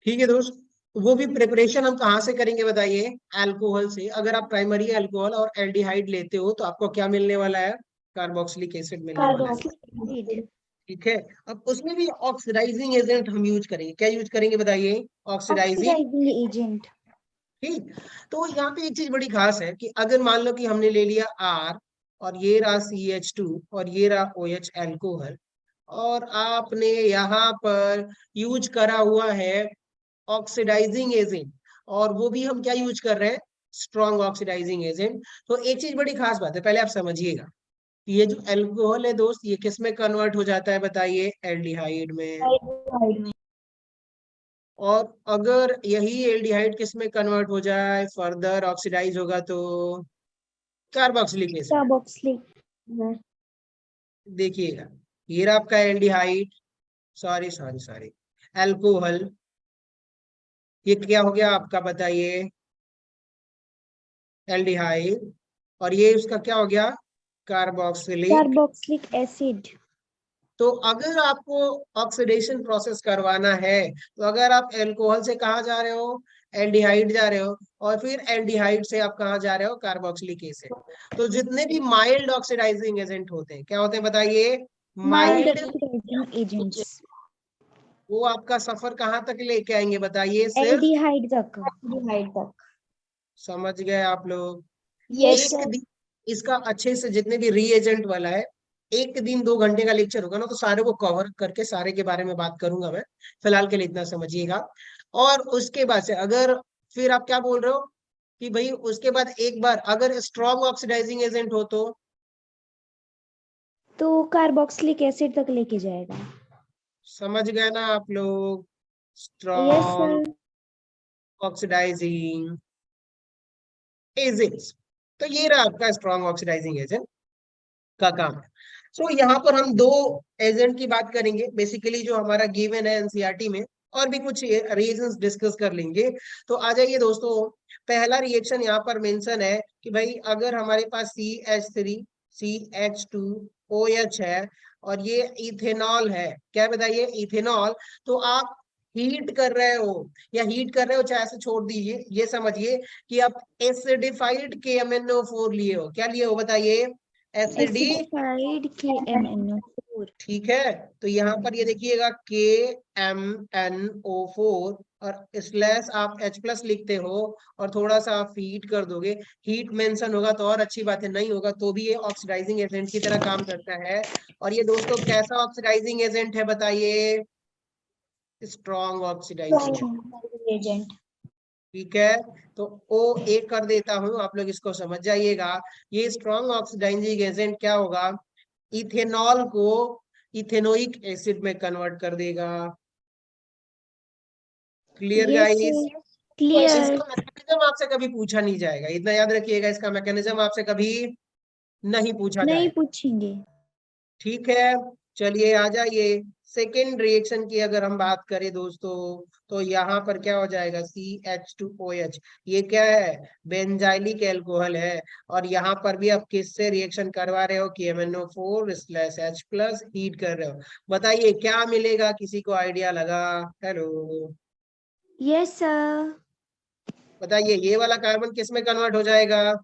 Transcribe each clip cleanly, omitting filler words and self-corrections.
ठीक है दोस्त, वो भी प्रिपरेशन हम कहाँ से करेंगे बताइए? अल्कोहल से। अगर आप प्राइमरी अल्कोहल और एल्डिहाइड लेते हो तो आपको क्या मिलने वाला है? कार्बोक्सिलिक एसिड मिलने वाला है। कार्बोक्सिलिक ठीक है, अब उसमें भी ऑक्सीडाइजिंग एजेंट हम यूज करेंगे। क्या यूज करेंगे बताइए? ऑक्सीडाइजिंग। एजेंट। ठीक, तो यहाँ पे एक चीज बड़ी खास है कि अगर मान लो कि हमने ले लिया आर, और ये रहा CH2, और ये रहा OH एल्कोहल, और आपने यहाँ पर यूज करा हुआ है ऑक्सीडाइजिंग एजेंट, और वो भी हम क्या यूज कर रहे हैं? Strong oxidizing agent. तो एक चीज बड़ी खास बात है, पहले आप समझिएगा, ये जो एल्कोहल है दोस्त, ये किस में कन्वर्ट हो जाता है बताइए? एल्डिहाइड में। और अगर यही एल्डिहाइड किस में कन्वर्ट हो जाए, फर्दर ऑक्सीडाइज होगा तो कार्बोक्सिलिक एसिड। कार्बोक्सिलिक। देखिएगा, ये रहा आपका aldehyde, sorry sorry sorry, alcohol, ये क्या हो गया आपका बताइए? एल्डिहाइड, और ये उसका क्या हो गया? कार्बोक्सिलिक। Carboxylic acid. तो अगर आपको ऑक्सीडेशन प्रोसेस करवाना है, तो अगर आप एल्कोहल से कहाँ जा रहे हो? एल्डिहाइड जा रहे हो, और फिर एल्डिहाइड से आप कहाँ जा रहे हो? Carboxylic acid. तो जितने भी माइल्ड ऑक्सीडाइजिंग एजेंट होते हैं, क्या होते हैं बताइए? Mild mild. Oxidizing agents. वो आपका सफर कहाँ तक लेके आएंगे बताइए? सिर्फ एल्डिहाइड तक। एल्डिहाइड तक। समझ गए आप लोग? यस एक सर। दिन इसका अच्छे से, जितने भी रीएजेंट वाला है, एक दिन 2 घंटे का लेक्चर होगा ना, तो सारे को कवर करके सारे के बारे में बात करूंगा मैं। फिलहाल के लिए इतना समझिएगा। और उसके बाद से अगर, फिर आप क्या बोल रहे हो कि भाई उसके बाद एक बार अगर स्ट्रॉन्ग ऑक्सीडाइजिंग एजेंट हो तो कार्बोक्सिलिक एसिड तक लेके जाएगा। समझ गए ना आप लोग? Yes strong sir. Oxidizing agents, तो ये रहा आपका स्ट्रॉन्ग ऑक्सीडाइजिंग एजेंट का काम है। सो यहाँ पर हम दो एजेंट की बात करेंगे बेसिकली, जो हमारा गिवन है एनसीईआरटी में, और भी कुछ रीजंस डिस्कस कर लेंगे। तो आ जाइए दोस्तों, पहला रिएक्शन यहाँ पर मेंशन है कि भाई अगर हमारे पास CH3CH2OH है, और ये इथेनॉल है, क्या बताइए? इथेनॉल। तो आप हीट कर रहे हो, या हीट कर रहे हो चाहे ऐसे छोड़ दीजिए, ये समझिए कि आप एसिडिफाइड KMnO4 लिए हो। क्या लिए हो बताइए? एसिडी। Acidified KMnO4। ठीक है, तो यहाँ पर ये देखिएगा KMnO4, और स्लैश आप H+ लिखते हो, और थोड़ा सा आप हीट कर दोगे। हीट मेंशन होगा तो और अच्छी बात है, नहीं होगा तो भी ये ऑक्सीडाइजिंग एजेंट की तरह काम करता है। और ये दोस्तों कैसा ऑक्सीडाइजिंग एजेंट है बताइए? Strong oxidizing agent. एजेंट। ठीक है, तो OA कर देता हूं, आप लोग इसको समझ जाइएगा। ये स्ट्रॉन्ग ऑक्सीडाइजिंग एजेंट क्या होगा? इथेनॉल को इथेनोइक एसिड में कन्वर्ट कर देगा। Clear yes guys? सर। तो क्लियर। इसका मैकेनिज्म आपसे कभी पूछा नहीं जाएगा, इतना याद रखिएगा, इसका मैकेनिज्म आपसे कभी नहीं पूछा नहीं जाएगा। पूछेंगे। ठीक है, चलिए आ जाइए। सेकेंड रिएक्शन की अगर हम बात करें दोस्तों, तो यहाँ पर क्या हो जाएगा? CH2OH, ये क्या है? बेंजाइलिक एल्कोहल है। और यहाँ पर भी आप किससे रिएक्शन करवा रहे हो? KMnO4/H+ हीट कर रहे हो। बताइए क्या मिलेगा, किसी को आइडिया लगा? Hello, yes sir. बताइए ये वाला कार्बन किस में कन्वर्ट हो जाएगा?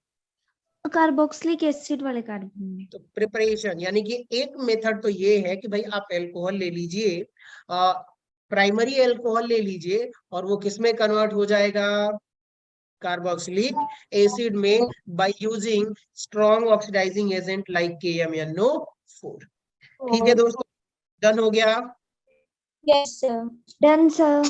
कार्बोक्सिलिक एसिड वाले कार्बन में। तो प्रिपरेशन, यानी कि एक मेथड तो ये है कि भाई आप अल्कोहल ले लीजिए, प्राइमरी अल्कोहल ले लीजिए, और वो किस में कन्वर्ट हो जाएगा? कार्बोक्सिलिक एसिड में, by using strong oxidizing agent like KMnO4। ठीक है दोस्तों, डन हो गया? Yes sir. Done sir.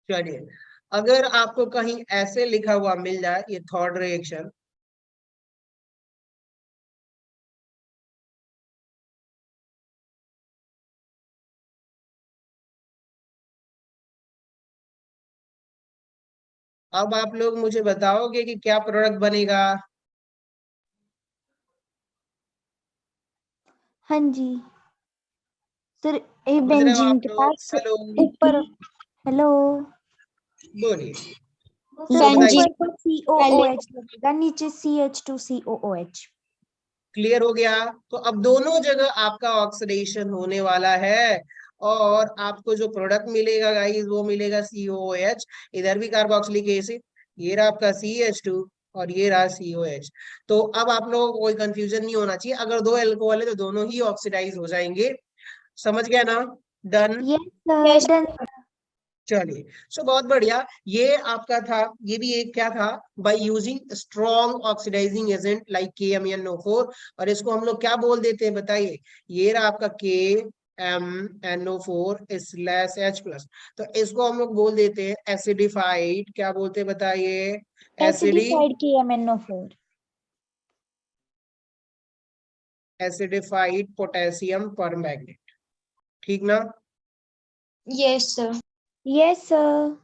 चलिए, अगर आपको कहीं ऐसे लिखा हुआ मिल जाए, ये थर्ड रिएक्शन, अब आप लोग मुझे बताओगे कि क्या प्रोडक्ट बनेगा? हाँ जी सर। ए समझ रहे हो बेंजीन आप के लोग? पास हेलो, ऊपर। हेलो बोलिए। सर, तो बताइए, ऊपर पर COOH लगेगा, नीचे CH2COOH। क्लियर हो गया? तो अब दोनों जगह आपका ऑक्सीडेशन होने वाला है, और आपको जो प्रोडक्ट मिलेगा गाइस वो मिलेगा COOH। इधर भी कार्बोक्सिलिक एसिड, ये रहा आपका CH2 और ये रहा COH। तो अब आप लोगों को कोई कंफ्यूजन नहीं होना चाहिए, अगर दो एल्कोहल है तो दोनों ही ऑक्सीडाइज हो जाएंगे। समझ गया ना? डन। Yes, sir. Done. चलिए, सो बहुत बढ़िया। ये आपका था, ये भी एक क्या था, by using strong oxidizing agent like KMnO4। और इसको हम लोग क्या बोल देते हैं बताइए? ये रहा आपका KMnO4/H+। तो इसको हम लोग बोल देते हैं एसिडिफाइड, क्या बोलते हैं बताइए? Acidified KMnO4. Acidified potassium permanganate. ठीक ना? Yes, sir. Yes, sir.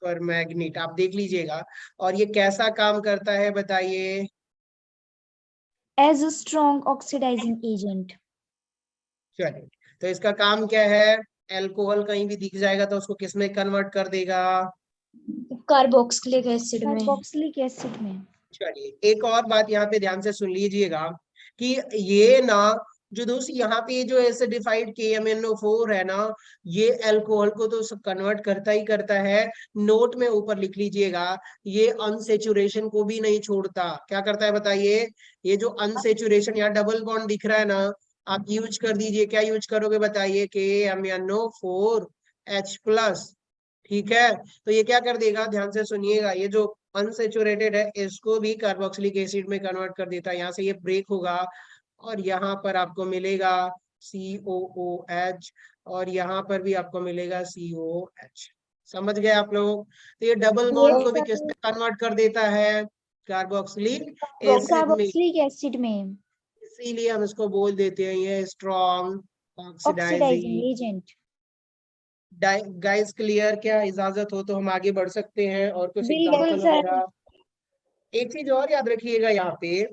Permanganate आप देख लीजिएगा। और ये कैसा काम करता है बताइए? As a strong oxidizing agent. चलिए, तो इसका काम क्या है? एल्कोहल कहीं भी दिख जाएगा तो उसको किस में कन्वर्ट कर देगा? कार्बोक्सिलिक एसिड में। Carboxylic acid में. चलिए, एक और बात यहाँ पे ध्यान से सुन लीजिएगा कि ये ना, जो दोस्त यहाँ पे जो एसिडिफाइड KMnO4 है ना, ये अल्कोहल को तो कन्वर्ट करता ही करता है। नोट में ऊपर लिख लीजिएगा, ये अनसेचुरेशन को भी नहीं छोड़ता। क्या करता है बताइए? ये जो अनसेचुरेशन, यहाँ डबल बॉन्ड दिख रहा है ना, आप यूज कर दीजिए। क्या यूज करोगे बताइए? KMnO4H+। ठीक है, तो ये क्या कर देगा, ध्यान से सुनिएगा, ये जो अनसेचुरेटेड है इसको भी कार्बोक्सिलिक एसिड में कन्वर्ट कर देता है। यहाँ से ये ब्रेक होगा और यहाँ पर आपको मिलेगा COOH और यहाँ पर भी आपको मिलेगा COH। समझ गए आप लोग? तो ये डबल बॉन्ड को भी किस में कन्वर्ट कर देता है? कार्बोक्सिलिक एसिड में। Carboxylic acid में. इसीलिए हम इसको बोल देते हैं ये strong Oxidizing oxidizing. agent. Guys clear? क्या इजाजत हो तो हम आगे बढ़ सकते हैं और कुछ बिल्कुल एग्जांपल सर. वगैरह। एक चीज और याद रखिएगा यहाँ पे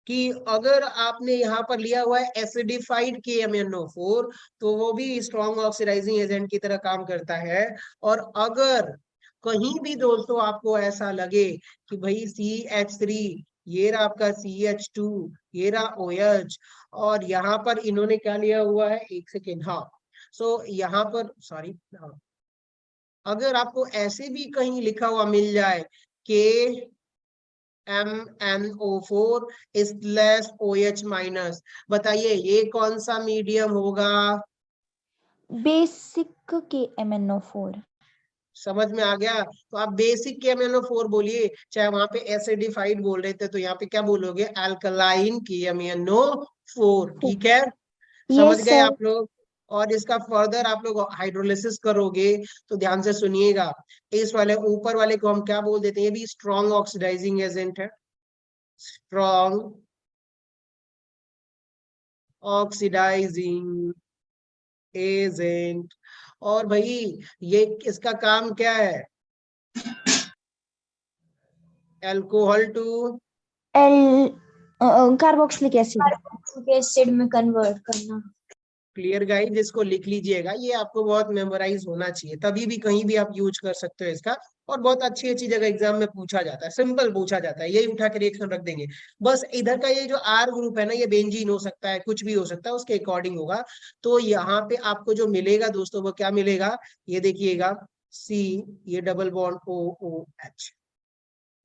कि अगर आपने यहाँ पर लिया हुआ है एसिडिफाइड KMnO4 तो वो भी स्ट्रॉन्ग ऑक्सीडाइजिंग एजेंट की तरह काम करता है। और अगर कहीं भी दोस्तों आपको ऐसा लगे कि भाई CH3, ये रहा आपका CH2, ये रहा OH, और यहाँ पर इन्होंने क्या लिया हुआ है, एक सेकेंड, हाँ, सो यहाँ पर सॉरी, हाँ, अगर आपको ऐसे भी कहीं लिखा हुआ मिल जाए KMnO4/OH-, बताइए ये कौन सा मीडियम होगा? Basic KMnO4. समझ में आ गया? तो आप बेसिक KMnO4 बोलिए, चाहे वहां पे एसिडिफाइड बोल रहे थे तो यहाँ पे क्या बोलोगे? Alkaline KMnO4। ठीक है, समझ Yes, गए sir. आप लोग? और इसका फर्दर आप लोग हाइड्रोलिसिस करोगे तो ध्यान से सुनिएगा, इस वाले ऊपर वाले को हम क्या बोल देते हैं? ये भी स्ट्रॉन्ग ऑक्सीडाइजिंग एजेंट है, स्ट्रॉन्ग ऑक्सीडाइजिंग एजेंट। और भाई ये इसका काम क्या है? Alcohol to Carboxylic acid. Carboxylic acid में कन्वर्ट करना। Clear guys? जिसको लिख लीजिएगा, ये आपको बहुत मेमोराइज होना चाहिए, तभी भी कहीं भी आप यूज कर सकते हो इसका। और बहुत अच्छी अच्छी जगह एग्जाम में पूछा जाता है, सिंपल पूछा जाता है, यही उठा के रिएक्शन रख देंगे। बस इधर का ये जो R ग्रुप है ना, ये बेंजीन हो सकता है, कुछ भी हो सकता है, उसके अकॉर्डिंग होगा। तो यहाँ पे आपको जो मिलेगा दोस्तों वो क्या मिलेगा? ये देखिएगा, C, ये डबल बॉन्ड OOH।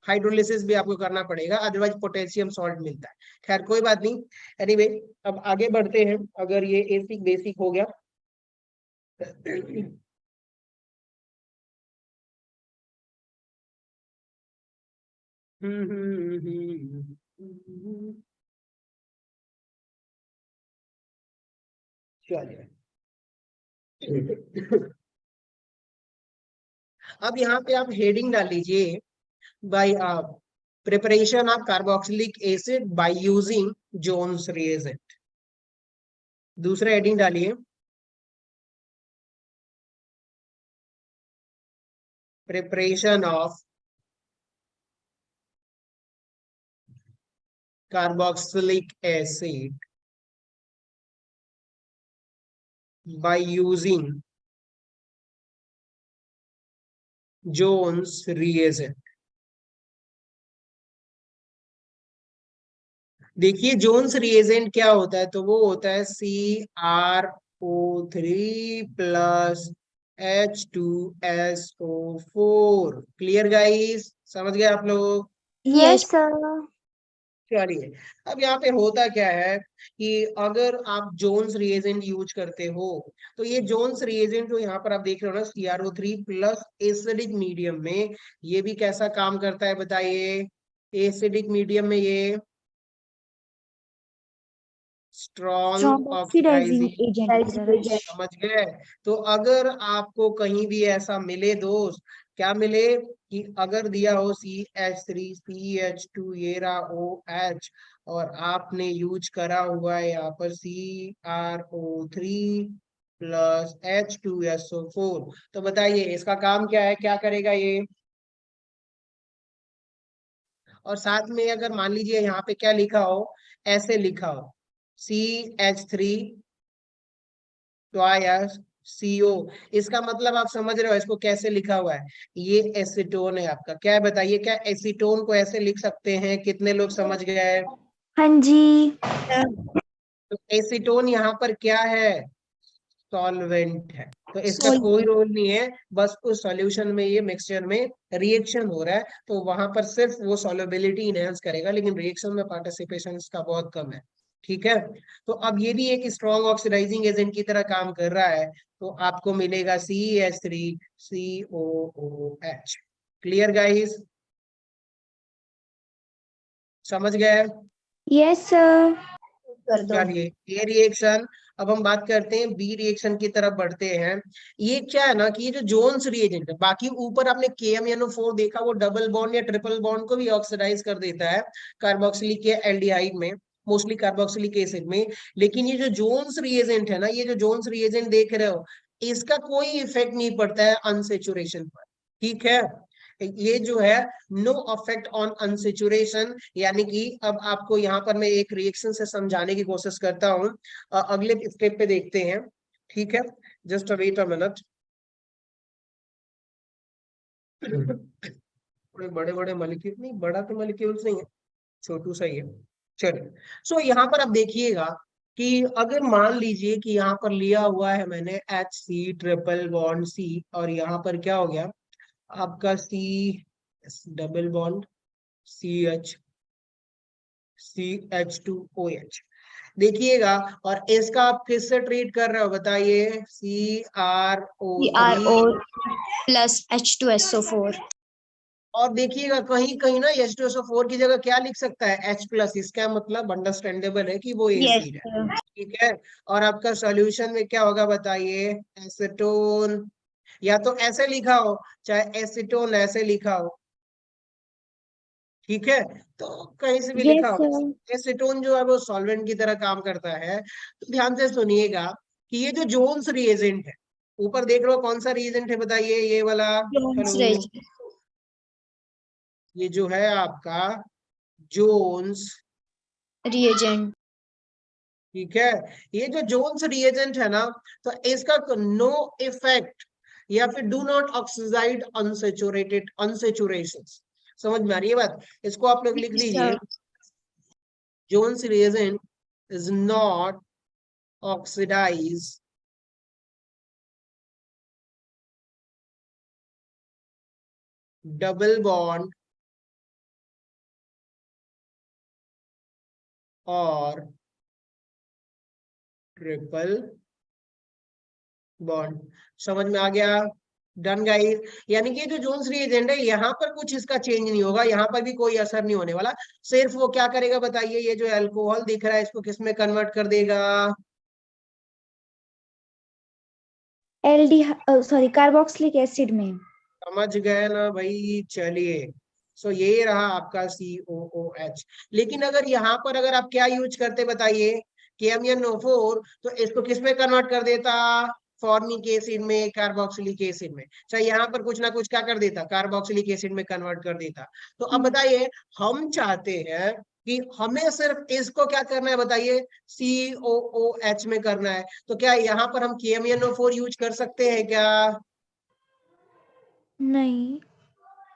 हाइड्रोलिसिस भी आपको करना पड़ेगा, अदरवाइज पोटेशियम सॉल्ट मिलता है। खैर कोई बात नहीं। एनीवे, अब आगे बढ़ते हैं। अगर ये एसिक बेसिक हो गया, चलिए। अब यहाँ पे आप हेडिंग डाल लीजिए, by preparation of carboxylic acid by using Jones reagent. दूसरा हेडिंग डालिए, preparation of carboxylic acid by using Jones reagent। देखिए जोन्स रिएजेंट क्या होता है, तो वो होता है CrO3 plus H2SO4। Clear guys, समझ गए आप लोग? Yes Yes. सर। चलिए, अब यहाँ पे होता क्या है कि अगर आप जोन्स रिएजेंट यूज करते हो, तो ये जोन्स रिएजेंट जो यहाँ पर आप देख रहे हो ना, CrO3 प्लस एसिडिक मीडियम में, ये भी कैसा काम करता है बताइए? एसिडिक मीडियम में ये strong strong oxidizing oxidizing, agent की तरह। समझ गए? तो अगर आपको कहीं भी ऐसा मिले दोस्त, क्या मिले कि अगर दिया हो CH3CH2 ये रहा OH, और आपने यूज करा हुआ है यहाँ पर CrO3 प्लस H2SO4, तो बताइए इसका काम क्या है, क्या करेगा ये? और साथ में अगर मान लीजिए यहाँ पे क्या लिखा हो, ऐसे लिखा हो CH3 ट्वाइस CO, इसका मतलब आप समझ रहे हो इसको कैसे लिखा हुआ है? ये एसीटोन है आपका। क्या है बताइए, क्या एसीटोन को ऐसे लिख सकते हैं? कितने लोग समझ गए? हाँ जी। तो एसीटोन यहाँ पर क्या है? सॉल्वेंट है। तो इसका कोई Solvent. रोल नहीं है, बस उस सॉल्यूशन में, ये मिक्सचर में रिएक्शन हो रहा है, तो वहां पर सिर्फ वो सॉल्युबिलिटी इनहेंस करेगा, लेकिन रिएक्शन में पार्टिसिपेशन इसका बहुत कम है। ठीक है, तो अब ये भी एक स्ट्रॉन्ग ऑक्सीडाइजिंग एजेंट की तरह काम कर रहा है, तो आपको मिलेगा CH3COOH। क्लियर गाइस, समझ गए? Yes sir. कर दो. चलिए, ए रिएक्शन। अब हम बात करते हैं बी रिएक्शन की तरफ बढ़ते हैं। ये क्या है ना कि ये जो जोन्स रिएजेंट है, बाकी ऊपर आपने KMnO4 देखा, वो डबल बॉन्ड या ट्रिपल बॉन्ड को भी ऑक्सीडाइज कर देता है कार्बोक्सिलिक एल्डिहाइड में, मोस्टली कार्बोक्सिलिक एसिड में। लेकिन ये जो जोन्स रिएजेंट है ना, ये जो जोन्स रिएजेंट देख रहे हो, इसका कोई इफेक्ट नहीं पड़ता है अनसेचुरेशन पर। ठीक है, ये जो है नो अफेक्ट ऑन अनसेचुरेशन, यानी कि अब आपको यहाँ पर मैं एक रिएक्शन से समझाने की कोशिश करता हूँ। अगले स्टेप पे देखते हैं। ठीक है, जस्ट वेट अ मिनट। थोड़े बड़े बड़े मॉलिक्यूल नहीं, बड़ा तो मॉलिक्यूल्स नहीं है, छोटू सा ही है। चलिए, सो यहाँ पर आप देखिएगा कि अगर मान लीजिए कि यहाँ पर लिया हुआ है मैंने HC ट्रिपल बॉन्ड C, और यहाँ पर क्या हो गया आपका C डबल बॉन्ड CH2OH। देखिएगा, और इसका आप किससे ट्रीट कर रहे हो बताइए? CrO3। CrO plus H2SO4. और देखिएगा कहीं कहीं ना H2SO4 की जगह क्या लिख सकता है? H plus. इसका मतलब अंडरस्टैंडेबल है कि वो Yes, एसिड है। sir. ठीक है, और आपका सॉल्यूशन में क्या होगा बताइए? एसीटोन, या तो ऐसे लिखा हो, चाहे एसीटोन ऐसे लिखा हो। ठीक है, तो कहीं से भी लिखा यस हो, सर। एसीटोन जो है वो सॉल्वेंट की तरह काम करता है। तो ध्यान से सुनिएगा कि ये जो जोन्स रिएजेंट है, ऊपर देख रहे हो कौन सा रिएजेंट है बताइए? ये वाला। Jones hello, reagent. ये जो है आपका जोन्स। Reagent. ठीक है, ये जो जोन्स रिएजेंट है ना, तो इसका नो इफेक्ट या फिर do not oxidised unsaturated unsaturation. समझ में आ रही है बात? इसको आप लोग लिख Yes, दीजिए, sir. Jones reagent is not oxidize double bond और ट्रिपल बॉन्ड। समझ में आ गया? Done guys. यानी कि जो जोन्स रिएजेंट है, यहाँ पर कुछ इसका चेंज नहीं होगा, यहाँ पर भी कोई असर नहीं होने वाला। सिर्फ वो क्या करेगा बताइए? ये जो अल्कोहल दिख रहा है, इसको किस में कन्वर्ट कर देगा? सॉरी कार्बोक्सिलिक एसिड में। समझ गए ना भाई? चलिए, सो ये रहा आपका COOH। लेकिन अगर यहाँ पर अगर आप क्या यूज करते बताइए? KMnO4, तो इसको किस में कन्वर्ट कर देता? फॉर्मिक एसिड में, कार्बोक्सिलिक एसिड में। चाहे यहाँ पर कुछ ना कुछ क्या कर देता? कार्बोक्सिलिक एसिड में कन्वर्ट कर देता। तो अब बताइए, हम चाहते हैं कि हमें सिर्फ इसको क्या करना है बताइए? COOH में करना है। तो क्या यहाँ पर हम KMnO4 यूज कर सकते हैं क्या? नहीं।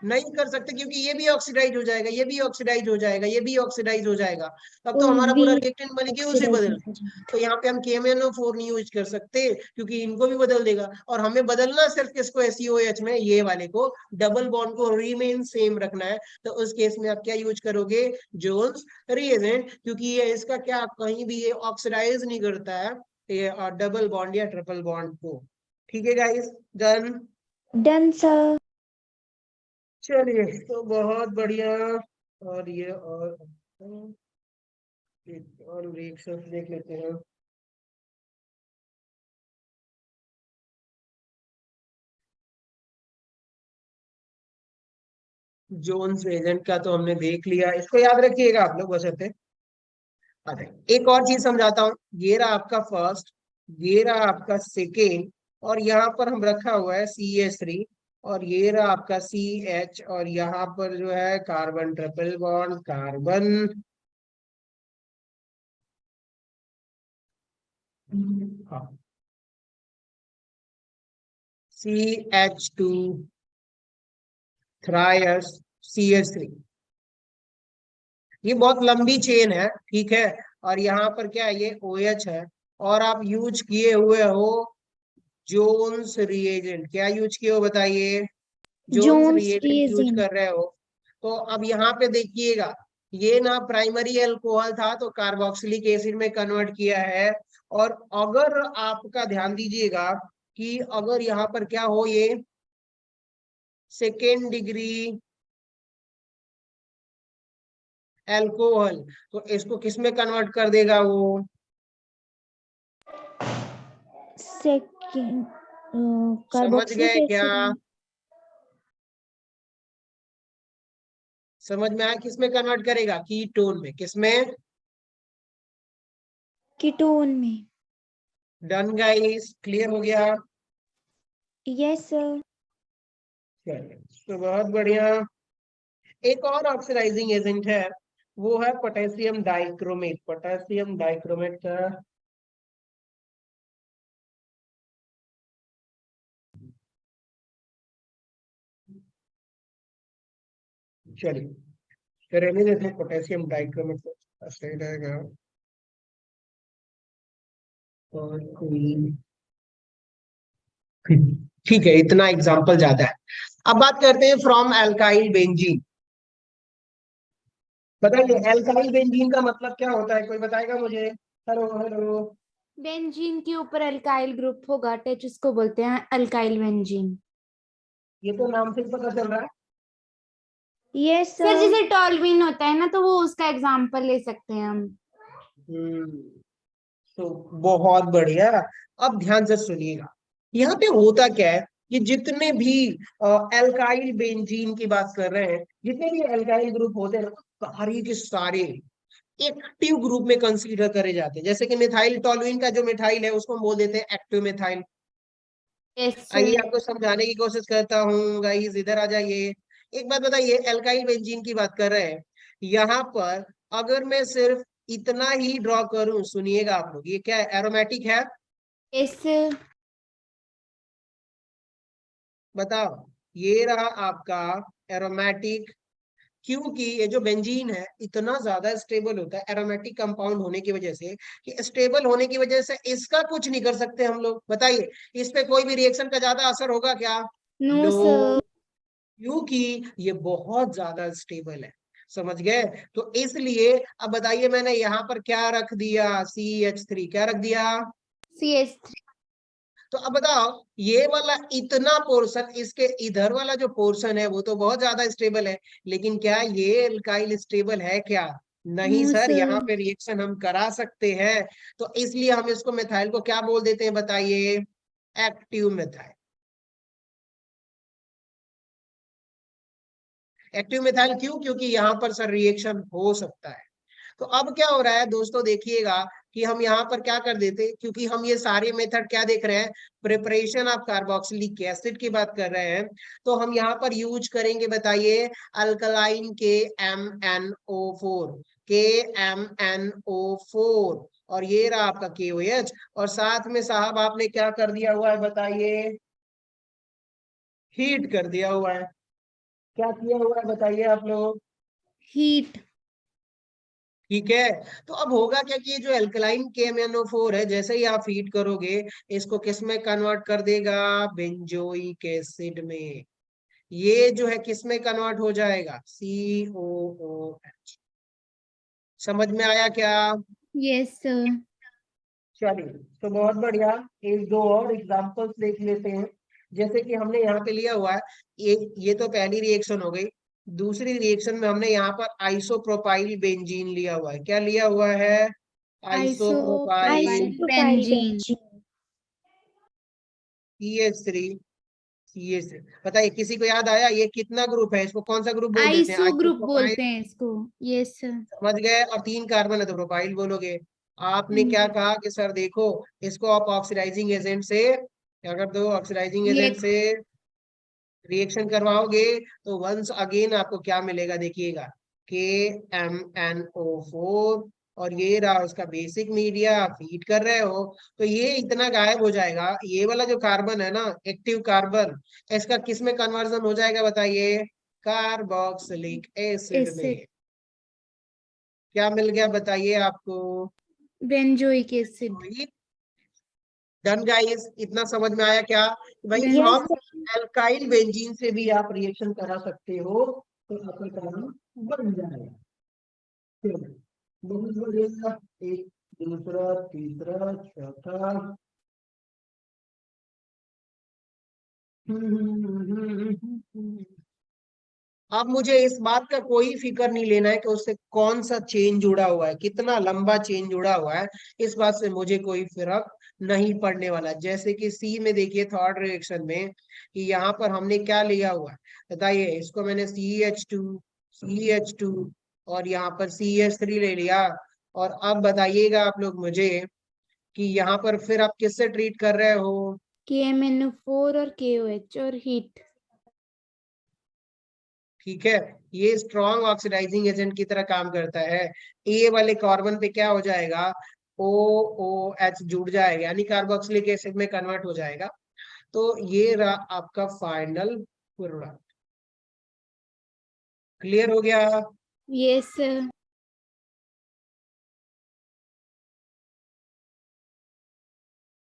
नहीं कर सकते, क्योंकि ये भी ऑक्सीडाइज हो जाएगा, ये भी ऑक्सीडाइज हो जाएगा, ये भी ऑक्सीडाइज हो जाएगा, तब तो कोई हमारा भी पूरा रिएक्टेंट बन के उसे ऑक्सीडाइज बदल। नहीं हो जाएगा। तो यहाँ पे हम KMnO4 नहीं यूज कर सकते, क्योंकि इनको भी बदल देगा, और हमें बदलना सिर्फ किसको, SeOH में ये वाले को, डबल बॉन्ड को रिमेन सेम रखना है। तो उस केस में आप क्या यूज करोगे, जोन्स रिएजेंट, क्योंकि ये इसका क्या कहीं भी ये ऑक्सीडाइज नहीं करता है ये डबल बॉन्ड या ट्रिपल बॉन्ड को। ठीक है गाइस, डन। Done sir. चलिए तो बहुत बढ़िया। और ये और एक और रिएक्शन देख लेते हैं। जोन्स एजेंट का तो हमने देख लिया, इसको याद रखिएगा आप लोग बशर्ते। अच्छा, एक और चीज समझाता हूँ। ये रहा आपका फर्स्ट, ये रहा आपका सेकेंड, और यहाँ पर हम रखा हुआ है CH3, और ये रहा आपका CH, और यहाँ पर जो है कार्बन ट्रिपल बॉन्ड कार्बन। हाँ, CH2 थ्रायस CH3। ये बहुत लंबी चेन है, ठीक है। और यहाँ पर क्या है, ये OH है, और आप यूज किए हुए हो जोन्स रिएजेंट। क्या यूज किए हो बताइए, Jones Jones reagent use reagent. कर रहे हो। तो अब यहाँ पे देखिएगा, ये ना प्राइमरी अल्कोहल था तो कार्बोक्सिलिक एसिड में कन्वर्ट किया है। और अगर आपका ध्यान दीजिएगा कि अगर यहाँ पर क्या हो, ये सेकेंड डिग्री अल्कोहल, तो इसको किस में कन्वर्ट कर देगा वो, सेकेंड समझ कार्बोक्सिलिक गए क्या, एसिड। समझ में आया, किस में कन्वर्ट करेगा, कीटोन में, किसमें। कीटोन में। डन गाइस, क्लियर हो गया। Yes sir. चलिए तो बहुत बढ़िया। एक और ऑक्सीडाइजिंग एजेंट है, वो है पोटेशियम डाइक्रोमेट। पोटेशियम डाइक्रोमेट का, चलिए तो रहने देते हैं पोटेशियम डाइक्रोमेट को, सही रहेगा। और कोई, ठीक है, इतना एग्जाम्पल ज्यादा है। अब बात करते हैं फ्रॉम एल्काइल बेंजीन। बताइए एल्काइल बेंजीन का मतलब क्या होता है, कोई बताएगा मुझे। Hello hello. बेंजीन के ऊपर अल्काइल ग्रुप होगा अटैच, उसको बोलते हैं अल्काइल बेंजीन। ये तो नाम से ही पता चल रहा है। यस सर, जैसे टॉल्यूइन होता है ना, तो वो उसका एग्जांपल ले सकते हैं हम। तो बहुत बढ़िया। अब ध्यान से सुनिएगा, यहाँ पे होता क्या है, कि जितने भी एल्काइल बेंजीन की बात कर रहे हैं, जितने भी एल्काइल ग्रुप होते हैं ना, सारे के सारे एक्टिव ग्रुप में कंसीडर करे जाते हैं। जैसे कि मिथाइल टॉलुइन का जो मिथाइल है उसको हम बोल देते हैं एक्टिव मिथाइल। यस आइए सर। आपको समझाने की कोशिश करता हूँ गाइस, इधर आ जाइए। एक बात बताइए, एल्काइल बेंजीन की बात कर रहे हैं, यहाँ पर अगर मैं सिर्फ इतना ही ड्रॉ करूं, सुनिएगा आप लोग, ये क्या है, एरोमेटिक है, यस सर। बताओ। ये रहा आपका एरोमेटिक, क्योंकि ये जो बेंजीन है इतना ज्यादा स्टेबल होता है एरोमेटिक कंपाउंड होने की वजह से, कि स्टेबल होने की वजह से इसका कुछ नहीं कर सकते हम लोग। बताइए इस पे कोई भी रिएक्शन का ज्यादा असर होगा क्या, नो नो, सर। क्योंकि ये बहुत ज्यादा स्टेबल है। समझ गए, तो इसलिए अब बताइए, मैंने यहाँ पर क्या रख दिया, CH3 क्या रख दिया। CH3। तो अब बताओ, ये वाला इतना पोर्शन, इसके इधर वाला जो पोर्शन है वो तो बहुत ज्यादा स्टेबल है, लेकिन क्या ये एल्काइल स्टेबल है क्या, नहीं नो सर। यहाँ सर। पे रिएक्शन हम करा सकते हैं, तो इसलिए हम इसको मिथाइल को क्या बोल देते हैं बताइए, एक्टिव मिथाइल। एक्टिव मिथाइल क्यों, क्योंकि यहाँ पर सर रिएक्शन हो सकता है। तो अब क्या हो रहा है दोस्तों, देखिएगा कि हम यहाँ पर क्या कर देते, क्योंकि हम ये सारे मेथड क्या देख रहे हैं, प्रिपरेशन ऑफ कार्बोक्सिलिक एसिड की बात कर रहे हैं, तो हम यहाँ पर यूज करेंगे बताइए अल्कलाइन KMnO4, KMnO4, और ये रहा आपका KOH, और साथ में साहब आपने क्या कर दिया हुआ है बताइए, हीट कर दिया हुआ है। क्या किया हुआ है बताइए आप लोग। हीट। ठीक है, तो अब होगा क्या कि ये जो एल्कलाइन KMnO4 है, जैसे ही आप हीट करोगे इसको किस में कन्वर्ट कर देगा, बेंजोइक एसिड में। ये जो है किस में कन्वर्ट हो जाएगा, COOH। समझ में आया क्या। Yes sir. चलिए, तो बहुत बढ़िया। एक दो और एग्जांपल्स देख लेते हैं। जैसे कि हमने यहाँ पे लिया हुआ है, ये तो पहली रिएक्शन हो गई। दूसरी रिएक्शन में हमने यहाँ पर आइसोप्रोपाइल बेंजीन लिया हुआ है। क्या लिया हुआ है, आइसोप्रोपाइल बेंजीन। CH3 CH3। बताइए किसी को याद आया ये कितना ग्रुप है, इसको कौन सा ग्रुप बोल देते हैं, आइसो ग्रुप आइसोप्रोपाइल। बोलते हैं इसको। Yes sir. समझ गए, और 3 कार्बन है तो प्रोपाइल बोलोगे। आपने क्या कहा कि सर देखो, इसको आप ऑक्सीडाइजिंग एजेंट से क्या कर दो, ऑक्सीडाइजिंग एजेंट से रिएक्शन करवाओगे तो वंस अगेन आपको क्या मिलेगा, देखिएगा KMnO4, और ये रहा उसका बेसिक मीडिया, आप हीट कर रहे हो तो ये इतना गायब हो जाएगा। ये वाला जो कार्बन है ना, एक्टिव कार्बन, इसका किस में कन्वर्जन हो जाएगा बताइए, कार्बोक्सिलिक एसिड एसिड। में। क्या मिल गया बताइए आपको, बेंजोइक एसिड। डन गाइस, इतना समझ में आया क्या, भाई हम एल्काइल बेंजीन से भी आप रिएक्शन करा सकते हो तो आपका काम बन जाएगा। चलो, बहुत बढ़िया। एक, दूसरा, तीसरा, चौथा। अब मुझे इस बात का कोई फिक्र नहीं लेना है कि उससे कौन सा चेन जुड़ा हुआ है, कितना लंबा चेन जुड़ा हुआ है, इस बात से मुझे कोई फर्क नहीं पड़ने वाला। जैसे कि सी में देखिए थर्ड रिएक्शन में कि यहाँ पर हमने क्या लिया हुआ है बताइए, इसको मैंने CH2 और यहाँ पर CH3 ले लिया। और अब बताइएगा आप लोग मुझे कि यहाँ पर फिर आप किससे ट्रीट कर रहे हो, KMnO4 और KOH और हीट। ठीक है। ये स्ट्रॉन्ग ऑक्सीडाइजिंग एजेंट की तरह काम करता है। ए वाले कार्बन पे क्या हो जाएगा, OOH जुड़ जाएगा, यानी कार्बोक्सिलिक एसिड में कन्वर्ट हो जाएगा। तो ये रहा आपका फाइनल प्रोडक्ट। क्लियर हो गया। Yes sir.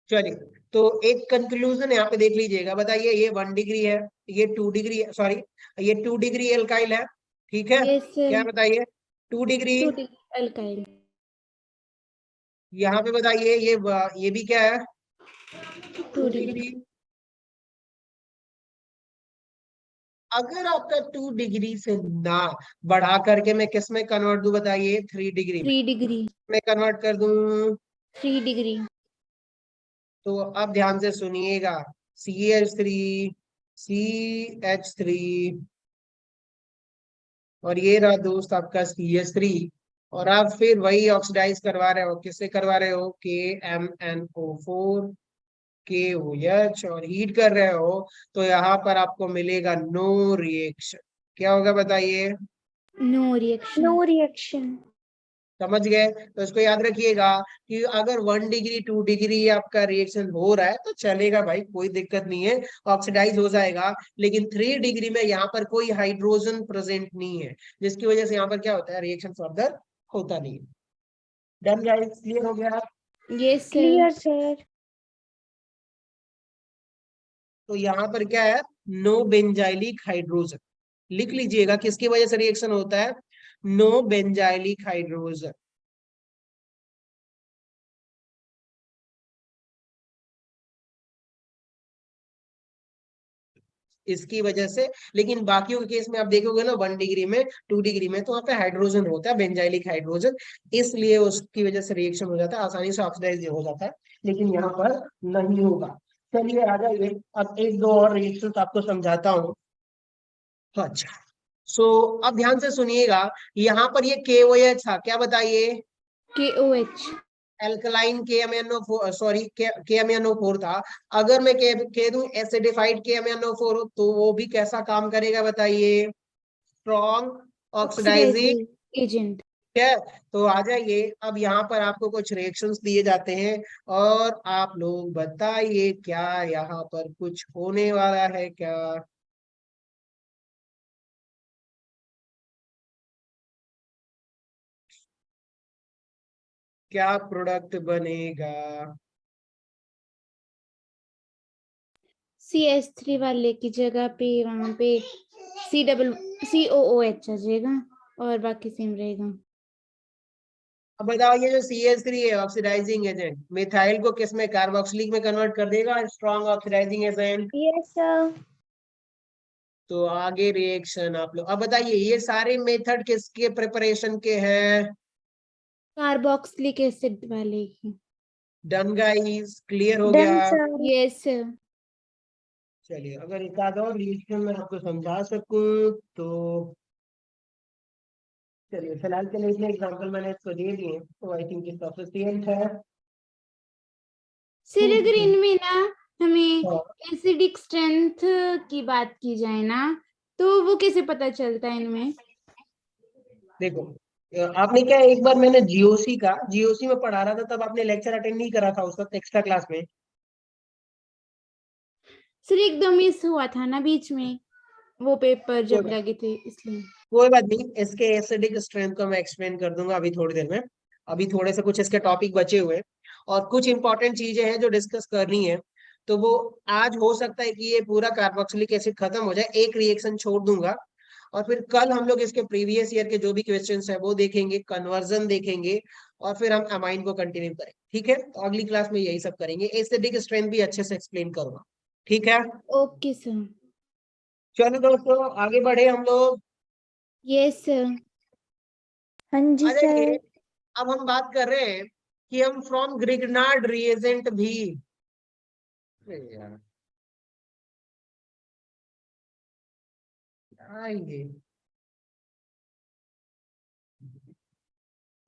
चलिए, तो एक कंक्लूजन यहाँ पे देख लीजिएगा। बताइए ये 1 डिग्री है, ये 2 डिग्री, सॉरी ये 2 डिग्री एल्काइल है, ठीक है। यस क्या सर। बताइए, 2 डिग्री। 2 अल्काइल। यहाँ पे बताइए ये भी क्या है, 2 2 डिग्री। अगर आपका 2 डिग्री से ना बढ़ा करके मैं किस में कन्वर्ट दूं बताइए, 3 डिग्री 3 डिग्री। में कन्वर्ट कर दूं। 3 डिग्री। तो अब ध्यान से सुनिएगा, CH3 और ये रहा दोस्त आपका CH3, और आप फिर वही ऑक्सीडाइज करवा रहे हो, किससे करवा रहे हो, KMnO4 KOH, और हीट कर रहे हो तो यहाँ पर आपको मिलेगा नो रिएक्शन। क्या होगा बताइए, नो रिएक्शन। समझ गए। तो इसको याद रखिएगा कि अगर 1 डिग्री 2 डिग्री आपका रिएक्शन हो रहा है तो चलेगा भाई, कोई दिक्कत नहीं है, ऑक्सीडाइज हो जाएगा। लेकिन 3 डिग्री में यहाँ पर कोई हाइड्रोजन प्रेजेंट नहीं है, जिसकी वजह से यहाँ पर क्या होता है, रिएक्शन फर्दर होता नहीं। डन गाइस, क्लियर हो गया। Yes sir. तो यहाँ पर क्या है, नो बेंजाइलिक हाइड्रोजन। लिख लीजिएगा किसकी वजह से रिएक्शन होता है, नो बेंजाइलिक हाइड्रोजन। इसकी वजह से। लेकिन बाकियों के केस में आप देखोगे ना, 1 डिग्री में 2 डिग्री में तो वहाँ पे हाइड्रोजन होता है, बेंजाइलिक हाइड्रोजन, इसलिए उसकी वजह से रिएक्शन हो जाता है, आसानी से ऑक्सीडाइज हो जाता है। लेकिन यहाँ पर नहीं होगा। चलिए आ जाइए, अब एक दो और रिएक्शन आपको समझाता हूँ। अच्छा, सो अब ध्यान से सुनिएगा, यहाँ पर ये KOH था, क्या बताइए, KOH। Alkaline KMnO4, sorry KMnO4 था। अगर मैं कह दूं एसिडिफाइड KMnO4 तो वो भी कैसा काम करेगा बताइए, स्ट्रॉन्ग ऑक्सीडाइजिंग। Oxidizing agent. ठीक है, तो आ जाइए, अब यहाँ पर आपको कुछ रिएक्शंस दिए जाते हैं और आप लोग बताइए क्या यहाँ पर कुछ होने वाला है क्या। क्या प्रोडक्ट बनेगा? CH3 वाले की जगह पे वहां पे COOH आ जाएगा और बाकी सेम रहेगा। अब बताओ, ये जो CH3 है ऑक्सीडाइजिंग एजेंट, मिथाइल को किस में, कार्बोक्सिलिक में कन्वर्ट कर देगा, strong oxidizing agent. Yes sir. तो आगे रिएक्शन आप लोग अब बताइए, ये सारे मेथड किसके प्रिपरेशन के हैं? कार्बोक्सिलिक एसिड वाले की। डन गाइस, क्लियर हो डन गया? सर। Yes sir. चलिए, अगर एक आध और रिएक्शन में आपको समझा सकूं तो चलिए, फिलहाल के लिए इतने एग्जांपल मैंने इसको दे दिए, तो आई थिंक ये सफिशिएंट है। सर अगर इनमें ना हमें हाँ, एसिडिक स्ट्रेंथ की बात की जाए ना, तो वो कैसे पता चलता है इनमें? देखो, आपने क्या, एक बार मैंने जीओसी में पढ़ा रहा था, तब आपने लेक्चर अटेंड नहीं करा था उस वक्त एक्स्ट्रा क्लास में। सर एकदम मिस हुआ था ना बीच में, वो पेपर जब कोई लगे थे इसलिए। कोई बात नहीं, इसके एसिडिक स्ट्रेंथ को मैं एक्सप्लेन कर दूंगा अभी थोड़ी देर में। अभी थोड़े से कुछ इसके टॉपिक बचे हुए हैं और कुछ इंपॉर्टेंट चीजें हैं जो डिस्कस करनी है। तो वो आज हो सकता है कि ये पूरा कार्बोक्सिलिक एसिड खत्म हो जाए, एक रिएक्शन छोड़ दूंगा, और फिर कल हम लोग इसके प्रीवियस ईयर के जो भी क्वेश्चंस है वो देखेंगे, कन्वर्जन देखेंगे, और फिर हम अमाइन को कंटिन्यू करेंगे। ठीक है, तो अगली क्लास में यही सब करेंगे, एसिडिक स्ट्रेंथ भी अच्छे से एक्सप्लेन करूंगा। ठीक है, ओके सर। चलो दोस्तों, आगे बढ़े हम लोग। Yes sir. हाँ जी आ जाइए, सर। अब हम बात कर रहे हैं कि हम फ्रॉम ग्रिग्नार्ड रिएजेंट भी, अरे यार, आएंगे।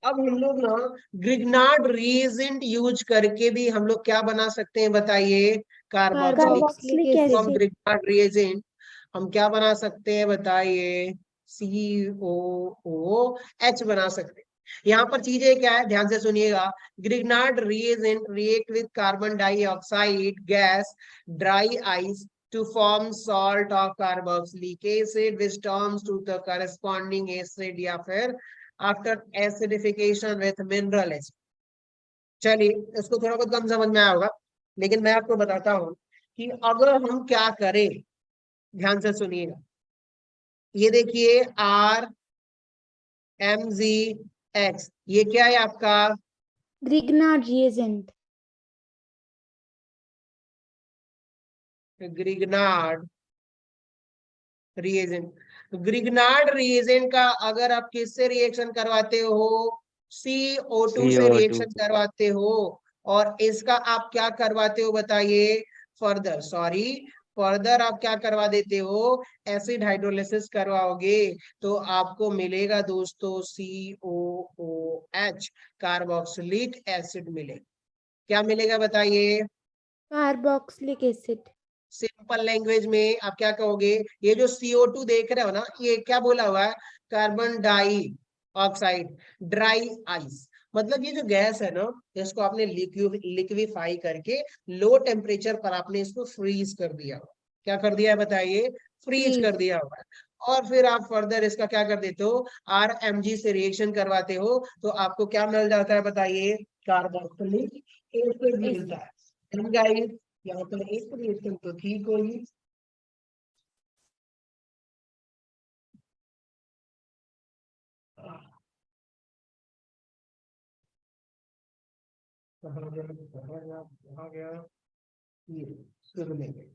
अब हम लोग ना ग्रिग्नार्ड रिएजेंट यूज करके भी हम लोग क्या बना सकते हैं बताइए? Carboxylic. Carboxylic from acid. Grignard reagent हम क्या बना सकते हैं बताइए? COOH बना सकते हैं। यहाँ पर चीजें क्या है, ध्यान से सुनिएगा। Grignard reagent react with carbon dioxide gas, dry ice, to form salt of carboxylic acid which turns to the corresponding acid या फिर after acidification with mineral acid। चलिए, इसको थोड़ा बहुत कम समझ में आया होगा, लेकिन मैं आपको बताता हूं कि अगर हम क्या करें, ध्यान से सुनिएगा। ये देखिए RMgX, ये क्या है आपका? Grignard reagent. Grignard reagent. Grignard reagent का अगर आप किससे रिएक्शन करवाते हो? CO2 से रिएक्शन करवाते हो, और इसका आप क्या करवाते हो बताइए? फर्दर आप क्या करवा देते हो? एसिड हाइड्रोलिसिस करवाओगे, तो आपको मिलेगा दोस्तों COOH, कार्बोक्सिलिक एसिड मिलेगा। क्या मिलेगा बताइए? Carboxylic acid. सिंपल लैंग्वेज में आप क्या कहोगे? ये जो CO2 देख रहे हो ना, ये क्या बोला हुआ है? Carbon dioxide dry ice. मतलब ये जो गैस है ना, इसको आपने लिक्विफाई करके लो टेम्परेचर पर आपने इसको फ्रीज कर दिया। क्या कर दिया है बताइए? फ्रीज कर दिया हुआ है। और फिर आप फर्दर इसका क्या कर देते हो? RMG से रिएक्शन करवाते हो, तो आपको क्या मिल जाता है बताइए? कार्बोक्सिलिक एसिड मिलता है। गाइस, यहाँ पर एक रिएक्शन तो ठीक होगी। कहाँ गया? ये शुरू में गई।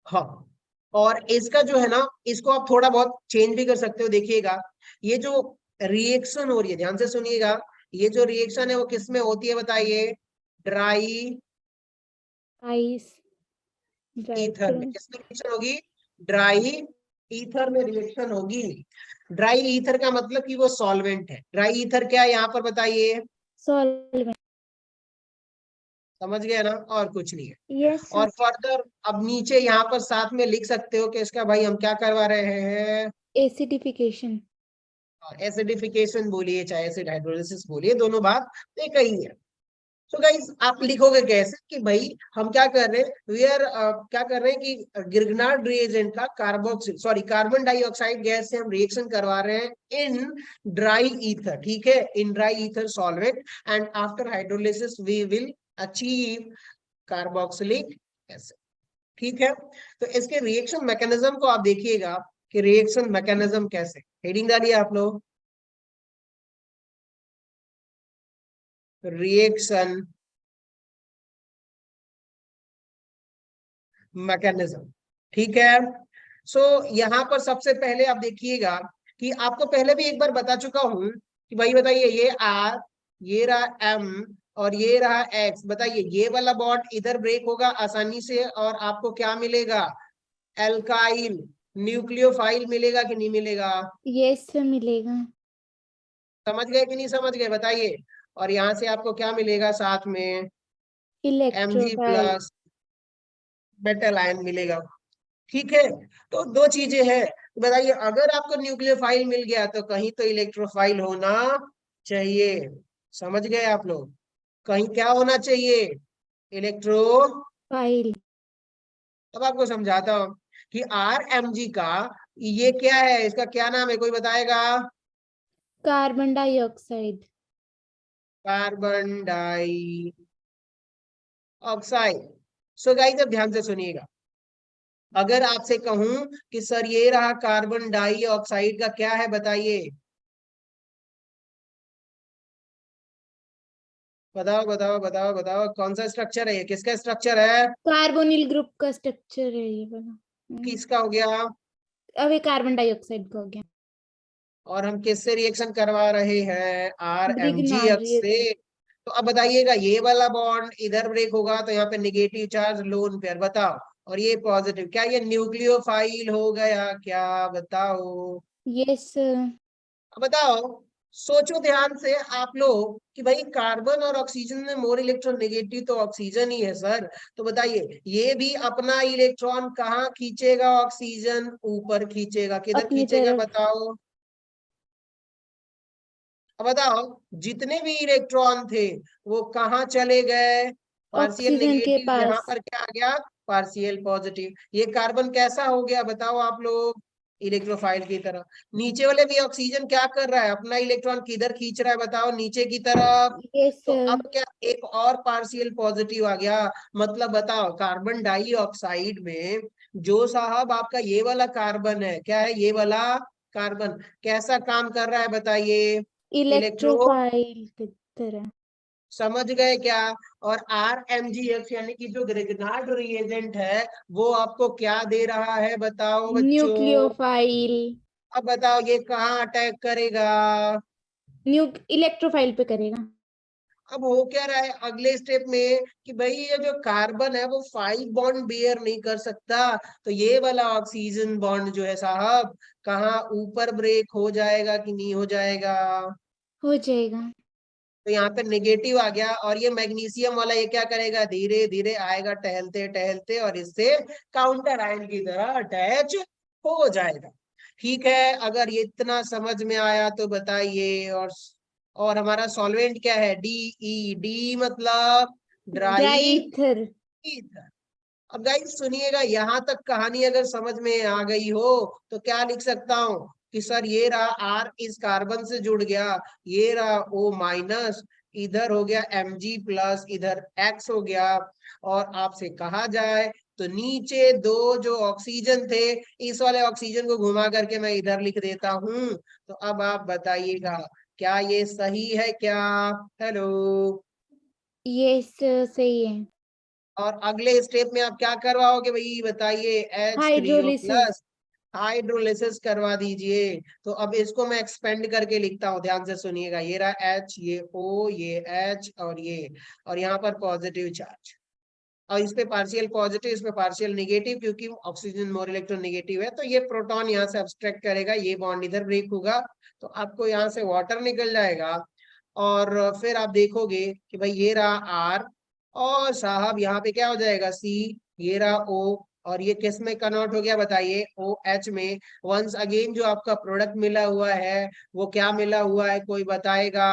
हाँ, और इसका जो है ना, इसको आप थोड़ा बहुत चेंज भी कर सकते हो। देखिएगा, ये जो रिएक्शन हो रही है, ध्यान से सुनिएगा, ये जो रिएक्शन है वो किस में होती है बताइए? Dry ice. ईथर में। किसमें रिएक्शन होगी? ड्राई ईथर में रिएक्शन होगी। ड्राई ईथर का मतलब कि वो सॉल्वेंट है। ड्राई ईथर क्या है यहाँ पर बताइए? सॉल्वेंट। समझ गया ना, और कुछ नहीं है। यस और फर्दर अब नीचे यहाँ पर साथ में लिख सकते हो कि इसका भाई हम क्या करवा रहे हैं? एसिडिफिकेशन। एसिडिफिकेशन बोलिए चाहे एसिड हाइड्रोलिसिस बोलिए, दोनों बात एक ही है। तो गाइस आप लिखोगे कैसे कि भाई हम क्या कर रहे हैं, वी आर क्या कर रहे हैं कि गिरगनार्ड रिएजेंट का कार्बन डाइऑक्साइड गैस से हम रिएक्शन करवा रहे हैं इन ड्राई ईथर, ठीक है, in dry ether solvent, and after hydrolysis we will achieve carboxylic acid, ठीक है। तो इसके रिएक्शन मैकेनिज्म को आप देखिएगा कि रिएक्शन मैकेनिज्म कैसे, हेडिंग डालिए आप लोग, रिएक्शन मैकेनिज्म, ठीक है। सो यहाँ पर सबसे पहले आप देखिएगा कि आपको पहले भी एक बार बता चुका हूं कि भाई बताइए ये आर, ये रहा एम और ये रहा एक्स, बताइए ये वाला बॉन्ड इधर ब्रेक होगा आसानी से और आपको क्या मिलेगा, एल्काइल न्यूक्लियोफाइल मिलेगा कि नहीं मिलेगा, यस मिलेगा। समझ गए कि नहीं समझ गए बताइए। और यहाँ से आपको क्या मिलेगा साथ में, Mg electrophile. Plus metal ion मिलेगा, ठीक है। तो दो चीजें हैं, तो बताइए अगर आपको न्यूक्लियोफाइल मिल गया तो कहीं तो इलेक्ट्रोफाइल होना चाहिए, समझ गए आप लोग, कहीं क्या होना चाहिए, इलेक्ट्रो। फाइल। अब आपको समझाता हूं कि RMG का ये क्या है, इसका क्या नाम है, कोई बताएगा, carbon dioxide. Carbon dioxide. So guys अब ध्यान से सुनिएगा, अगर आपसे कहूं कि सर ये रहा कार्बन डाई ऑक्साइड का क्या है बताइए, बताओ बताओ बताओ बताओ, कौन सा स्ट्रक्चर है, ये किसका स्ट्रक्चर है, कार्बोनिल ग्रुप का स्ट्रक्चर है ये वाला। किसका हो गया, अब ये कार्बन डाइऑक्साइड का हो गया। और हम किससे रिएक्शन करवा रहे हैं, ग्रिग्नार्ड RMgX रिएजेंट। से। तो अब बताइएगा ये वाला बॉन्ड इधर ब्रेक होगा तो यहाँ पे नेगेटिव चार्ज लोन पेयर, बताओ, और ये पॉजिटिव, क्या ये न्यूक्लियोफाइल हो गया क्या, बताओ, यस। अब बताओ, सोचो ध्यान से आप लोग कि भाई कार्बन और ऑक्सीजन में मोर इलेक्ट्रॉन नेगेटिव तो ऑक्सीजन ही है सर, तो बताइए ये भी अपना इलेक्ट्रॉन कहाँ खींचेगा, ऑक्सीजन ऊपर खींचेगा, किधर अपनी खींचेगा तरफ। बताओ, अब बताओ जितने भी इलेक्ट्रॉन थे वो कहाँ चले गए, पार्शियल ऑक्सीजन के नेगेटिव, यहाँ पास। पर क्या आ गया, पार्शियल पॉजिटिव, ये कार्बन कैसा हो गया बताओ आप लोग, इलेक्ट्रोफाइल की तरह। नीचे वाले भी ऑक्सीजन क्या कर रहा है, अपना इलेक्ट्रॉन किधर खींच रहा है बताओ, नीचे की तरफ। यस। तो अब क्या एक और पार्शियल पॉजिटिव आ गया, मतलब बताओ कार्बन डाइऑक्साइड में जो साहब आपका ये वाला कार्बन है, क्या है ये वाला कार्बन, कैसा काम कर रहा है बताइए, इलेक्ट्रो, इलेक्ट्रोफाइल की तरह। समझ गए क्या। और RMgX यानी कि जो ग्रिग्नार्ड रिएजेंट है वो आपको क्या दे रहा है बताओ बच्चों, न्यूक्लियोफाइल। अब बताओ ये कहाँ अटैक करेगा, इलेक्ट्रोफाइल पे करेगा। अब हो क्या रहा है अगले स्टेप में कि भाई ये जो कार्बन है वो 5 बॉन्ड बेयर नहीं कर सकता, तो ये वाला ऑक्सीजन बॉन्ड जो है साहब कहाँ ऊपर ब्रेक हो जाएगा कि नहीं हो जाएगा, हो जाएगा। तो यहाँ पे नेगेटिव आ गया, और ये मैग्नीशियम वाला ये क्या करेगा, धीरे धीरे आएगा टहलते टहलते और इससे काउंटर आयन की तरह अटैच हो जाएगा, ठीक है। अगर ये इतना समझ में आया तो बताइए, और हमारा सॉल्वेंट क्या है, डी मतलब ड्राई ड्राइथर। ईथर। अब गाइस सुनिएगा, यहां तक कहानी अगर समझ में आ गई हो तो क्या लिख सकता हूं कि सर ये रहा R इस कार्बन से जुड़ गया, ये रहा O माइनस, इधर हो गया Mg प्लस, इधर X हो गया, और आपसे कहा जाए तो नीचे दो जो ऑक्सीजन थे इस वाले ऑक्सीजन को घुमा करके मैं इधर लिख देता हूं, तो अब आप बताइएगा क्या ये सही है क्या, हेलो। यस सही है। और अगले स्टेप में आप क्या करवाओगे भाई बताइए, H3O हाइड्रोलिसिस। प्लस हाइड्रोलिसिस करवा दीजिए। तो अब इसको मैं एक्सपेंड करके लिखता हूँ, ध्यान से सुनिएगा, ये रहा H, ये O, ये H और ये, और यहाँ पर पॉजिटिव चार्ज, और इस पे पार्शियल पॉजिटिव, इस पे पार्शियल नेगेटिव, क्योंकि ऑक्सीजन मोर इलेक्ट्रॉन नेगेटिव है, तो ये प्रोटॉन यहाँ से अब्स्ट्रैक्ट करेगा, ये बॉन्ड इधर ब्रेक होगा, तो आपको यहाँ से वाटर निकल जाएगा, और फिर आप देखोगे कि भाई ये रहा R, और साहब यहाँ पे क्या हो जाएगा C, ये रहा O, और ये किस में कन्वर्ट हो गया बताइए, OH में। वंस अगेन जो आपका प्रोडक्ट मिला हुआ है वो क्या मिला हुआ है, कोई बताएगा,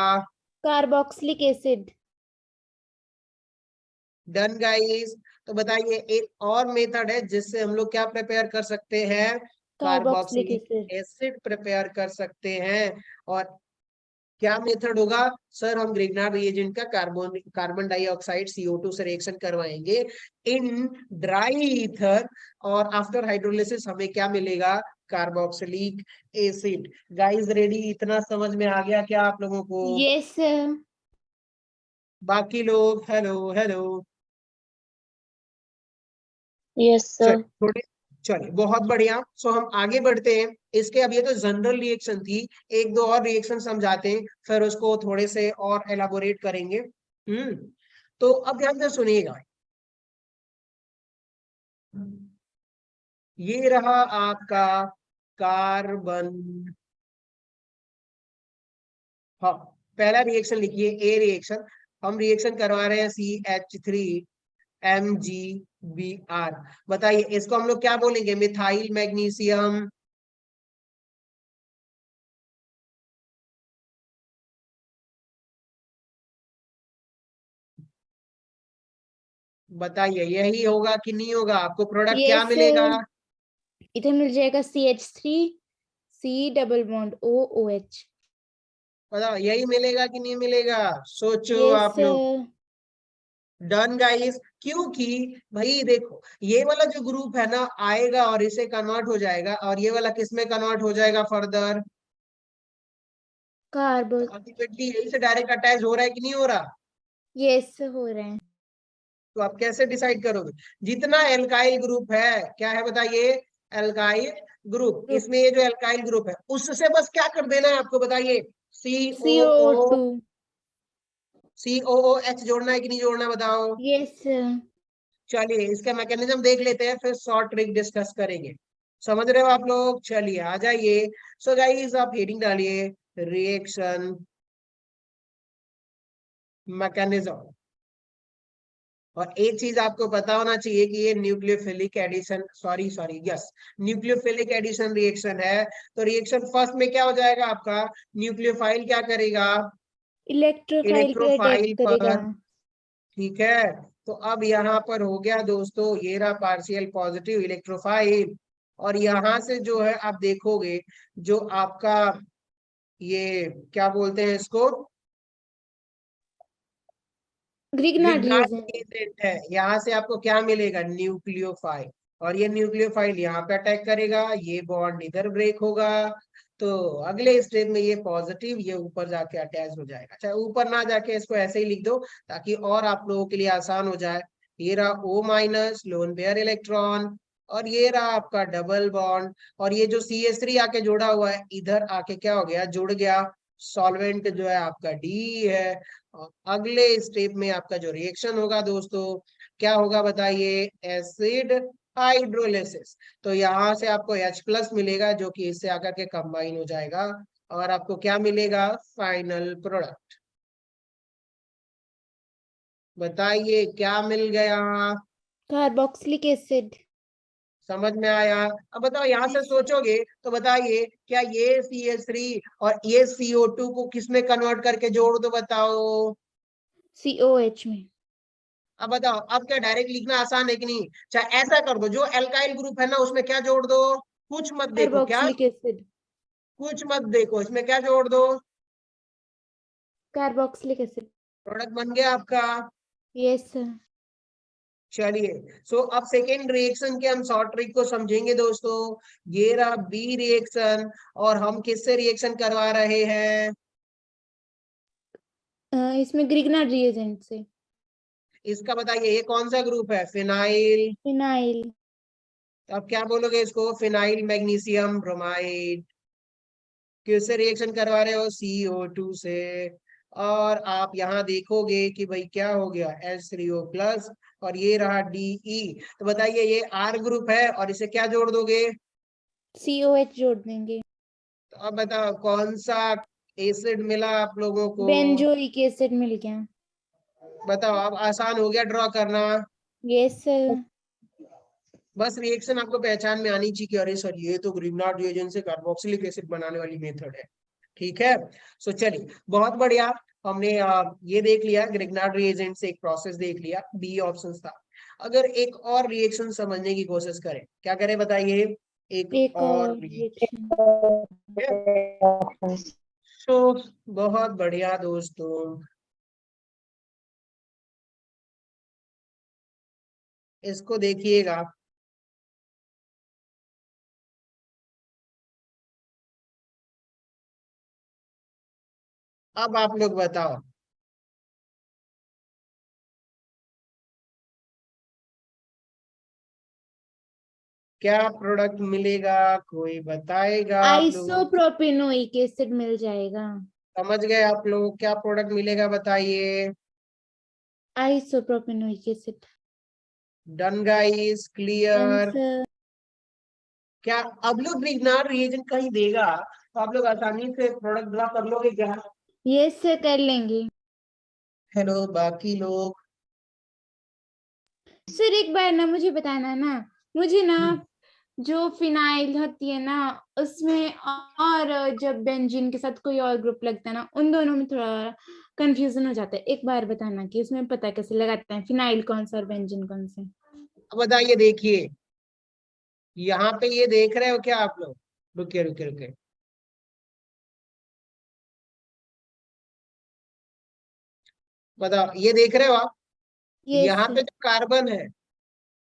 कार्बोक्सिलिक एसिड। Done guys. तो बताइए एक और मेथड है जिससे हम लोग क्या प्रिपेयर कर सकते हैं, कार्बोक्सिलिक कार्बोक्सिलिक एसिड प्रिपेयर कर सकते हैं। और क्या मेथड होगा सर, हम ग्रिग्नार्ड रिएजेंट का कार्बन डाइऑक्साइड CO2 से रिएक्शन करवाएंगे इन ड्राई ईथर, और आफ्टर हाइड्रोलिसिस हमें क्या मिलेगा, कार्बोक्सिलिक एसिड। गाइस रेडी, इतना समझ में आ गया क्या आप लोगों को? Yes sir. बाकी लोग हेलो हेलो। Yes sir. थोड़े, चलिए बहुत बढ़िया। सो हम आगे बढ़ते हैं। इसके, अब ये तो जनरल रिएक्शन थी, एक दो और रिएक्शन समझाते हैं, फिर उसको थोड़े से और एलाबोरेट करेंगे। तो अब ध्यान से सुनिएगा, ये रहा आपका कार्बन। हाँ, पहला रिएक्शन लिखिए, ए रिएक्शन। हम रिएक्शन करवा रहे हैं CH3MgBr। बताइए इसको हम लोग क्या बोलेंगे, मिथाइल मैग्नीशियम। बताइए यही होगा कि नहीं होगा, आपको प्रोडक्ट क्या यस मिलेगा? सर, इधर मिल जाएगा CH3 C double bond OOH। बताओ यही मिलेगा कि नहीं मिलेगा, सोचो यस आप लोग। सर। Done guys. क्योंकि भाई देखो, ये वाला जो ग्रुप है ना आएगा और इसे कन्वर्ट हो जाएगा, और ये वाला किस में कन्वर्ट हो जाएगा फर्दर, कार्बो। अल्टीमेटली यही से डायरेक्ट अटैच हो रहा है कि नहीं हो रहा। यस हो रहे हैं। तो आप कैसे डिसाइड करोगे, जितना एल्काइल ग्रुप है, क्या है बताइए, एल्काइल ग्रुप, ग्रुप इसमें ये जो एल्काइल ग्रुप है उससे बस क्या कर देना है आपको, बताइए CO2। COOH जोड़ना है कि नहीं जोड़ना है, बताओ। Yes sir. चलिए इसका मैकेनिज्म देख लेते हैं, फिर शॉर्ट ट्रिक डिस्कस करेंगे। समझ रहे हो आप लोग, चलिए आ जाइए। सो गाइस आप हेडिंग डालिए, रिएक्शन मैकेनिज्म। और एक चीज आपको पता होना चाहिए कि ये nucleophilic addition, sorry sorry yes, nucleophilic addition reaction है। तो रिएक्शन फर्स्ट में क्या हो जाएगा आपका, न्यूक्लियोफाइल क्या करेगा, इलेक्ट्रोफाइल पे अटैक इलेक्ट्रोफाइल करेगा। पर। ठीक है, तो अब यहाँ पर हो गया दोस्तों, ये रहा पार्शियल पॉजिटिव इलेक्ट्रोफाइल। और यहाँ से जो है आप देखोगे, जो आपका ये क्या बोलते हैं इसको, ग्रिग्नार्ड ग्रिग्नार्ड रिएजेंट। एजेंट है, यहाँ से आपको क्या मिलेगा, न्यूक्लियोफाइल। और ये न्यूक्लियोफाइल यहाँ पे अटैक करेगा, ये बॉन्ड इधर ब्रेक होगा। तो अगले स्टेप में ये पॉजिटिव, ये ऊपर जाके अटैच हो जाएगा। चाहे ऊपर ना जाके इसको ऐसे ही लिख दो ताकि और आप लोगों के लिए आसान हो जाए। ये रहा O- लोन पेयर इलेक्ट्रॉन, और ये रहा आपका डबल बॉन्ड। और ये जो CH3 आके जुड़ा हुआ है, इधर आके क्या हो गया, जुड़ गया। सॉल्वेंट जो है आपका D है। और अगले स्टेप में आपका जो रिएक्शन होगा दोस्तों, क्या होगा बताइए, एसिड हाइड्रोलिसिस। तो यहाँ से आपको H+ मिलेगा जो कि इससे आकर के कंबाइन हो जाएगा, और आपको क्या मिलेगा, फाइनल प्रोडक्ट। बताइए क्या मिल गया, कार्बोक्सिलिक एसिड। समझ में आया? अब बताओ यहाँ से सोचोगे तो बताइए, क्या ये CH3 और ये CO2 को किस में कन्वर्ट करके जोड़ दो, बताओ। COH में। अब बताओ, अब क्या डायरेक्ट लिखना आसान है कि नहीं? चाहे ऐसा कर दो, जो एल्काइल ग्रुप है ना उसमें क्या जोड़ दो, कुछ मत देखो, क्या कार्बोक्सिलिक एसिड। कुछ मत देखो, इसमें क्या जोड़ दो, कार्बोक्सिलिक एसिड। प्रोडक्ट बन गया आपका। Yes sir. चलिए, सो अब सेकेंड रिएक्शन के हम शॉर्ट ट्रिक को समझेंगे दोस्तों। ये रहा बी रिएक्शन, और हम किससे रिएक्शन करवा रहे हैं, इसमें ग्रिग्नार्ड रिएजेंट से। इसका बताइए ये कौन सा ग्रुप है, फिनाइल। फिनाइल। अब क्या बोलोगे इसको, फिनाइल मैग्नीशियम ब्रोमाइड। किससे रिएक्शन करवा रहे हो, CO2 से। और आप यहाँ देखोगे कि भाई क्या हो गया, H3O+, और ये रहा DE। तो बताइए ये R ग्रुप है, और इसे क्या जोड़ दोगे, COH जोड़ देंगे। तो अब बताओ कौन सा एसिड मिला आप लोगों को। बेंजोइक एसिड मिल गया। बताओ, अब आसान हो गया ड्रॉ करना। Yes sir. बस रिएक्शन आपको पहचान में आनी चाहिए कि अरे सर ये तो ग्रिग्नार्ड रिएजेंट से कार्बोक्सिलिक एसिड बनाने वाली मेथड है। ठीक है, सो चलिए बहुत बढ़िया। हमने ये देख लिया, ग्रिग्नार्ड रिएजेंट से एक प्रोसेस देख लिया, बी ऑप्शन था। अगर एक और रिएक्शन समझने की कोशिश करें, क्या करें बताइए? एक एक और और रिएक्शन। तो बहुत बढ़िया दोस्तों, इसको देखिएगा। अब आप लोग बताओ, क्या प्रोडक्ट मिलेगा? कोई बताएगा आप लोगों को? आइसोप्रोपेनोइक एसिड मिल जाएगा। समझ गए आप लोग? क्या प्रोडक्ट मिलेगा बताइए? Isopropanoic acid. Done guys, clear? Answer. क्या अब लोग ग्रिग्नार्ड रिएजेंट कहीं देगा तो आप लोग आसानी से प्रोडक्ट ड्रा कर लोगे क्या? यस सर, कर लेंगे। हेलो बाकी लोग। सर एक बार ना मुझे बताना ना, मुझे ना जो फिनाइल होती है ना उसमें, और जब बेंजीन के साथ कोई और ग्रुप लगता है ना, उन दोनों में थोड़ा कंफ्यूजन हो जाता है। एक बार बताना कि उसमें पता कैसे लगाते हैं फिनाइल कौन सा और बेंजीन कौन से। अब बताइए, देखिए यहाँ पे ये देख रहे हो क्या आप लोग? रुकिए रुकिए रुकिए, बताओ, ये देख रहे हो आप? यस यहाँ पे जो कार्बन है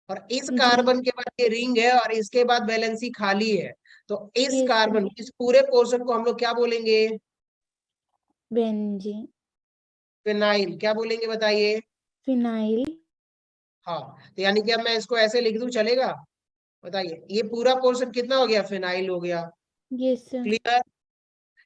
और इस जी। कार्बन के बाद ये रिंग है और इसके बाद वैलेंसी खाली है, तो इस यस कार्बन, इस पूरे पोर्शन को हम लोग क्या बोलेंगे? बेंजीन। फिनाइल। क्या बोलेंगे बताइए? फिनाइल। हाँ, तो यानी कि अब मैं इसको ऐसे लिख दूं, चलेगा? बताइए, ये पूरा पोर्शन कितना हो गया? फिनाइल हो गया। यस। क्लियर?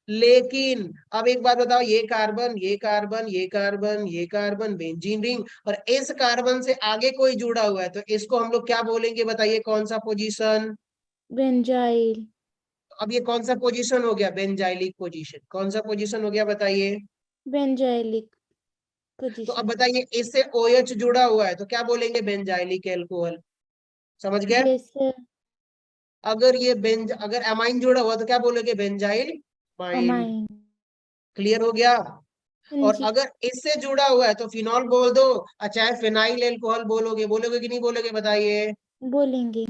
लेकिन अब एक बात बताओ, ये कार्बन, ये कार्बन, ये कार्बन, ये कार्बन, बेंजीन रिंग, और इस कार्बन से आगे कोई जुड़ा हुआ है, तो इसको हम लोग क्या बोलेंगे बताइए? कौन सा पोजीशन? बेंजाइल। अब ये कौन सा पोजीशन हो गया? Benzylic position. कौन सा पोजीशन हो गया बताइए? बेंजाइलिक तो अब पोजीशन। बताइए, इससे OH जुड़ा हुआ है तो क्या बोलेंगे? Benzylic alcohol. समझ गए? Yes sir. अगर ये अगर एमाइन जुड़ा हुआ तो क्या बोलोगे? Benzyl mine. अमाइन। क्लियर हो गया? हाँ और जी। अगर इससे जुड़ा हुआ है तो फिनॉल बोल दो, अच्छा है फिनाइल एल्कोहल बोलोगे? बोलोगे कि नहीं बोलोगे बताइए? बोलेंगे।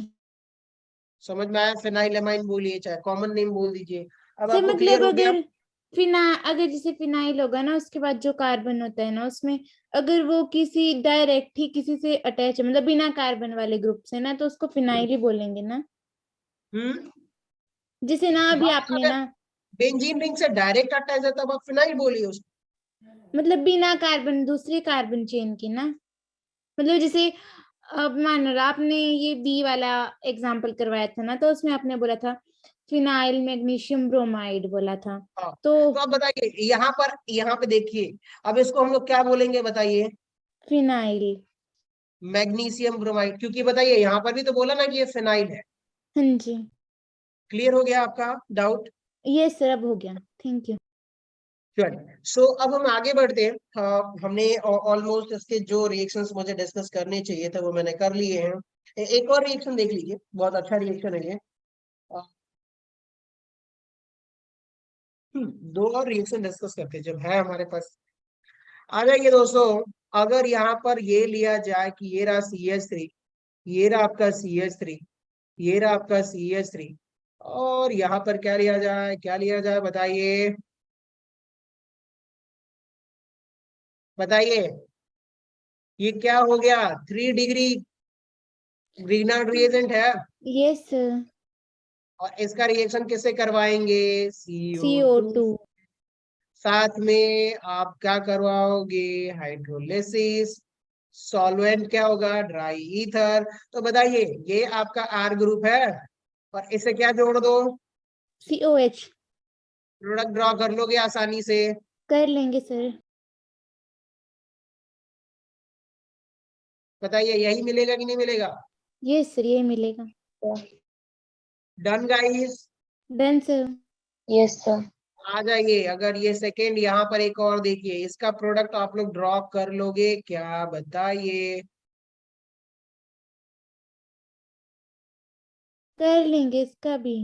समझ में आया? फिनाइल एमाइन बोलिए, चाहे कॉमन नेम बोल दीजिए। अब सर आपको क्लियर मतलब हो गया? अगर जैसे फिनाइल होगा ना, उसके बाद जो कार्बन होता है ना उसमें, अगर वो किसी डायरेक्ट ही किसी से अटैच है, मतलब बिना कार्बन वाले ग्रुप से ना, तो उसको फिनाइल ही बोलेंगे ना। हम्म। जैसे ना अभी हाँ, आपने अगर ना, बेंजीन रिंग से डायरेक्ट अटैच है तब आप फिनाइल बोलिए उसको। मतलब बिना कार्बन, दूसरी कार्बन चेन की ना, मतलब जैसे अब मान लो आपने ये बी वाला एग्जाम्पल करवाया था ना, तो उसमें आपने बोला था फिनाइल मैग्नीशियम ब्रोमाइड बोला था। हाँ, तो तो अब बताइए, यहाँ पे देखिए, अब इसको हम लोग क्या बोलेंगे बताइए? फिनाइल। मैग्नीशियम ब्रोमाइड, क्योंकि बताइए यहाँ पर भी तो बोला ना कि ये फिनाइल है। हाँ जी। क्लियर हो गया आपका डाउट? ये सर अब हो गया, थैंक यू। चलिए, सो अब हम आगे बढ़ते हैं। हमने ऑलमोस्ट इसके जो रिएक्शंस मुझे डिस्कस करने चाहिए थे वो मैंने कर लिए हैं। एक और रिएक्शन देख लीजिए, बहुत अच्छा रिएक्शन है ये। अ, दो और रिएक्शन डिस्कस करते हैं जब है हमारे पास। आ जाइए दोस्तों, अगर यहाँ पर ये लिया जाए कि ये रहा CH3, ये रहा आपका CH3, ये रहा आपका CH3, और यहाँ पर क्या लिया जाए? क्या लिया जाए बताइए? बताइए, ये क्या हो गया? 3 डिग्री ग्रीनर रिएजेंट है, यस सर। और इसका रिएक्शन किससे करवाएंगे? CO2। CO2। साथ में आप क्या करवाओगे? हाइड्रोलिसिस। सॉल्वेंट क्या होगा? Dry ether. तो बताइए, ये आपका R ग्रुप है, और इसे क्या जोड़ दो? COH। प्रोडक्ट ड्रॉ कर लोगे आसानी से? कर लेंगे सर। बताइए, यही मिलेगा कि नहीं मिलेगा? यस सर, ये मिलेगा। Done guys? Done sir. Yes, sir. आ जाइए, अगर ये सेकेंड यहाँ पर एक और देखिए, इसका प्रोडक्ट आप लोग ड्रॉ कर लोगे क्या बताइए? कर लेंगे इसका भी।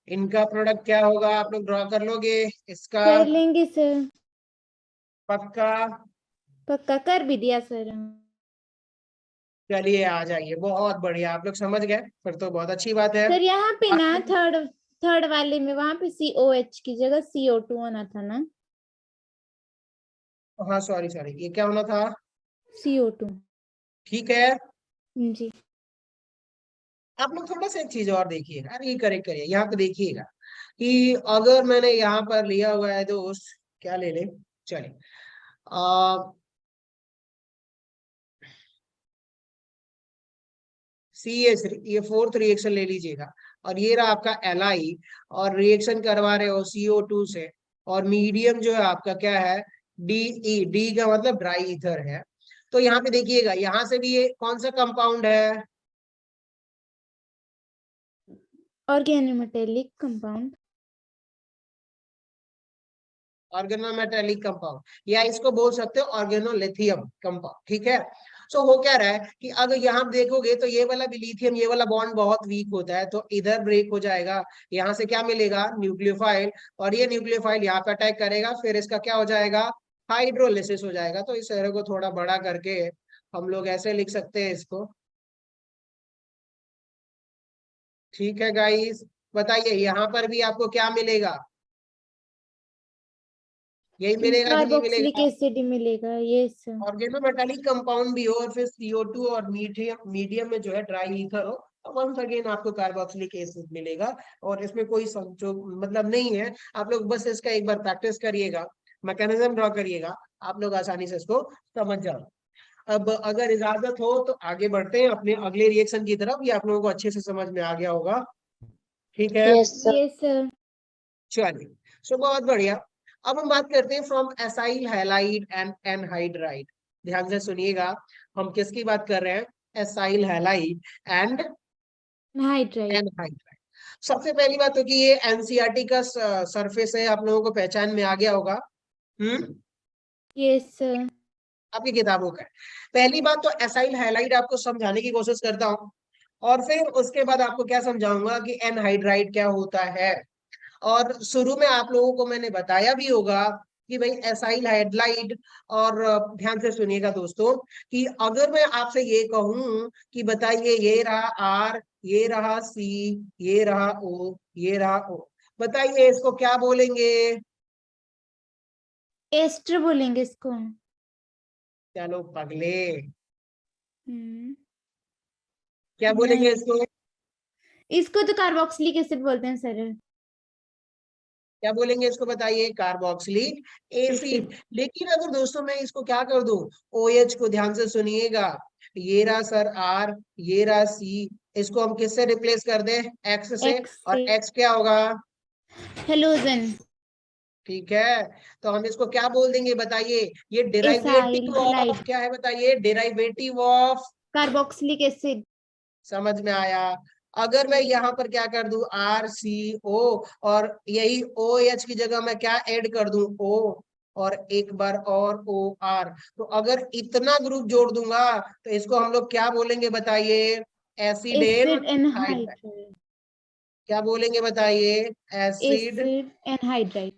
इनका प्रोडक्ट क्या होगा, आप लोग ड्रॉ कर लोगे इसका? कर लेंगे सर, पक्का? पक्का कर भी दिया सर। चलिए आ जाइए, बहुत बढ़िया, आप लोग समझ गए, फिर तो बहुत अच्छी बात है। सर यहाँ पे ना आप- थर्ड वाले में वहां पे COH की जगह CO2 होना था ना। हाँ सॉरी सॉरी, ये क्या होना था? CO2। ठीक है। जी। आप लोग थोड़ा सा एक चीज और देखिएगा, अरे ये करेक्ट करिए, यहाँ पे देखिएगा कि अगर मैंने यहाँ पर लिया हुआ है दोस्त, क्या ले ले, चलिए CH, ये फोर्थ रिएक्शन ले लीजिएगा, और ये रहा आपका Li, और रिएक्शन करवा रहे हो CO2 से, और मीडियम जो है आपका क्या है, DE, डी का मतलब ड्राई ईथर है। तो यहाँ पे देखिएगा, यहाँ से भी ये कौन सा कंपाउंड है? Organometallic compound. ऑर्गेनोमेटेलिक कंपाउंड, या इसको बोल सकते हो ऑर्गेनोलिथियम कंपाउंड, ठीक है। सो हो क्या रहा है कि अगर यहाँ देखोगे तो ये वाला भी लिथियम, ये वाला बॉन्ड बहुत वीक होता है, तो इधर ब्रेक हो जाएगा, यहाँ से क्या मिलेगा, न्यूक्लियोफाइल, और ये न्यूक्लियोफाइल यहाँ पे अटैक करेगा, फिर इसका क्या हो जाएगा, हाइड्रोलिसिस हो जाएगा। तो इस एरो को थोड़ा बड़ा करके हम लोग ऐसे लिख सकते हैं इसको, ठीक है गाइस। बताइए यहाँ पर भी आपको क्या मिलेगा, यही मिलेगा कि नहीं कार्बोक्सिलिक मिलेगा? एसिड ही मिलेगा, यस सर। ऑर्गेनोमेटालिक कंपाउंड भी हो और फिर CO2 और मीडियम मीडियम में जो है ड्राई ईथर हो, तो वंस अगेन आपको कार्बोक्सिलिक एसिड मिलेगा। और इसमें कोई जो मतलब नहीं है, आप लोग बस इसका एक बार प्रैक्टिस करिएगा, मैकेनिज्म ड्रॉ करिएगा, आप लोग आसानी से इसको समझ जाओ। अब अगर इजाजत हो तो आगे बढ़ते हैं अपने अगले रिएक्शन की तरफ, ये आप लोगों को अच्छे से समझ में आ गया होगा, ठीक है। Yes, sir. Yes sir. चलिए, सो बहुत बढ़िया। अब हम बात करते हैं from acyl halide and anhydride. ध्यान से सुनिएगा, हम किसकी बात कर रहे हैं, acyl halide and hydride. Anhydride. सबसे पहली बात तो कि ये एनसीईआरटी का सरफेस है, आप लोगों को पहचान में आ गया होगा। Yes sir. आपकी किताबों का है। पहली बात तो एसाइल हैलाइड आपको समझाने की कोशिश करता हूँ, और फिर उसके बाद आपको क्या समझाऊंगा कि एनहाइड्राइड क्या होता है। और शुरू में आप लोगों को मैंने बताया भी होगा कि भाई एसाइल हाइड्राइड, और ध्यान से सुनिएगा दोस्तों, कि अगर मैं आपसे ये कहूं कि बताइए ये रहा R, ये रहा C, ये रहा O, ये रहा O, बताइए इसको क्या बोलेंगे? एस्टर बोलेंगे इसको। चलो पगले, हम्म, क्या बोलेंगे नहीं, इसको? इसको तो कार्बोक्सिलिक एसिड बोलते हैं सर। क्या बोलेंगे इसको, बताइए? Carboxylic acid. एसिड। लेकिन अगर दोस्तों मैं इसको क्या कर दूं, OH को, ध्यान से सुनिएगा, ये रहा सर R, ये रहा C, इसको हम किससे रिप्लेस कर दें, X से, एक्स और से। X क्या होगा? हेलोजन। ठीक है, तो हम इसको क्या बोल देंगे, बताइए? ये एसाइल डेरिवेटिव ऑफ हैलाइड। क्या है, बताइए? Derivative of, carboxylic acid. समझ में आया? अगर मैं यहाँ पर क्या कर दूं, RCO, और यही OH की जगह मैं क्या ऐड कर दूं, O, और एक बार और OR, तो अगर इतना ग्रुप जोड़ दूंगा तो इसको हम लोग क्या बोलेंगे, बताइए? Acid acid anhydride. एनहाइड्राइड। क्या बोलेंगे, बताइए? Acid acid anhydride.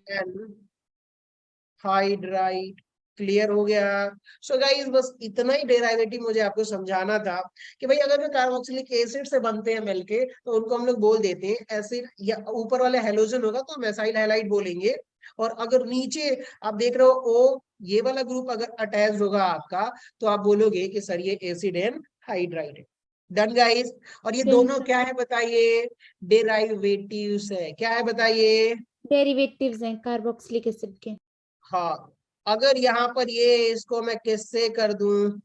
Anhydride. Clear हो गया? सो गाइस, बस इतना ही डेरिवेटिव मुझे आपको समझाना था कि भाई अगर जो कार्बोक्सिलिक एसिड से बनते हैं मिलके, तो उनको हम लोग बोल देते हैं एसिड, या ऊपर वाले हेलोजन होगा तो हम एसाइल हैलाइड बोलेंगे, और अगर नीचे आप देख रहे हो O, ये वाला ग्रुप अगर अटैच होगा आपका, तो आप बोलोगे कि सर ये एसिड एंड हाइड्राइड है। Done guys? और ये डन दोनों सर। क्या है, बताइए? डेरिवेटिव्स है, क्या है, बताइए? डेरिवेटिव्स हैं कार्बोक्सिलिक एसिड के। हाँ, अगर यहाँ पर ये इसको मैं किससे कर दूं,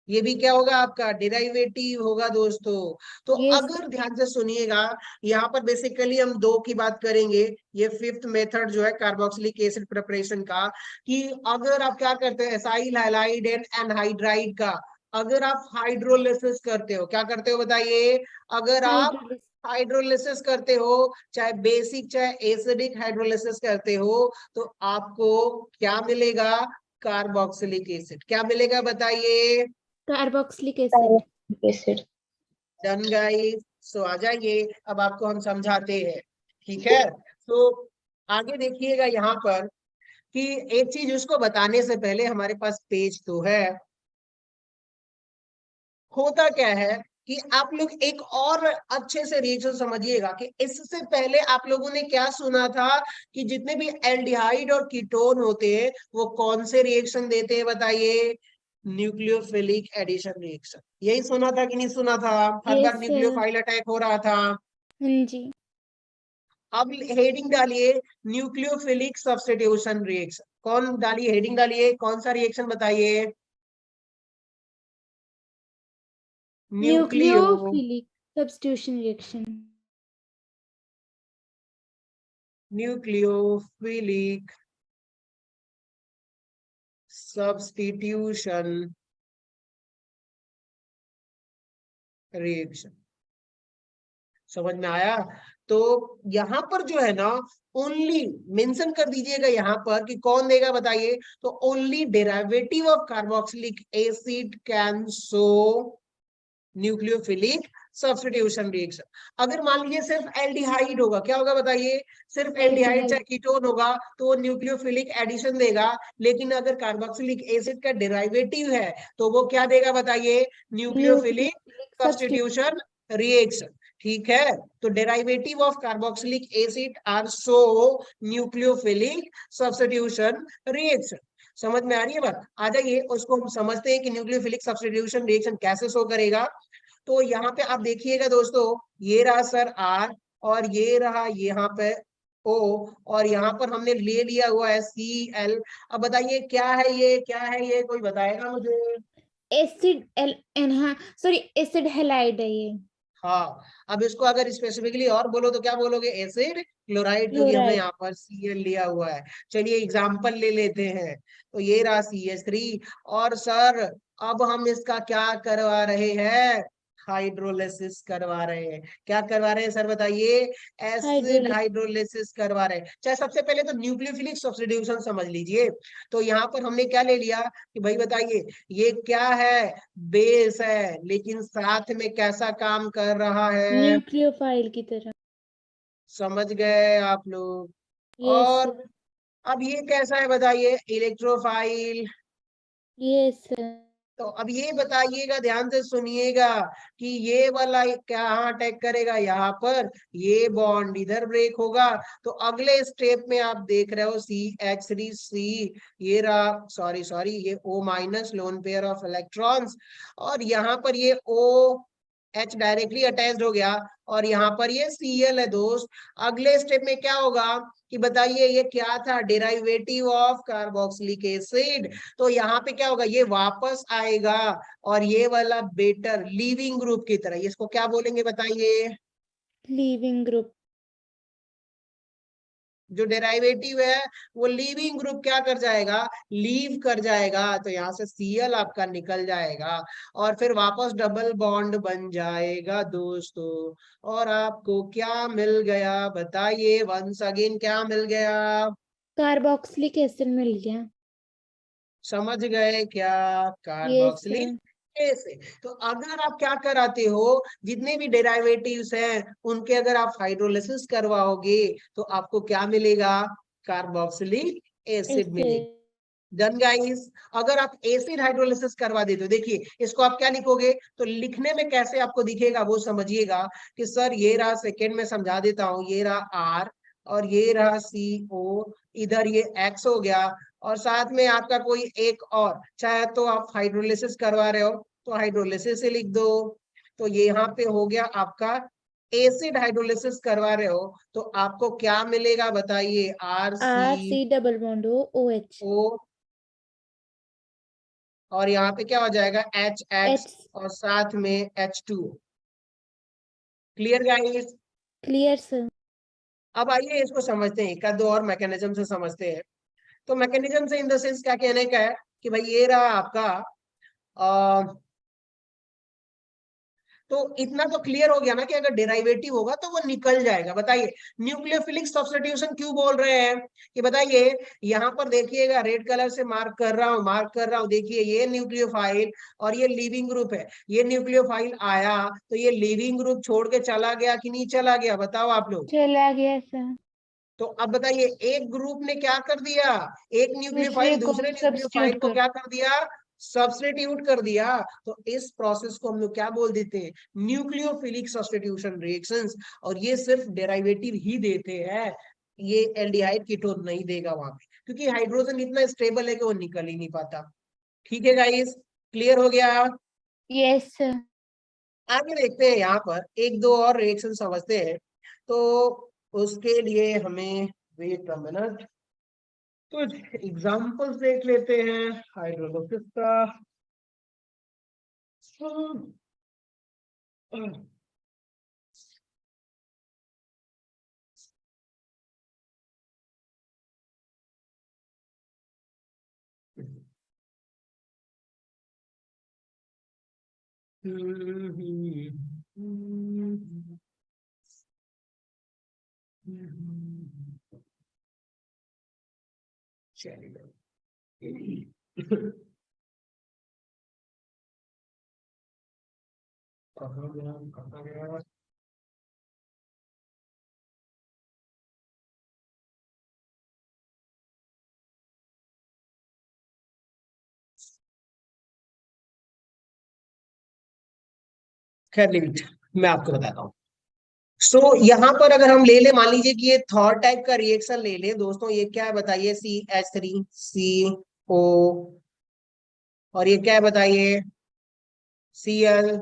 ये भी क्या होगा, आपका डेरिवेटिव होगा दोस्तों। तो ये अगर ध्यान से सुनिएगा, यहाँ पर बेसिकली हम दो की बात करेंगे, ये फिफ्थ मेथड जो है कार्बोक्सिलिक एसिड प्रिपरेशन का, कि अगर आप क्या करते हैं एसाइल हैलाइड एंड एनहाइड्राइड का, अगर आप हाइड्रोलिसिस करते हो, क्या करते हो, बताइए? अगर आप हाइड्रोलिस। हाइड्रोलिसिस करते हो, चाहे बेसिक चाहे एसिडिक हाइड्रोलिसिस करते हो, तो आपको क्या मिलेगा, कार्बोक्सिलिक एसिड। क्या मिलेगा, बताइए? Carboxylic acid. Acid. Done guys? So आ जाइए, अब आपको हम समझाते हैं, ठीक है। तो आगे देखिएगा यहाँ पर कि एक चीज उसको बताने से पहले हमारे पास पेज तो है। होता क्या है कि आप लोग एक और अच्छे से रिएक्शन समझिएगा कि इससे पहले आप लोगों ने क्या सुना था कि जितने भी एल्डिहाइड और कीटोन होते हैं वो कौन से रिएक्शन देते हैं, बताइए? Nucleophilic addition reaction. यही सुना था कि नहीं सुना था? हर बार यस सर। न्यूक्लियोफाइल अटैक हो रहा था। हाँ जी। अब हेडिंग डालिए न्यूक्लियोफिलिक सब्स्टिट्यूशन रिएक्शन। कौन डालिए, हेडिंग डालिए, कौन सा रिएक्शन बताइए? Nucleo nucleophilic substitution reaction. Nucleophilic substitution reaction. समझ में आया? तो यहां पर जो है ना, ओनली मेंशन कर दीजिएगा यहाँ पर कि कौन देगा, बताइए? तो only derivative of carboxylic acid can show nucleophilic substitution reaction. अगर मान लीजिए सिर्फ एल्डिहाइड होगा, क्या होगा बताइए? सिर्फ एल्डिहाइड चाहे कीटोन होगा तो वो न्यूक्लियोफिलिक एडिशन देगा। लेकिन अगर कार्बोक्सिलिक एसिड का डेरिवेटिव है तो वो क्या देगा, बताइए? Nucleophilic substitution reaction. ठीक है, तो derivative of carboxylic acid are so nucleophilic substitution reaction. समझ में आ रही है बात? आ जाइए उसको हम समझते हैं कि न्यूक्लियोफिलिक सब्स्टिट्यूशन रिएक्शन कैसे शो करेगा। तो यहाँ पे आप देखिएगा दोस्तों, ये रहा सर आर, और ये रहा यहाँ पे ओ, और यहाँ पर हमने ले लिया हुआ है Cl। अब बताइए क्या है ये, क्या है ये, कोई बताएगा मुझे? एसिड सॉरी एसिड हैलाइड है ये। हाँ, अब इसको अगर स्पेसिफिकली और बोलो तो क्या बोलोगे? एसिड क्लोराइड, क्योंकि हमने क्लोराइड। यहाँ पर Cl लिया हुआ है। चलिए एग्जाम्पल ले लेते हैं। तो ये रहा CH3, और सर अब हम इसका क्या करवा रहे हैं? हाइड्रोलिसिस करवा रहे हैं। क्या करवा रहे हैं सर, बताइए? Acid hydrolysis. हाइड्रोलिसिस करवा रहे हैं। चाहे सबसे पहले तो न्यूक्लियोफिलिक सब्स्टिट्यूशन समझ लीजिए। तो यहाँ पर हमने क्या ले लिया कि भाई बताइए, ये क्या है? बेस है, लेकिन साथ में कैसा काम कर रहा है? न्यूक्लियोफाइल की तरह। समझ गए आप लोग? यस और सर। अब ये कैसा है बताइए? इलेक्ट्रोफाइल। Yes sir. तो अब ये बताइएगा, ध्यान से सुनिएगा कि ये वाला कहाँ अटैक करेगा? यहाँ पर। ये बॉन्ड इधर ब्रेक होगा। तो अगले स्टेप में आप देख रहे हो CH3C, ये रहा, सॉरी ये O- lone pair of electrons, और यहाँ पर ये OH डायरेक्टली अटैच्ड हो गया, और यहाँ पर ये Cl है दोस्त। अगले स्टेप में क्या होगा कि बताइए, ये क्या था? Derivative of carboxylic acid. तो यहाँ पे क्या होगा? ये वापस आएगा, और ये वाला बेटर लीविंग ग्रुप की तरह, इसको क्या बोलेंगे बताइए? Leaving group. जो डेरिवेटिव है वो लीविंग ग्रुप क्या कर जाएगा? लीव कर जाएगा। तो यहाँ से Cl आपका निकल जाएगा, और फिर वापस डबल बॉन्ड बन जाएगा दोस्तों। और आपको क्या मिल गया, बताइए? वंस अगेन क्या मिल गया? कार्बोक्सिलिक एसिड मिल गया। समझ गए क्या? Yes carboxylic sir. एसिड। तो अगर आप क्या कराते हो, जितने भी डेरिवेटिव्स हैं उनके अगर आप हाइड्रोलिसिस करवाओगे तो आपको क्या मिलेगा? कार्बोक्सिलिक एसिड मिलेगा। एसिड। Done guys? अगर आप एसिड हाइड्रोलिसिस करवा देते हो, देखिए इसको आप क्या लिखोगे? तो लिखने में कैसे आपको दिखेगा वो समझिएगा कि सर ये रहा, सेकेंड में समझा देता हूं, ये रहा R, और ये रहा CO, इधर ये X हो गया, और साथ में आपका कोई एक और, चाहे तो आप हाइड्रोलिसिस करवा रहे हो तो हाइड्रोलिसिस से लिख दो। तो ये यहाँ पे हो गया आपका एसिड हाइड्रोलिसिस करवा रहे हो, तो आपको क्या मिलेगा बताइए? RC double bond OH। RCO, और यहाँ पे क्या हो जाएगा? HX, H। और साथ में H2। Clear guys? Clear sir. अब आइए इसको समझते हैं, एक दो और मैकेनिज्म से समझते हैं। तो मैकेनिज्म से इन द सेंस क्या कहने का है कि भाई ये रहा आपका, तो इतना तो क्लियर हो गया ना कि अगर डेरिवेटिव होगा तो वो निकल जाएगा। बताइए न्यूक्लियोफिलिक सब्स्टिट्यूशन क्यों बोल रहे हैं कि बताइए, यहाँ पर देखिएगा रेड कलर से मार्क कर रहा हूँ, देखिए ये न्यूक्लियोफाइल और ये लीविंग ग्रुप है। ये न्यूक्लियोफाइल आया तो ये लीविंग ग्रुप छोड़ के चला गया कि नहीं चला गया, बताओ आप लोग। चला गया सर। तो अब बताइए एक ग्रुप ने क्या कर दिया, एक न्यूक्लियोफाइल दूसरे को दूसरे न्यूक्लियोफाइल सब्स्टिट्यूट को कर। क्या कर दिया, सब्स्टिट्यूट कर दिया। तो इस प्रोसेस को हम लोग क्या बोल देते हैं, न्यूक्लियोफिलिक सब्स्टिट्यूशन रिएक्शंस। और ये सिर्फ डेरिवेटिव ही देते हैं, ये एल्डिहाइड कीटोन नहीं देगा वहां पे, क्योंकि हाइड्रोजन इतना स्टेबल है कि वो निकल ही नहीं पाता। ठीक है गाइस, क्लियर हो गया। Yes sir. आगे देखते हैं, यहाँ पर एक दो और रिएक्शन समझते हैं। तो उसके लिए हमें वेट अ मिनट, कुछ एग्जांपल्स देख लेते हैं हाइड्रोलिसिस का। चलिए कहाँ गया। खैर लिमिट मैं आपको बताता हूँ। सो यहाँ पर अगर हम ले ले, मान लीजिए कि ये थर्ड टाइप का रिएक्शन ले ले दोस्तों, ये क्या है बताइए, CH3CO, और ये क्या है बताइए, Cl।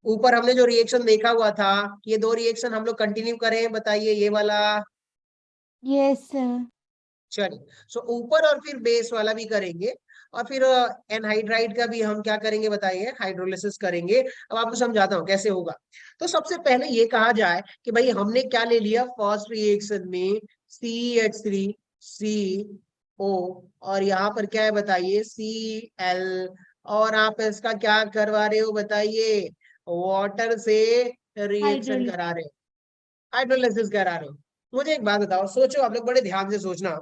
ऊपर हमने जो रिएक्शन देखा हुआ था, ये दो रिएक्शन हम लोग कंटिन्यू करें, बताइए ये वाला। Yes sir. चलिए सो ऊपर और फिर बेस वाला भी करेंगे, और फिर एनहाइड्राइड का भी हम क्या करेंगे बताइए, हाइड्रोलिसिस करेंगे। अब आपको समझाता हूँ कैसे होगा। तो सबसे पहले ये कहा जाए कि भाई हमने क्या ले लिया, फर्स्ट रिएक्शन में CH3CO, और यहाँ पर क्या है बताइए, Cl, और आप इसका क्या करवा रहे हो बताइए, वाटर से रिएक्शन करा रहे हो, हाइड्रोलिसिस करा रहे हो। मुझे एक बात बताओ, सोचो आप लोग, बड़े ध्यान से सोचना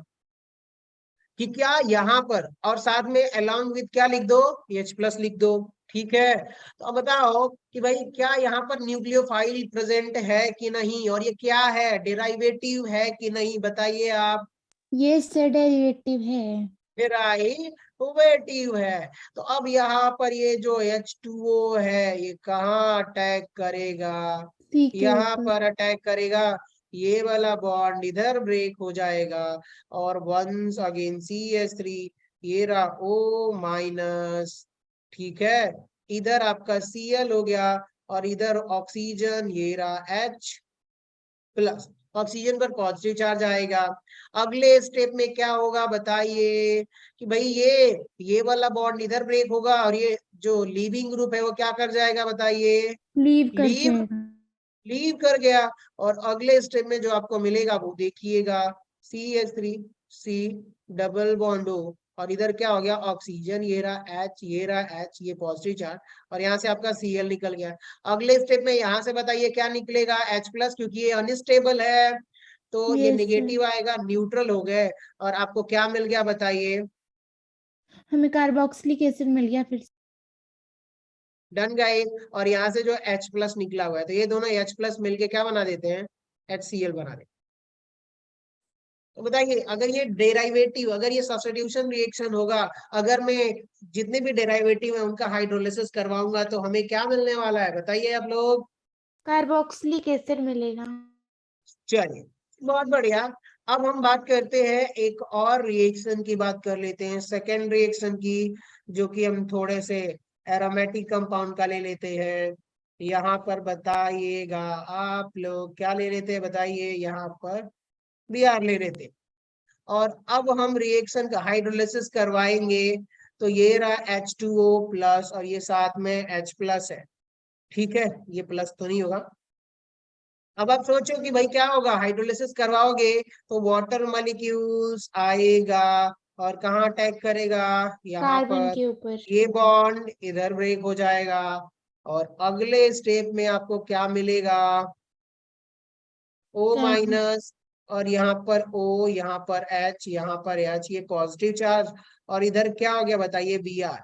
कि क्या यहाँ पर और साथ में अलोंग विथ क्या लिख दो, H+ लिख दो। ठीक है, तो अब बताओ कि भाई क्या यहाँ पर न्यूक्लियोफाइल प्रेजेंट है कि नहीं, और ये क्या है, डेरिवेटिव है कि नहीं, बताइए आप। यस सर, डेरिवेटिव है। डेरिवेटिव है। तो अब यहाँ पर ये जो H2O है, ये कहाँ अटैक करेगा, सी के यहाँ ऊपर। पर अटैक करेगा। ये वाला बॉन्ड इधर ब्रेक हो जाएगा, और वंस अगेन CH3, ये रहा O-। ठीक है, इधर आपका Cl हो गया, और इधर ऑक्सीजन, ये रहा H+। ऑक्सीजन पर पॉजिटिव चार्ज आएगा। अगले स्टेप में क्या होगा बताइए कि भाई ये वाला बॉन्ड इधर ब्रेक होगा, और ये जो लीविंग ग्रुप है वो क्या कर जाएगा बताइए, लीव कर लीव जाएगा। लीव कर गया। और अगले स्टेप में जो आपको मिलेगा वो देखिएगा, CH3C डबल बॉन्ड O, और इधर क्या हो गया, ऑक्सीजन, ये रहा H, ये रहा H, ये पॉजिटिव चार्ज, और यहाँ से आपका Cl निकल गया। अगले स्टेप में यहाँ से बताइए क्या निकलेगा, H+, क्योंकि ये अनस्टेबल है, तो ये यस सर। निगेटिव आएगा, न्यूट्रल हो गए, और आपको क्या मिल गया बताइए, हमें कार्बोक्सिलिक एसिड मिल गया फिर से। Done guys. और यहाँ से जो H+ निकला हुआ है, तो ये दोनों H+ मिलके क्या बना देते हैं, HCl बना देते हैं। तो बताइए अगर ये डेरिवेटिव, अगर ये सब्स्टिट्यूशन रिएक्शन होगा, अगर मैं जितने भी डेरिवेटिव है उनका हाइड्रोलिसिस करवाऊंगा, तो हमें क्या मिलने वाला है बताइए आप लोग। कार्बोक्सिलिक एसिड मिलेगा। चलिए बहुत बढ़िया। अब हम बात करते हैं एक और रिएक्शन की, बात कर लेते हैं सेकेंड रिएक्शन की, जो कि हम थोड़े से एरोमेटिक कंपाउंड का ले लेते हैं। यहाँ पर बताइएगा आप लोग क्या ले लेते हैं बताइए, यहाँ पर Br ले लेते हैं। और अब हम रिएक्शन का हाइड्रोलिसिस करवाएंगे, तो ये रहा H2O+, और ये साथ में H+ है। ठीक है, ये प्लस तो नहीं होगा। अब आप सोचो कि भाई क्या होगा, हाइड्रोलिसिस करवाओगे तो वाटर मॉलिक्यूल्स आएगा, और कहाँ अटैक करेगा, यहाँ कार्बन पर। के ऊपर। ये बॉन्ड इधर ब्रेक हो जाएगा, और अगले स्टेप में आपको क्या मिलेगा, O क्या? माइनस, और यहाँ पर O, यहाँ पर H, यहाँ पर H, ये पॉजिटिव चार्ज, और इधर क्या हो गया बताइए, Br।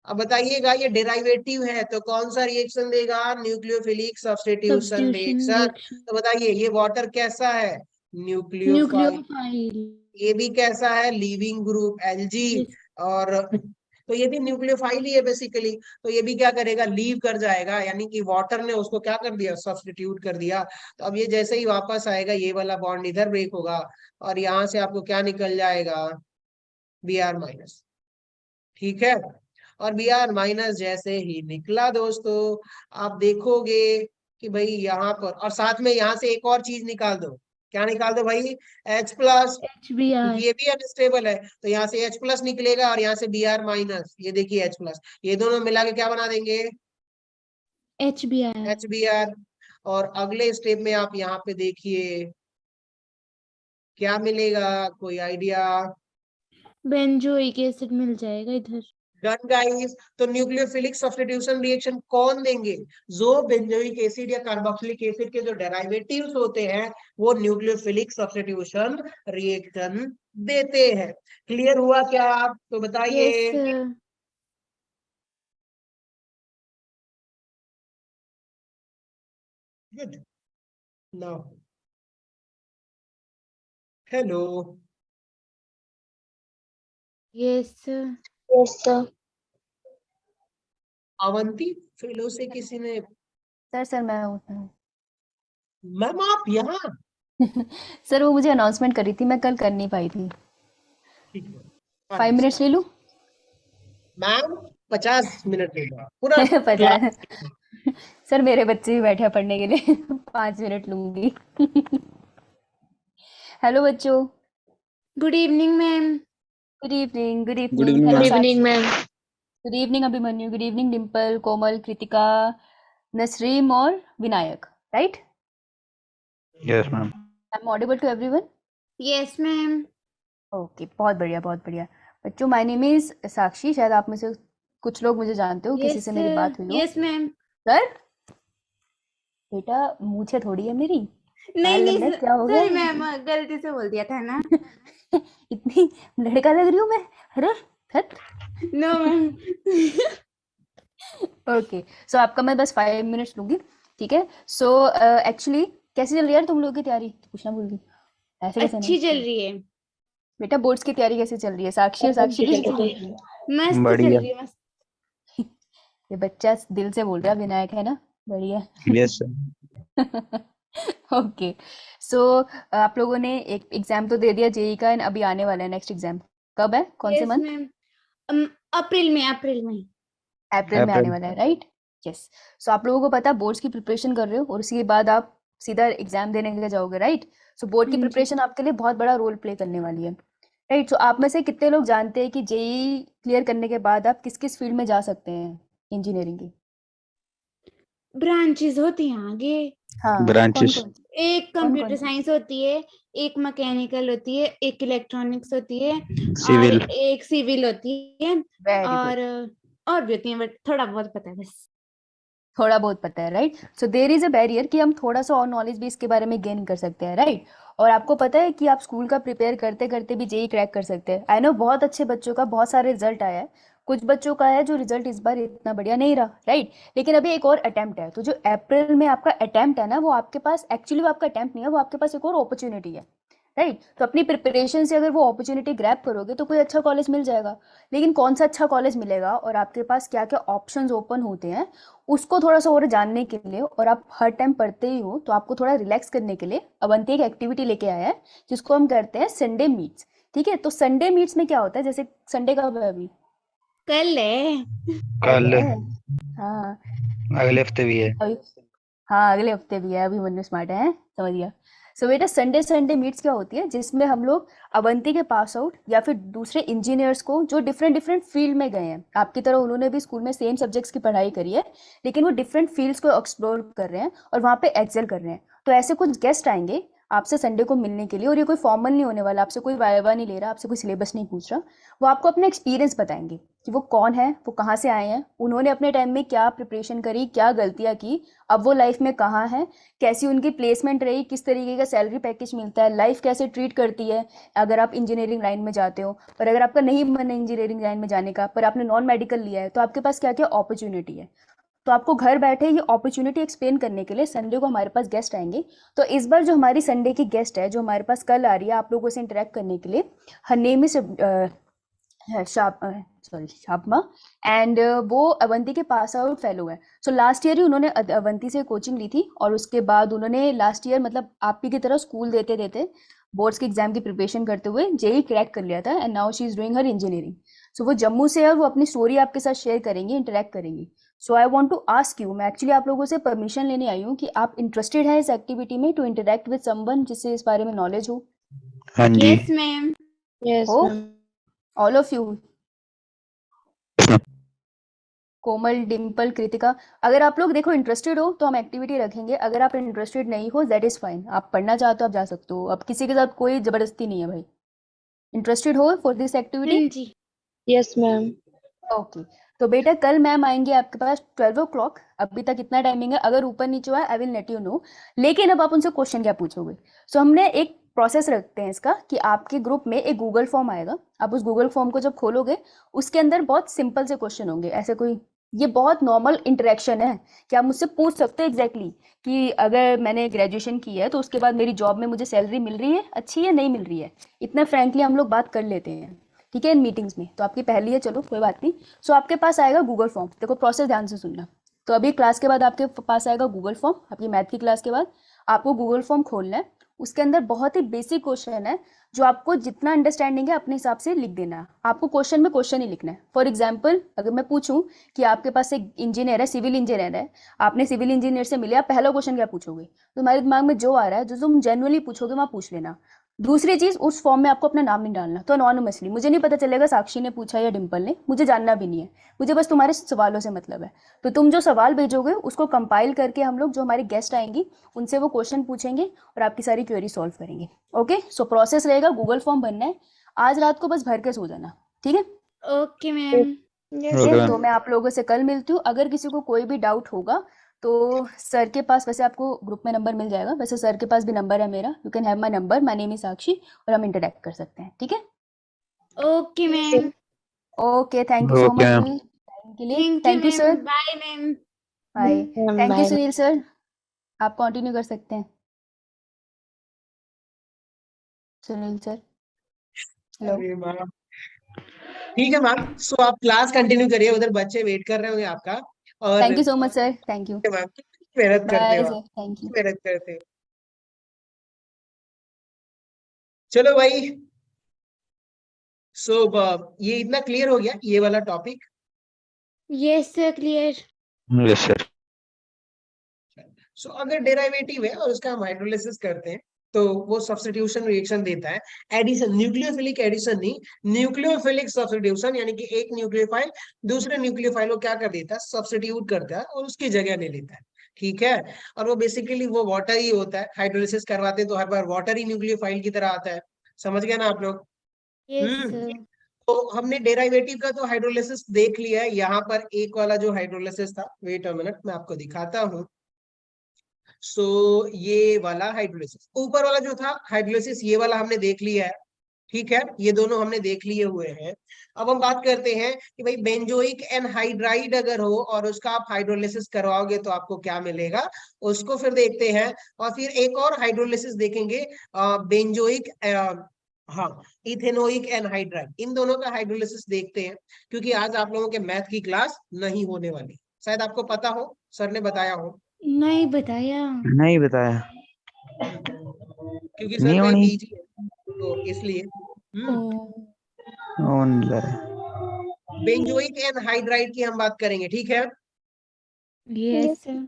अब बताइएगा ये डेरिवेटिव है तो कौन सा रिएक्शन देगा, nucleophilic substitution substitution reaction. Reaction. तो बताइए ये वाटर कैसा है, न्यूक्लियोफाइल। न्यूक्लियोफाइल। ये भी कैसा है, लीविंग ग्रुप Lg। और तो ये भी न्यूक्लियोफाइल ही है बेसिकली। तो ये भी क्या करेगा, लीव कर जाएगा, यानी कि वाटर ने उसको क्या कर दिया, सब्स्टिट्यूट कर दिया। तो अब ये जैसे ही वापस आएगा ये वाला बॉन्ड इधर ब्रेक होगा और यहाँ से आपको क्या निकल जाएगा, Br माइनस। ठीक है, और Br माइनस जैसे ही निकला दोस्तों, आप देखोगे कि भाई यहाँ पर, और साथ में यहाँ से एक और चीज निकाल दो, क्या निकाल दो भाई, H प्लस, HBr। क्योंकि ये भी अनस्टेबल है तो यहाँ से H प्लस निकलेगा और यहाँ से Br माइनस, ये देखिए H प्लस, ये दोनों मिला के क्या बना देंगे, HBr। HBr। और अगले स्टेप में आप यहाँ पे देखिए क्या मिलेगा, कोई आइडिया, बेंजोइक एसिड मिल जाएगा इधर। Done guys. तो न्यूक्लियोफिलिक सब्स्टिट्यूशन रिएक्शन कौन देंगे, जो बेंजोइक एसिड या कार्बोक्सिलिक एसिड के जो डेरिवेटिव्स होते हैं वो न्यूक्लियोफिलिक सब्स्टिट्यूशन रिएक्शन देते हैं। क्लियर हुआ क्या आप, तो बताइए। Yes sir. Good, now hello, yes sir. Yes, sir. Avanti fellow से किसी ने, सर मैं हूँ। मैम आप यहाँ, सर वो मुझे अनाउंसमेंट करी थी, मैं कल कर नहीं पाई थी। ठीक है 5 मिनट्स ले लूँ? मैम 50 मिनट लेगा पूरा 50। सर मेरे बच्चे भी बैठे हैं पढ़ने के लिए। 5 मिनट लूंगी। हेलो बच्चों। Good evening ma'am. Good evening. Good Good evening. evening, Good ma'am. evening, ma'am. Good evening Abhimanyu. Good evening Dimple, Komal, Kritika, Nasreen और Vinayak. Right? Yes, ma'am. I am audible to everyone? Yes ma'am. Okay, बहुत बढ़िया बहुत बढ़िया। बच्चों माय नेम इज साक्षी, शायद आप में से कुछ लोग मुझे जानते हो, किसी यस से मेरी बात हुई हो। Yes ma'am. सर बेटा मूछे थोड़ी है मेरी। नहीं बाल नहीं लग रहे, क्या हो सॉरी गया? मैम, गलती से बोल दिया था ना। इतनी लड़का लग रही हूँ मैं? अरे हट। No ma'am. ओके, सो आपका मैं बस 5 मिनट्स लूंगी, ठीक है? सो एक्चुअली कैसी चल रही है यार तुम लोगों की तैयारी? पूछना भूल गई। ऐसे कैसे अच्छी नहीं? चल रही है। बेटा बोर्ड्स की तैयारी कैसी चल रही है? साक्षी और साक्षी कैसी चल रही है? मस्त चल बढ़िया। रही है, मस्त। ये बच्चा दिल से बोल रहा है, विनायक है ना? बढ़िया। Yes, sir. ओके, सो आप लोगों ने एक एग्जाम तो दे दिया जेई का, and अभी आने वाला है नेक्स्ट एग्जाम। कब है? कौन से यस मंथ? मैम, अप्रैल में। अप्रैल में आने April. वाला है, राइट? यस। सो आप लोगों को पता है बोर्ड्स की प्रिपरेशन कर रहे हो और उसके बाद आप सीधा एग्जाम देने के लिए जाओगे, राइट? सो बोर्ड की जी। प्रिपरेशन आपके लिए बहुत बड़ा रोल प्ले करने वाली है, राइट? सो आप में से कितने लोग जानते हैं कि जेई क्लियर करने के बाद आप किस किस फील्ड में जा सकते हैं इंजीनियरिंग की? ब्रांचेस होती हैं आगे। हाँ, Branches. कौन-कौन? एक कौन कंप्यूटर कौन? साइंस होती है, एक मैकेनिकल होती है, एक इलेक्ट्रॉनिक्स होती है Civil. और एक सिविल होती है वेरी गुड। और भी होती है, बट थोड़ा बहुत पता है बस। थोड़ा बहुत पता है, right? So there is a barrier कि हम थोड़ा सा और नॉलेज भी इसके बारे में गेन कर सकते हैं, राइट? और आपको पता है कि आप स्कूल का प्रिपेयर करते करते भी जेई क्रैक कर सकते हैं। आई नो बहुत अच्छे बच्चों का बहुत सारे रिजल्ट आया है, कुछ बच्चों का है जो रिजल्ट इस बार इतना बढ़िया नहीं रहा, राइट? लेकिन अभी एक और अटेम्प्ट है, तो जो अप्रैल में आपका अटेम्प्ट है ना, वो आपके पास एक्चुअली वो आपका अटेम्प्ट नहीं है, वो आपके पास एक और अपॉर्चुनिटी है, राइट? तो अपनी प्रिपरेशन से अगर वो अपॉर्चुनिटी ग्रैब करोगे तो कोई अच्छा कॉलेज मिल जाएगा। लेकिन कौन सा अच्छा कॉलेज मिलेगा और आपके पास क्या क्या ऑप्शंस ओपन होते हैं, उसको थोड़ा सा और जानने के लिए, और आप हर टाइम पढ़ते ही हो तो आपको थोड़ा रिलैक्स करने के लिए अवंती एक एक्टिविटी लेके आया है जिसको हम करते हैं संडे मीट्स, ठीक है? तो संडे मीट्स में क्या होता है, जैसे संडे कब है अभी? कल है। कल है? हाँ अगले हफ्ते भी है। अभी, हाँ अगले हफ्ते भी है। अभी मनु स्मार्ट है, समझ गया। सो बेटा संडे मीट्स क्या होती है, जिसमें हम लोग अवंती के पास आउट या फिर दूसरे इंजीनियर्स को जो डिफरेंट फील्ड में गए हैं, आपकी तरह उन्होंने भी स्कूल में सेम सब्जेक्ट्स की पढ़ाई करी है, लेकिन वो डिफरेंट फील्ड्स को एक्सप्लोर कर रहे हैं और वहाँ पे एक्सेल कर रहे हैं। तो ऐसे कुछ गेस्ट आएंगे, आपसे संडे को मिलने के लिए, और ये कोई फॉर्मल नहीं होने वाला, आपसे कोई वाइवा नहीं ले रहा, आपसे कोई सिलेबस नहीं पूछ रहा। वो आपको अपना एक्सपीरियंस बताएंगे कि वो कौन है, वो कहाँ से आए हैं, उन्होंने अपने टाइम में क्या प्रिपरेशन करी, क्या गलतियाँ की, अब वो लाइफ में कहाँ है, कैसी उनकी प्लेसमेंट रही, किस तरीके का सैलरी पैकेज मिलता है, लाइफ कैसे ट्रीट करती है अगर आप इंजीनियरिंग लाइन में जाते हो। और अगर आपका नहीं मन है इंजीनियरिंग लाइन में जाने का, पर आपने नॉन मेडिकल लिया है, तो आपके पास क्या क्या अपॉर्चुनिटी है। तो आपको घर बैठे ये अपॉर्चुनिटी एक्सप्लेन करने के लिए संडे को हमारे पास गेस्ट आएंगे। तो इस बार जो हमारी संडे की गेस्ट है, जो हमारे पास कल आ रही है आप लोगों से इंटरेक्ट करने के लिए, हर नेम इज शापमा, एंड वो अवंती के पास आउट फेलो है। सो लास्ट ईयर ही उन्होंने अवंती से कोचिंग ली थी, और उसके बाद उन्होंने लास्ट ईयर मतलब आप ही की तरह स्कूल देते देते बोर्ड्स के एग्जाम की प्रिपरेशन करते हुए जेई क्रैक कर लिया था, and now she is doing her engineering. So वो जम्मू से है, और वो अपनी स्टोरी आपके साथ शेयर करेंगी, इंटरेक्ट करेंगी। So I want to ask you, मैं एक्चुअली आप लोगों से परमिशन लेने आई हूँ कि आप इंटरेस्टेड है इस एक्टिविटी में, टू इंटरेक्ट विद समवन जिससे इस बारे में नॉलेज हो। हाँ जी। Yes ma'am. Yes, हो ma'am. ऑल ऑफ यू, कोमल, डिम्पल, कृतिका, अगर आप लोग देखो इंटरेस्टेड हो तो हम एक्टिविटी रखेंगे, अगर आप इंटरेस्टेड नहीं हो दैट इज फाइन, आप पढ़ना चाहते हो आप जा सकते हो, अब किसी के साथ कोई जबरदस्ती नहीं है भाई। इंटरेस्टेड हो फॉर दिस एक्टिविटी? हाँ जी। Yes, ma'am. ओके, तो बेटा कल मैम आएंगे आपके पास 12 o'clock, अभी तक इतना टाइमिंग है, अगर ऊपर नीचे हुआ I will let you know. लेकिन अब आप उनसे क्वेश्चन क्या पूछोगे? सो हमने एक प्रोसेस रखते हैं इसका कि आपके ग्रुप में एक गूगल फॉर्म आएगा, आप उस गूगल फॉर्म को जब खोलोगे उसके अंदर बहुत सिंपल से क्वेश्चन होंगे, ऐसे कोई, ये बहुत नॉर्मल इंटरेक्शन है कि आप मुझसे पूछ सकते हो एग्जैक्टली कि अगर मैंने ग्रेजुएशन की है तो उसके बाद मेरी जॉब में मुझे सैलरी मिल रही है, अच्छी है, नहीं मिल रही है, इतना फ्रैंकली हम लोग बात कर लेते हैं, ठीक है, इन मीटिंग्स में। तो आपकी पहली है, चलो कोई बात नहीं। सो आपके पास आएगा गूगल फॉर्म, देखो प्रोसेस ध्यान से सुनना। तो अभी क्लास के बाद आपके पास आएगा गूगल फॉर्म, आपकी मैथ की क्लास के बाद आपको गूगल फॉर्म खोलना है। उसके अंदर बहुत ही बेसिक क्वेश्चन है, जो आपको जितना अंडरस्टैंडिंग है अपने हिसाब से लिख देना है। आपको क्वेश्चन में क्वेश्चन ही लिखना है। फॉर एग्जाम्पल अगर मैं पूछूं कि आपके पास एक इंजीनियर है, सिविल इंजीनियर है, आपने सिविल इंजीनियर से मिले, आप पहला क्वेश्चन क्या पूछोगे? तो तुम्हारे दिमाग में जो आ रहा है, जो तुम जेन्युइनली पूछोगे वहाँ पूछ लेना। दूसरी चीज, उस फॉर्म में आपको अपना नाम नहीं डालना, तो अनोनिमसली, मुझे नहीं पता चलेगा साक्षी ने पूछा या डिम्पल ने, मुझे जानना भी नहीं है, मुझे बस तुम्हारे सवालों से मतलब है। तो तुम जो सवाल भेजोगे उसको कंपाइल करके हम लोग, जो हमारी गेस्ट आएंगी उनसे वो क्वेश्चन पूछेंगे और आपकी सारी क्वेरी सॉल्व करेंगे। ओके, सो प्रोसेस रहेगा, गूगल फॉर्म भरना है, आज रात को बस भर के सो जाना, ठीक है? Okay ma'am. Yes, Okay, ठीक है, ma'am. तो मैं आप लोगों से कल मिलती हूँ। अगर किसी को कोई भी डाउट होगा तो सर के पास, वैसे आपको ग्रुप में नंबर मिल जाएगा, वैसे सर के पास भी नंबर है मेरा, you can have my number, my name is Sakshi, और हम इंटरेक्ट कर सकते हैं, ठीक है? Okay ma'am. Okay, thank you so Okay, much ma'am. Time के लिए, thank you thank you ma'am. Sir, bye ma'am. Bye. ma'am. Thank you Bye. Sunil sir, आप कंटिन्यू कर सकते हैं। Sunil sir, hello. अरे मैम, ठीक है मैम। सो आप क्लास कंटिन्यू करिए, उधर बच्चे वेट कर रहे होंगे आपका। और thank you so much sir, thank you, ma'am कितनी मेहनत करते बाय हो सर, आप, थैंक यू। मेहनत करते हो। चलो भाई, सो ये इतना क्लियर हो गया ये वाला topic. Yes sir, clear. Yes, sir. सो अगर डेरिवेटिव है और उसका हम हाइड्रोलिसिस करते हैं तो वो सब्स्टिट्यूशन रिएक्शन देता है, एडिशन, न्यूक्लियोफिलिक एडिशन नहीं, न्यूक्लियोफिलिक सब्स्टिट्यूशन, यानी कि एक न्यूक्लियोफाइल दूसरे न्यूक्लियोफाइल को क्या कर देता है, सब्स्टिट्यूट करता है और उसकी जगह ले लेता है, ठीक है। और वो बेसिकली वो वाटर ही होता है, हाइड्रोलिसिस करवाते हैं तो हर बार वाटर ही न्यूक्लियोफाइल की तरह आता है, समझ गए ना आप लोग? Yes sir. तो हमने डेरिवेटिव का तो हाइड्रोलिसिस देख लिया है। यहाँ पर एक वाला जो हाइड्रोलिसिस था, वेट अ मिनट मैं आपको दिखाता हूँ। सो ये वाला हाइड्रोलिसिस, ऊपर वाला जो था हाइड्रोलिसिस, ये वाला हमने देख लिया है, ठीक है, ये दोनों हमने देख लिए हुए हैं। अब हम बात करते हैं कि भाई बेंजोइक एनहाइड्राइड अगर हो और उसका आप हाइड्रोलिसिस करवाओगे तो आपको क्या मिलेगा, उसको फिर देखते हैं। और फिर एक और हाइड्रोलिसिस देखेंगे, बेंजोइक, हाँ, इथेनोइक एनहाइड्राइड, इन दोनों का हाइड्रोलिसिस देखते हैं, क्योंकि आज आप लोगों के मैथ की क्लास नहीं होने वाली, शायद आपको पता हो, सर ने बताया हो। नहीं बताया। नहीं बताया, क्योंकि सर नहीं कहीं होनी। बीजी है तो इसलिए। ओ। बेंजोइक एनहाइड्राइड की हम बात करेंगे, ठीक है। Yes sir.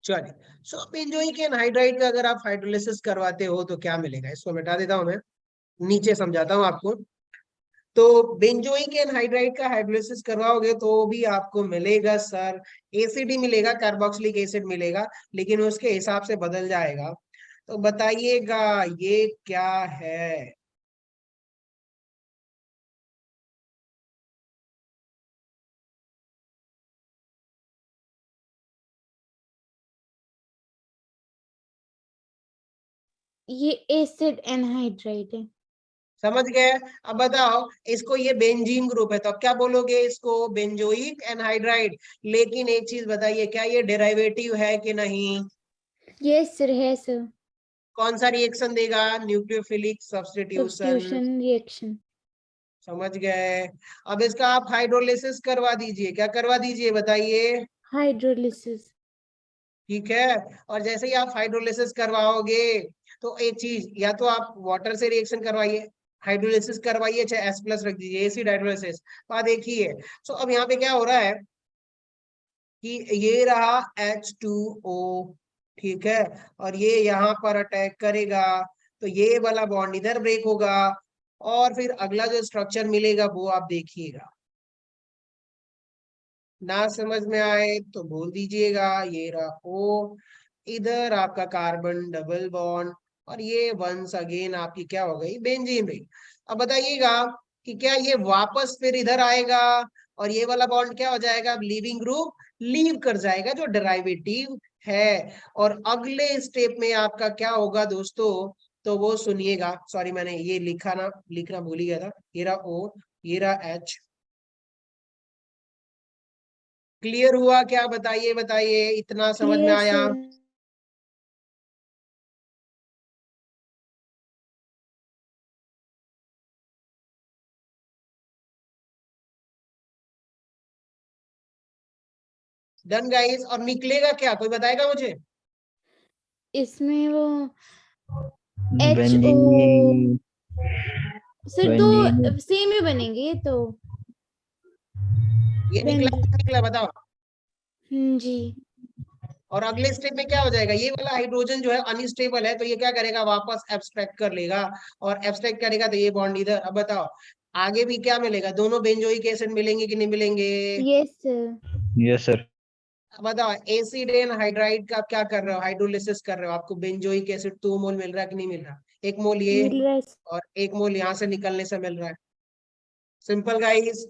चलिए, सो बेंजोइक एनहाइड्राइड का अगर आप हाइड्रोलिसिस करवाते हो तो क्या मिलेगा, इसको मिटा देता हूं मैं, नीचे समझाता हूं आपको। तो बेंजोइक एनहाइड्राइड का हाइड्रोलिसिस करवाओगे तो भी आपको मिलेगा सर एसिड ही मिलेगा, कार्बोक्सिलिक एसिड मिलेगा, लेकिन उसके हिसाब से बदल जाएगा। तो बताइएगा ये क्या है। ये एसिड एनहाइड्राइड है। समझ गए। अब बताओ इसको, ये बेंजीन ग्रुप है तो अब क्या बोलोगे इसको, बेंजोइक एनहाइड्राइड। लेकिन एक चीज बताइए, क्या ये डेरिवेटिव है कि नहीं? यस सर, है सर। कौन सा रिएक्शन देगा? Nucleophilic substitution. Substitution reaction. समझ गए। अब इसका आप हाइड्रोलिसिस करवा दीजिए। क्या करवा दीजिए बताइए? हाइड्रोलिसिस। ठीक है। और जैसे ही आप हाइड्रोलिसिस करवाओगे तो एक चीज, या तो आप वाटर से रिएक्शन करवाइए, हाइड्रोलिसिस करवाइए, चाहे H+ रख दीजिए, एसिड हाइड्रोलिसिस। तो देखिए, सो अब यहाँ पे क्या हो रहा है कि ये रहा H2O, ठीक है, और ये यहाँ पर अटैक करेगा तो ये वाला बॉन्ड इधर ब्रेक होगा, और फिर अगला जो स्ट्रक्चर मिलेगा वो आप देखिएगा। ना समझ में आए तो बोल दीजिएगा। ये रहा O, इधर आपका कार्बन डबल बॉन्ड, और ये वंस अगेन आपकी क्या हो गई, बेंजीन रिंग। अब बताइएगा कि क्या ये वापस फिर इधर आएगा और ये वाला बॉन्ड क्या हो जाएगा, अब लीविंग ग्रुप लीव कर जाएगा जो डेरिवेटिव है। और अगले स्टेप में आपका क्या होगा दोस्तों, तो वो सुनिएगा। सॉरी मैंने ये लिखना भूल ही गया था। ये रहा O, ये रहा H। क्लियर हुआ क्या? बताइए बताइए, इतना समझ में क्लियर आया? सर। Done guys. और निकलेगा क्या, कोई बताएगा मुझे? इसमें वो HO बेंजीन सर, दो बेंजीन सेम ही बनेंगे ये तो। ये निकला बेंजीन। निकला, बताओ। जी। और अगले स्टेप में क्या हो जाएगा, ये वाला हाइड्रोजन जो है अनस्टेबल है तो ये क्या करेगा, वापस एब्स्ट्रैक्ट कर लेगा, और एब्स्ट्रैक्ट करेगा तो ये बॉन्ड इधर। अब बताओ आगे भी क्या मिलेगा, दोनों बेंजोइक एसिड मिलेंगे कि नहीं मिलेंगे? Yes sir. Yes sir. अब बताओ एसिड एंड हाइड्राइड का क्या कर रहे हो, हाइड्रोलिसिस कर रहे हो, आपको बेंजोइक एसिड 2 मोल मिल रहा है कि नहीं मिल रहा? 1 मोल ये मिल रहा है। और 1 मोल यहाँ से निकलने से मिल रहा है। Simple guys.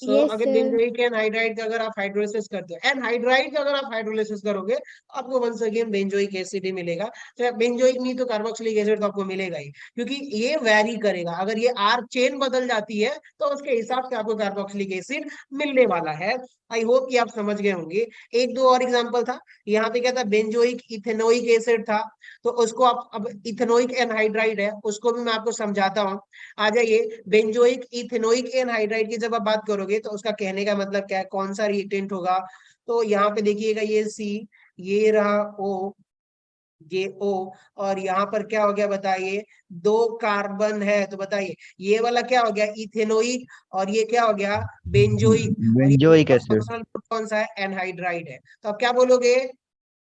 सो यस अगर सर। बेंजोइक एनहाइड्राइड का अगर आप हाइड्रोलिसिस करते हो, एनहाइड्राइड का अगर आप हाइड्रोलिसिस करोगे आपको वंस अगेन बेंजोइक एसिड ही मिलेगा। तो बेंजोइक नहीं तो कार्बोक्सिलिक एसिड तो आपको मिलेगा ही, क्योंकि ये वैरी करेगा। अगर ये आर चेन बदल जाती है तो उसके हिसाब से आपको कार्बोक्सिलिक एसिड मिलने वाला है। आई होप कि आप समझ गए होंगे। एक दो और एग्जांपल था, यहाँ पे क्या था, बेंजोइक इथेनोइक एसिड था, तो उसको आप, अब इथेनोइक एनहाइड्राइड है उसको भी मैं आपको समझाता हूँ। आ जाइए, बेंजोइक इथेनोइक एनहाइड्राइड की जब आप बात करोगे तो उसका कहने का मतलब क्या है, कौन सा रिएक्टेंट होगा। तो यहाँ पे देखिएगा ये C, ये रहा O, ये O, और यहाँ पर क्या हो गया बताइए, 2 कार्बन है तो बताइए ये वाला क्या हो गया, इथेनोइक, और ये क्या हो गया, बेंजोइक। और ये बेंजोइक दूसरा एसिड। फंक्शनल ग्रुप कौन सा है, एनहाइड्राइड है। तो आप क्या बोलोगे,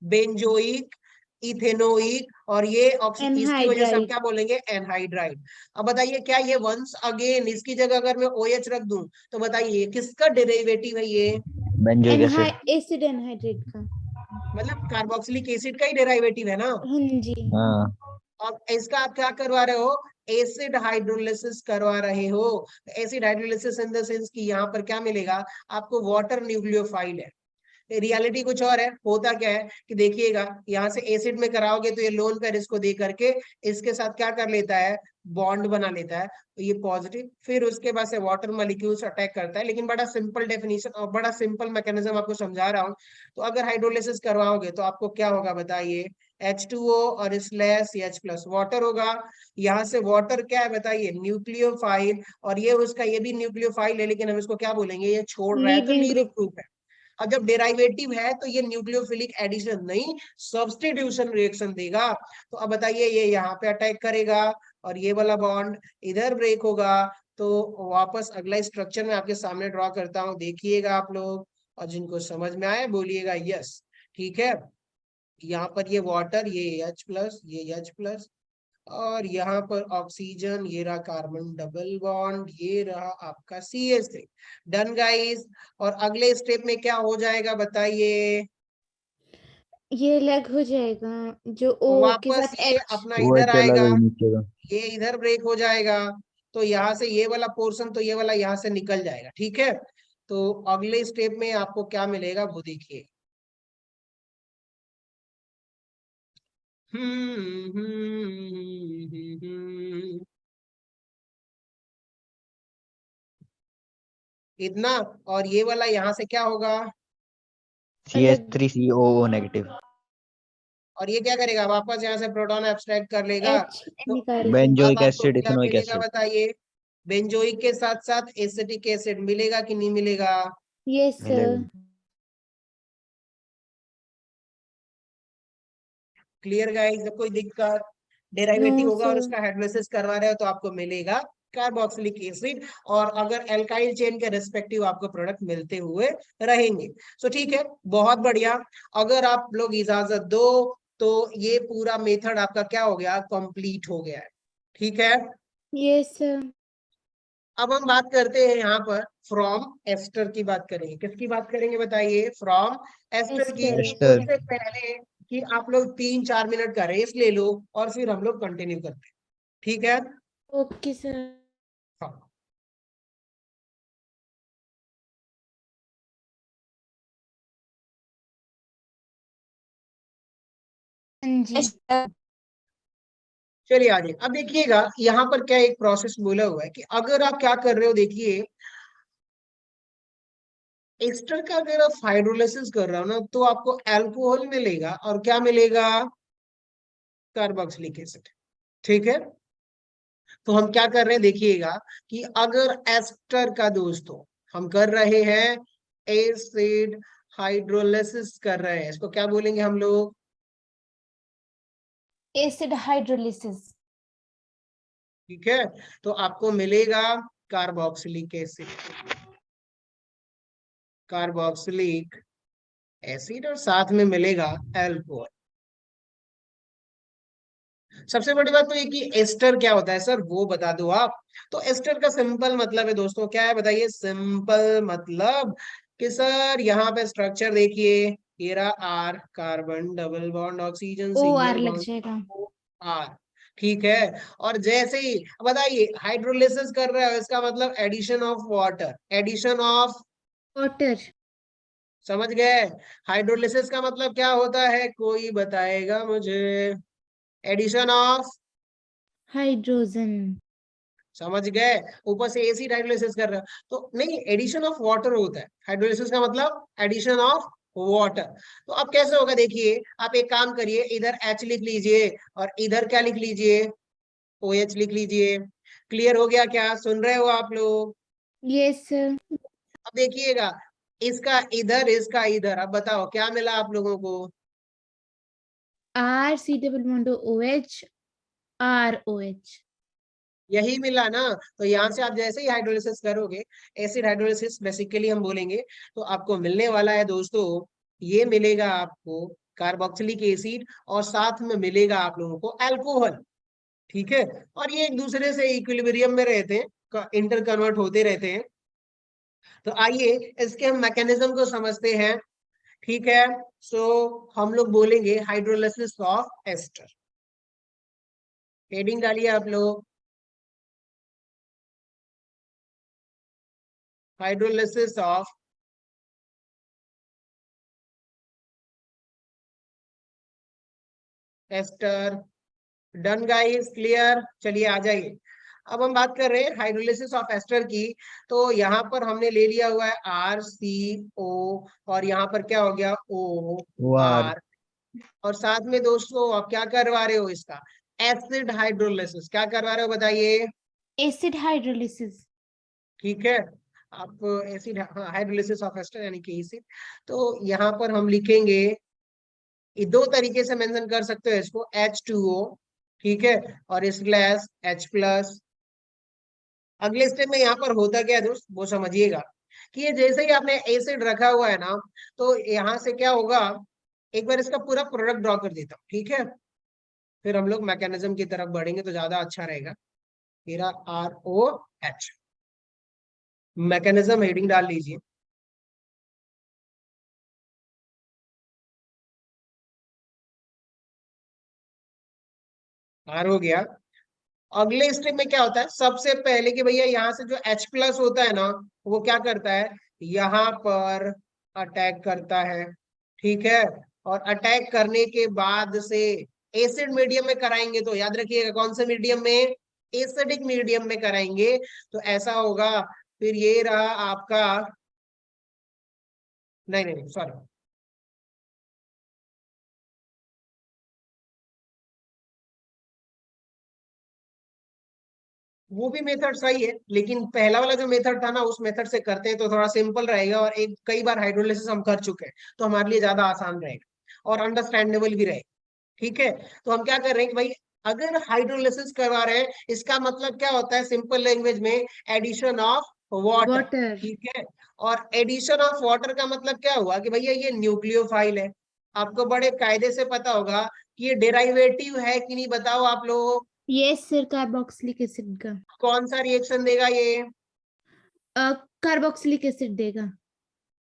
बेंजोइक, इथेनोइक, और ये इसकी वजह से हम एनहाइड्राइड। क्या बोलेंगे, एनहाइड्राइड। अब बताइए क्या ये वंस अगेन इसकी जगह अगर मैं OH रख दूं तो बताइए किसका डेरिवेटिव है ये, बेंजोइक एसिड। एसिड एनहाइड्राइड का। मतलब कार्बोक्सिलिक एसिड का ही डेरिवेटिव है ना। हाँ जी। हाँ। अब इसका आप क्या करवा रहे हो, एसिड हाइड्रोलिसिस करवा रहे हो। Acid hydrolysis in the sense कि यहाँ पर क्या मिलेगा आपको, वाटर न्यूक्लियोफाइल है। रियलिटी कुछ और है, होता क्या है कि देखिएगा यहाँ से एसिड में कराओगे तो ये लोन पेयर इसको दे करके इसके साथ क्या कर लेता है, बॉन्ड बना लेता है, तो ये पॉजिटिव, फिर उसके बाद से वाटर मॉलिक्यूल्स अटैक करता है। लेकिन बड़ा सिंपल डेफिनेशन और बड़ा सिंपल मैकेनिज्म आपको समझा रहा हूँ। तो अगर हाइड्रोलिसिस करवाओगे तो आपको क्या होगा बताइए, H2O और स्लैश H+ वाटर होगा। यहाँ से वाटर क्या है बताइए, न्यूक्लियोफाइल, और ये उसका ये भी न्यूक्लियोफाइल है लेकिन हम इसको क्या बोलेंगे, ये छोड़ रहा है तो लीविंग लीविंग ग्रुप। ग्रुप है। अब जब डेराइवेटिव है तो ये न्यूक्लियोफिलिक एडिशन नहीं, सब्स्टिट्यूशन रिएक्शन देगा। तो अब बताइए ये यहाँ पे अटैक करेगा और ये वाला बॉन्ड इधर ब्रेक होगा। तो वापस अगला स्ट्रक्चर में आपके सामने ड्रॉ करता हूं, देखिएगा आप लोग, और जिनको समझ में आए बोलिएगा यस। ठीक है, यहाँ पर ये वाटर, ये H+, ये H+, और यहाँ पर ऑक्सीजन, ये रहा कार्बन डबल बॉन्ड, ये रहा आपका CH3। Done guys. और अगले स्टेप में क्या हो जाएगा बताइए, ये अलग हो जाएगा जो तो ओ के वापस साथ ये एच। अपना वो इधर चला आएगा, गई नीचे का। ये इधर ब्रेक हो जाएगा, तो यहाँ से ये वाला पोर्शन, तो ये वाला यहाँ से निकल जाएगा। ठीक है, तो अगले स्टेप में आपको क्या मिलेगा वो देखिए। इतना, और ये वाला यहाँ से क्या होगा, CH3COO नेगेटिव। और ये क्या करेगा, वापस यहाँ से प्रोटॉन एब्स्ट्रैक्ट कर लेगा। एच तो निकालेगा। अब बेंजोइक आपको एसिड, क्या इथेनोइक मिलेगा एसिड। बताइए, बेंजोइक के साथ साथ एसिटिक एसिड मिलेगा कि नहीं मिलेगा। Yes sir. मिलेगा। क्लियर गाइस, जब कोई दिक्कत नो डेरिवेटिव होगा और सर। उसका हाइड्रोलिसिस करवा रहे हो तो आपको मिलेगा कार्बोक्सिलिक एसिड, और अगर एल्काइल चेन के रेस्पेक्टिव आपको प्रोडक्ट मिलते हुए रहेंगे। सो ठीक है, बहुत बढ़िया। अगर आप लोग इजाजत दो तो ये पूरा मेथड आपका क्या हो गया, कंप्लीट हो गया है। ठीक है, यस सर। अब हम बात करते हैं यहाँ पर फ्रॉम एस्टर की बात करेंगे। किसकी बात करेंगे बताइए, फ्रॉम एस्टर की। एस्टर। एस्टर। उससे पहले कि आप लोग 3-4 मिनट का रेस्ट ले लो और फिर हम लोग कंटिन्यू करते हैं। ठीक है, ओके सर। हाँ। हाँ जी। चलिए आगे, अब देखिएगा यहाँ पर क्या एक प्रोसेस बोला हुआ है कि अगर आप क्या कर रहे हो, देखिए एस्टर का अगर आप हाइड्रोलिसिस कर रहे हो ना, तो आपको अल्कोहल मिलेगा और क्या मिलेगा, कार्बोक्सिलिक एसिड। ठीक है, तो हम क्या कर रहे हैं देखिएगा कि अगर एस्टर का दोस्तों हम कर रहे हैं एसिड हाइड्रोलिसिस कर रहे हैं, इसको क्या बोलेंगे हम लोग, एसिड हाइड्रोलिसिस। ठीक है, तो आपको मिलेगा कार्बोक्सिलिक एसिड, कार्बोक्सिलिक एसिड, और साथ में मिलेगा अल्कोहल। सबसे बड़ी बात तो ये कि एस्टर क्या होता है सर, वो बता दो आप। तो एस्टर का सिंपल मतलब है दोस्तों, क्या है बताइए, सिंपल मतलब कि सर यहाँ पे स्ट्रक्चर देखिए, ये रहा R, carbon double bond oxygen O R single लग बॉन्ड जाएगा। आर। ठीक है, और जैसे ही बताइए हाइड्रोलिसिस कर रहा है, इसका मतलब addition of water, addition of, water. समझ गए। हाइड्रोलिसिस का मतलब क्या होता है, कोई बताएगा मुझे, एडिशन ऑफ, हाइड्रोजन। समझ गए, ऊपर से एसिड हाइड्रोलिसिस कर रहे हो तो नहीं, एडिशन ऑफ वाटर होता है हाइड्रोलिसिस का मतलब, एडिशन ऑफ वाटर। तो अब कैसे होगा देखिए, आप एक काम करिए, इधर H लिख लीजिए और इधर क्या लिख लीजिए, OH लिख लीजिए। क्लियर हो गया क्या, सुन रहे हो आप लोग। Yes sir. अब देखिएगा, इसका इधर, इसका इधर, अब बताओ क्या मिला आप लोगों को, R C double bond O H, R O H. यही मिला ना। तो यहाँ से आप जैसे ही हाइड्रोलिसिस करोगे, एसिड हाइड्रोलिसिस बेसिकली हम बोलेंगे, तो आपको मिलने वाला है दोस्तों, ये मिलेगा आपको कार्बोक्सिलिक एसिड, और साथ में मिलेगा आप लोगों को अल्कोहल। ठीक है, और ये एक दूसरे से इक्विलिब्रियम में रहते हैं, इंटर कन्वर्ट होते रहते हैं। तो आइए इसके हम मैकेनिज्म को समझते हैं। ठीक है, सो हम लोग बोलेंगे हाइड्रोलिसिस ऑफ एस्टर। हेडिंग डालिए आप लोग, hydrolysis of ester. Done guys, clear. चलिए आ जाइए, अब हम बात कर रहे हैं हाइड्रोलिसिस ऑफ एस्टर की। तो यहाँ पर हमने ले लिया हुआ है RCO, और यहाँ पर क्या हो गया, OR। OR, और साथ में दोस्तों आप क्या करवा रहे हो, इसका एसिड हाइड्रोलिसिस क्या करवा रहे हो बताइए। Acid hydrolysis. ठीक है, आप एसिड हाइड्रोलिसिस ऑफ एस्टर यानी कि एसिड। तो यहाँ पर हम लिखेंगे, ये दो तरीके से मेंशन कर सकते हो इसको, H2O, ठीक है, और स्लैश H+। अगले स्टेप में यहाँ पर होता क्या है दोस्त, वो समझिएगा कि ये जैसे ही आपने एसिड रखा हुआ है ना, तो यहाँ से क्या होगा, एक बार इसका पूरा प्रोडक्ट ड्रॉ कर देता हूँ। ठीक है, फिर हम लोग मैकेनिज्म की तरफ बढ़ेंगे तो ज्यादा अच्छा रहेगा। मेरा ROH, मैकेनिज्म हेडिंग डाल लीजिए। R हो गया। अगले स्टेप में क्या होता है, सबसे पहले कि भैया यहाँ से जो H प्लस होता है ना, वो क्या करता है, यहाँ पर अटैक करता है, ठीक है। और अटैक करने के बाद से एसिड मीडियम में कराएंगे, तो याद रखिएगा कौन से मीडियम में, एसिडिक मीडियम में कराएंगे। तो ऐसा होगा, फिर ये रहा आपका, नहीं नहीं सॉरी, वो भी मेथड सही है, लेकिन पहला वाला जो मेथड था ना, उस मेथड से करते हैं तो थोड़ा सिंपल रहेगा, और एक कई बार हाइड्रोलिसिस हम कर चुके हैं, तो हमारे लिए ज्यादा आसान रहेगा और अंडरस्टैंडेबल भी रहेगा, ठीक है। तो हम क्या कर रहे हैं कि भाई, अगर हाइड्रोलिसिस करवा रहे हैं, इसका मतलब क्या होता है सिंपल लैंग्वेज में, एडिशन ऑफ वाटर, वाटर। ठीक है। और एडिशन ऑफ वाटर का मतलब क्या हुआ कि भैया ये न्यूक्लियोफाइल है, आपको बड़े कायदे से पता होगा कि ये डेराइवेटिव है कि नहीं, बताओ आप लोग। ये सर कार्बोक्सिलिक एसिड का कौन सा रिएक्शन देगा ये, कार्बोक्सिलिक एसिड देगा।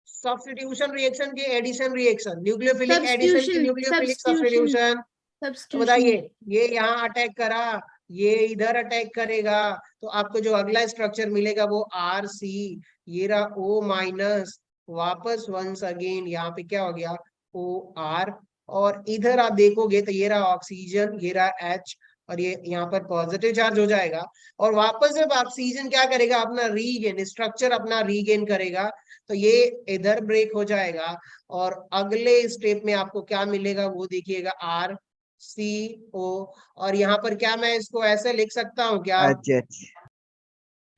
सब्स्टिट्यूशन रिएक्शन की एडिशन रिएक्शन, न्यूक्लियोफिलिक एडिशन की सब्स्टिट्यूशन न्यूक्लियोफिलिक सब्स्टिट्यूशन सब्स्टिट्यूशन। तो सब्स्टिट्यूशन बताइए, ये यहाँ अटैक करा, ये इधर अटैक करेगा, तो आपको जो अगला स्ट्रक्चर मिलेगा वो आर सी, ये रहा ओ माइनस, वापस वंस अगेन यहाँ पे क्या हो गया, ओ आर। और इधर आप देखोगे तो ये रहा ऑक्सीजन, ये रहा एच, और ये यहाँ पर पॉजिटिव चार्ज हो जाएगा। और वापस जब ऑक्सीजन क्या करेगा, अपना रीगेन, स्ट्रक्चर अपना रीगेन करेगा, तो ये इधर ब्रेक हो जाएगा, और अगले स्टेप में आपको क्या मिलेगा वो देखिएगा, आर सी ओ। और यहाँ पर क्या मैं इसको ऐसे लिख सकता हूँ क्या, HH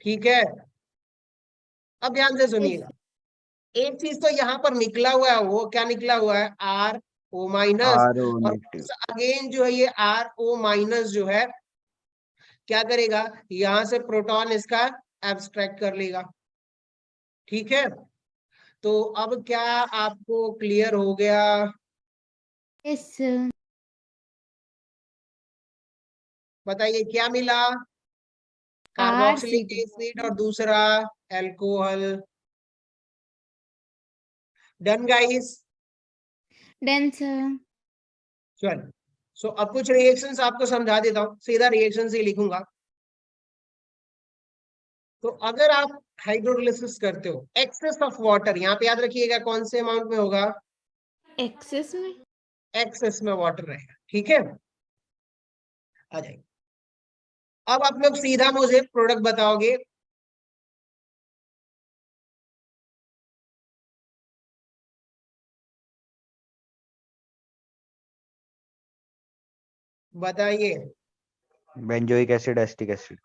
ठीक है। अब ध्यान से सुनिएगा, एक चीज तो यहाँ पर निकला हुआ है, वो क्या निकला हुआ है, आर ओ माइनस। RO और नेगेटिव अगेन जो है ये आर ओ माइनस जो है क्या करेगा, यहाँ से प्रोटॉन इसका एब्स्ट्रैक्ट कर लेगा, ठीक है। तो अब क्या आपको क्लियर हो गया, यस सर। बताइए क्या मिला, कार्बोक्सिलिक एसिड और दूसरा alcohol. Done guys, done sir. चल। सो अब कुछ रिएक्शंस आपको समझा देता हूँ, सीधा रिएक्शन ही लिखूंगा। तो अगर आप हाइड्रोलिसिस करते हो, एक्सेस ऑफ वाटर, यहाँ पे याद रखिएगा कौन से अमाउंट में होगा, एक्सेस में। एक्सेस में वाटर रहेगा, ठीक है। आ जाएगा। अब आप लोग सीधा मुझे प्रोडक्ट बताओगे, बताइए। बेंजोइक एसिड एसिटिक एसिड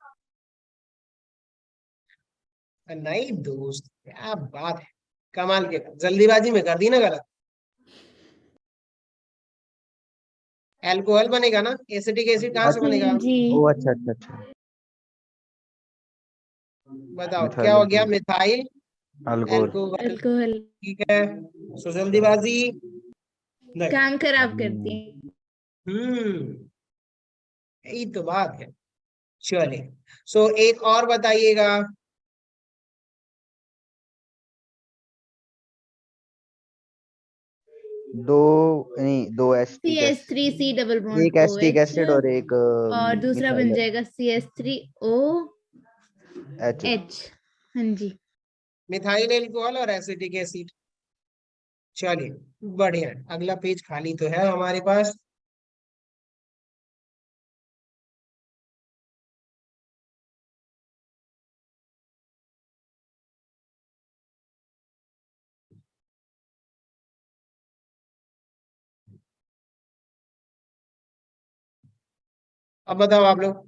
नहीं दोस्त, क्या बात है, कमाल के, जल्दीबाजी में कर दी ना गलत। अल्कोहल बनेगा ना, एसिटिक एसिड कहाँ से बनेगा, जी ओ अच्छा अच्छा अच्छा बताओ क्या मिथाइल हो गया, मिथाइल अल्कोहल अल्कोहल, अल्कोहल ठीक है। सो जल्दीबाजी नहीं। काम खराब करती है। यही तो बात है। चलिए, सो एक और बताइएगा, दो नहीं दो acetic acid CH3C double bond एक एसिटिक OH एसिड और एक और दूसरा बन मिथाइल जाएगा एच CH3OH। हाँ जी। मिथाइल अल्कोहल और एसिटिक एसिड। चलिए, बढ़िया है। अगला पेज खाली तो है हमारे पास। अब बताओ आप लोग,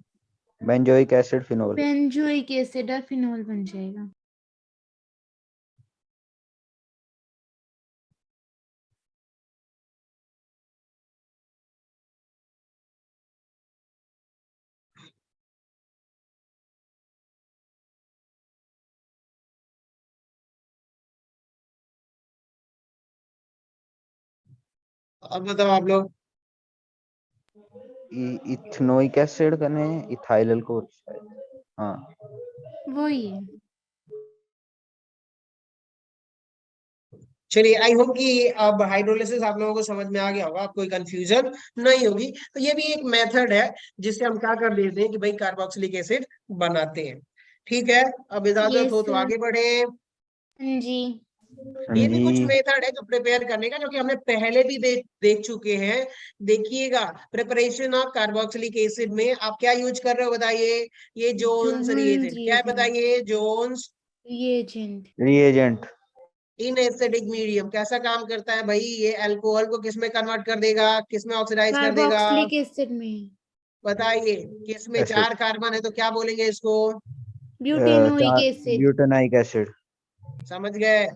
benzoic acid phenol benzoic acid और फिनोल बन जाएगा। अब बताओ आप लोग, इथेनोइक एसिड कने इथाइल अल्कोहल शायद हाँ वही है। चलिए, आई होप कि अब हाइड्रोलिसिस आप लोगों को समझ में आ गया होगा, अब कोई कंफ्यूजन नहीं होगी। तो ये भी एक मेथड है जिससे हम क्या कर देते हैं कि भाई कार्बोक्सिलिक एसिड बनाते हैं। ठीक है, अब इजाजत Yes, हो तो sir. आगे बढ़े। हाँ जी। हाँ ये भी कुछ जी। मेथड है जो प्रिपेयर करने का, जो कि हमने पहले भी देख चुके हैं। देखिएगा, प्रिपरेशन ऑफ कार्बोक्सिलिक एसिड में आप क्या यूज कर रहे हो बताइए? ये जोन्स रिएजेंट, क्या है बताइए? Jones Reagent. Reagent. In acidic medium कैसा काम करता है भाई? ये अल्कोहल को किस में कन्वर्ट कर देगा, किस में ऑक्सीडाइज कर देगा? Carboxylic acid में बताइए, किस में? एसिड। 4 कार्बन है तो क्या बोलेंगे इसको? Butanoic acid. Butanoic acid. समझ गए?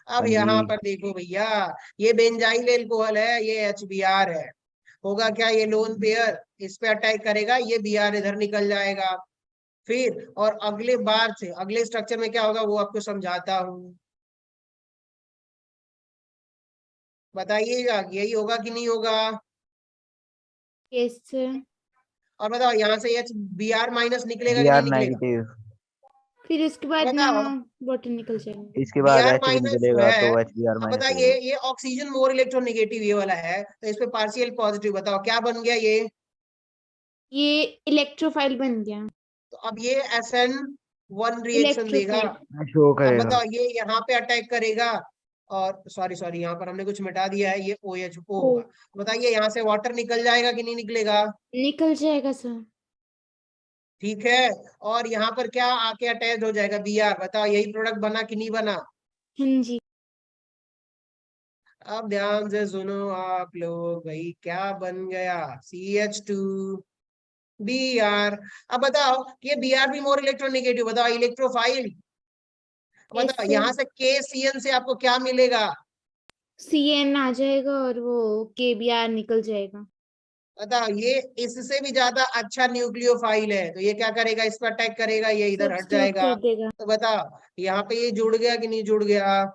अब हाँ यहाँ जी। पर देखो भैया, ये बेंजाइल अल्कोहल है, ये HBr है। होगा क्या? ये लोन पेयर इस पे अटैक करेगा, ये Br इधर निकल जाएगा। फिर और अगले बार से अगले स्ट्रक्चर में क्या होगा वो आपको समझाता हूँ। बताइएगा, यही होगा कि नहीं होगा? Yes, sir. और बताओ, यहाँ से HBr माइनस निकलेगा कि Br नहीं निकलेगा? नेगेटिव। फिर उसके बाद ना बताओ, वाटर निकल जाएगा। इसके बाद Br H भी माइनस जो निकलेगा है, तो HBr अब माइनस हो बताइए, जाएगा। ये ऑक्सीजन मोर इलेक्ट्रोनेगेटिव ये वाला है, तो इस पे पार्शियल पॉजिटिव। बताओ क्या बन गया ये इलेक्ट्रोफाइल बन गया। तो अब ये SN1 रिएक्शन देगा। इलेक्ट्रोफाइल। शो अब करेगा। बताओ, ये यहाँ पे अटैक करेगा, और सॉरी यहाँ पर हमने कुछ मिटा दिया है, ये OHO ओ होगा। बताइए, यहाँ से वाटर निकल जाएगा कि नहीं निकलेगा? निकल जाएगा सर। ठीक है, और यहाँ पर क्या आके अटैच हो जाएगा? Br। बताओ, यही प्रोडक्ट बना कि नहीं बना? हाँ जी। अब ध्यान से सुनो आप लोग, भाई क्या बन गया? CH2 Br। अब बताओ कि ये Br भी मोर इलेक्ट्रोनेगेटिव, बताओ इलेक्ट्रोफाइल। यस बताओ, सर। यहाँ से KCN से आपको क्या मिलेगा? CN आ जाएगा और वो KBr निकल जाएगा। बताओ, ये इससे भी ज्यादा अच्छा न्यूक्लियोफाइल है, तो ये क्या करेगा? इस पर अटैक करेगा, ये इधर हट सब्स्टिट्यूट जाएगा। कर देगा। तो बताओ, यहाँ पे ये जुड़ गया कि नहीं जुड़ गया?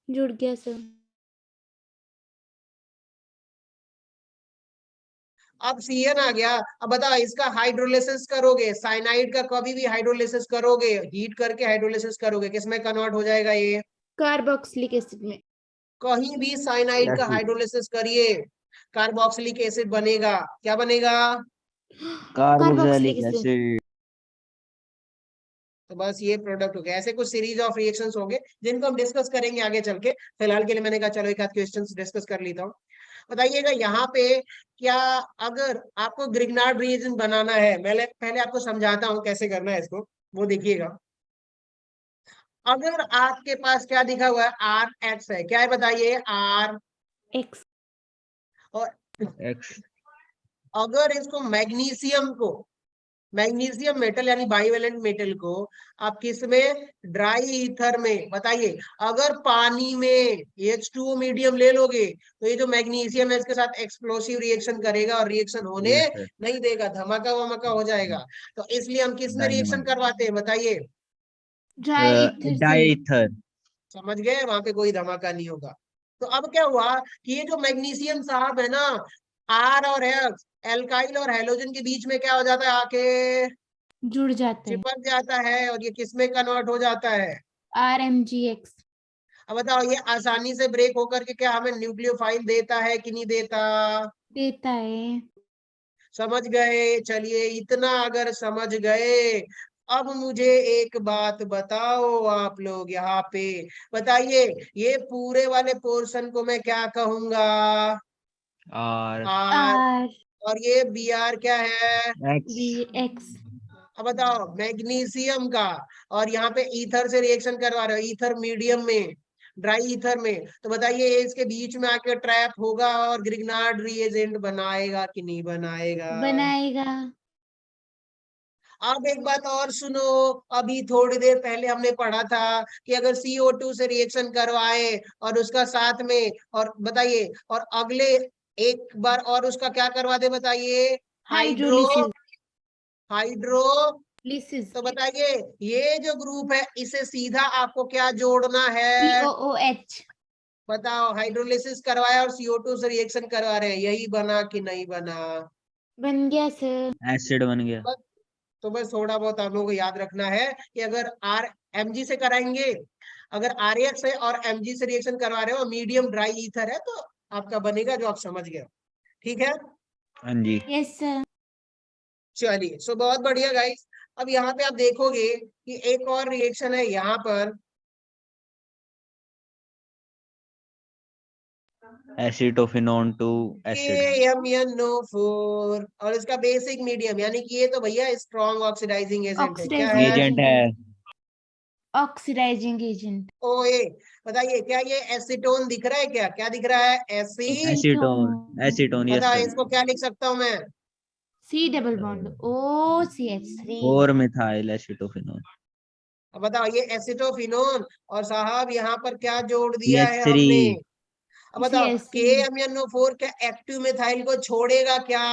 जुड़ गया सर। अब CN आ गया। अब बताओ, इसका हाइड्रोलिसिस करोगे, साइनाइड का कभी भी हाइड्रोलिसिस करोगे, हीट करके हाइड्रोलिसिस करोगे, किसमें कन्वर्ट हो जाएगा ये? कार्बोक्सिलिक एसिड में। कहीं भी साइनाइड का एसिड। हाइड्रोलिसिस करिए, कार्बोक्सिलिक एसिड बनेगा। क्या बनेगा? Carboxylic carboxylic acid. एसिड। तो बस ये प्रोडक्ट हो गया। ऐसे कुछ सीरीज ऑफ रिएक्शंस होंगे जिनको हम डिस्कस करेंगे आगे चल के। फिलहाल के लिए मैंने कहा चलो एक आध क्वेश्चन डिस्कस कर लेता हूँ। बताइएगा, यहाँ पे क्या, अगर आपको ग्रिग्नार्ड रिएजेंट बनाना है, मैं पहले आपको समझाता हूँ कैसे करना है इसको, वो देखिएगा। अगर आपके पास क्या दिखा हुआ है? RH है, क्या है बताइए? R। एक्स। और एक्स। अगर इसको मैग्नीशियम मेटल यानी बाइवेलेंट मेटल को आप किस में? ड्राई ईथर में। बताइए, अगर पानी में H2O मीडियम ले लोगे तो ये जो मैग्नीशियम है इसके साथ एक्सप्लोसिव रिएक्शन करेगा और रिएक्शन होने यस सर। नहीं देगा, धमाका वमाका हो जाएगा। तो इसलिए हम किस में रिएक्शन डायनामाइट। करवाते हैं बताइए? ड्राई ईथर से। डाईथर। समझ गए? वहां पे कोई धमाका नहीं होगा। तो अब क्या हुआ कि ये जो मैग्नीशियम साहब है ना, R और X, एल्काइल और हैलोजन के बीच में क्या हो जाता है? आके जुड़ जाता है। चिपक जाता है, और ये किस में कन्वर्ट हो जाता है? RMGX। अब बताओ, ये आसानी से ब्रेक होकर के क्या हमें न्यूक्लियोफाइल देता है कि नहीं देता? देता है। समझ गए? चलिए, इतना अगर समझ गए, अब मुझे एक बात बताओ आप लोग यहाँ पे। बताइए, ये पूरे वाले पोर्शन को मैं क्या कहूंगा? आर। R। R और ये Br क्या है? एक्स। BX। अब बताओ, मैग्नीशियम का, और यहाँ पे ईथर से रिएक्शन करवा रहे हो, ईथर मीडियम में, ड्राई ईथर में। तो बताइए, ये इसके बीच में आके ट्रैप होगा और ग्रिग्नार्ड रिएजेंट बनाएगा कि नहीं बनाएगा? बनाएगा। अब एक बात और सुनो, अभी थोड़ी देर पहले हमने पढ़ा था कि अगर CO2 से रिएक्शन करवाए और उसका साथ में, और बताइए, और अगले एक बार और उसका क्या करवा दे बताइए? हाइड्रोलिसिस। हाइड्रो। लिसिस। तो बताइए, ये जो ग्रुप है इसे सीधा आपको क्या जोड़ना है? COOH। बताओ, हाइड्रोलिसिस करवाया और CO2 से रिएक्शन करवा रहे हैं, यही बना कि नहीं बना? बन गया सर। एसिड बन गया। बस, तो बस थोड़ा बहुत आप लोगों को याद रखना है कि अगर RMG से कराएंगे, अगर RX है और Mg से रिएक्शन करवा रहे हो, मीडियम ड्राई ईथर है, तो आपका बनेगा जो आप समझ गए हो। ठीक है, हाँ जी। Yes sir. चलिए, सो बहुत बढ़िया गाइस। अब यहाँ पे आप देखोगे कि एक और रिएक्शन है यहाँ पर, एसिटोफिनोन टू एसिड। KMnO4, और इसका बेसिक मीडियम, यानी कि ये तो भैया स्ट्रॉन्ग ऑक्सीडाइजिंग एजेंट है। क्या है? एजेंट है। Oxidising agent. ओए, बताइए क्या ये एसीटोन दिख रहा है? क्या क्या दिख रहा है? एसीटोन, एसीटोन, यस पता है, सर। इसको क्या लिख सकता हूँ मैं? C double bond OCH3। 4 methyl acetophenone. अब बताओ, ये एसिटोफिनोन, और साहब यहाँ पर क्या जोड़ दिया है CH3। हमने? अब बताओ, CH3। KMnO4 क्या एक्टिव मिथाइल को छोड़ेगा क्या?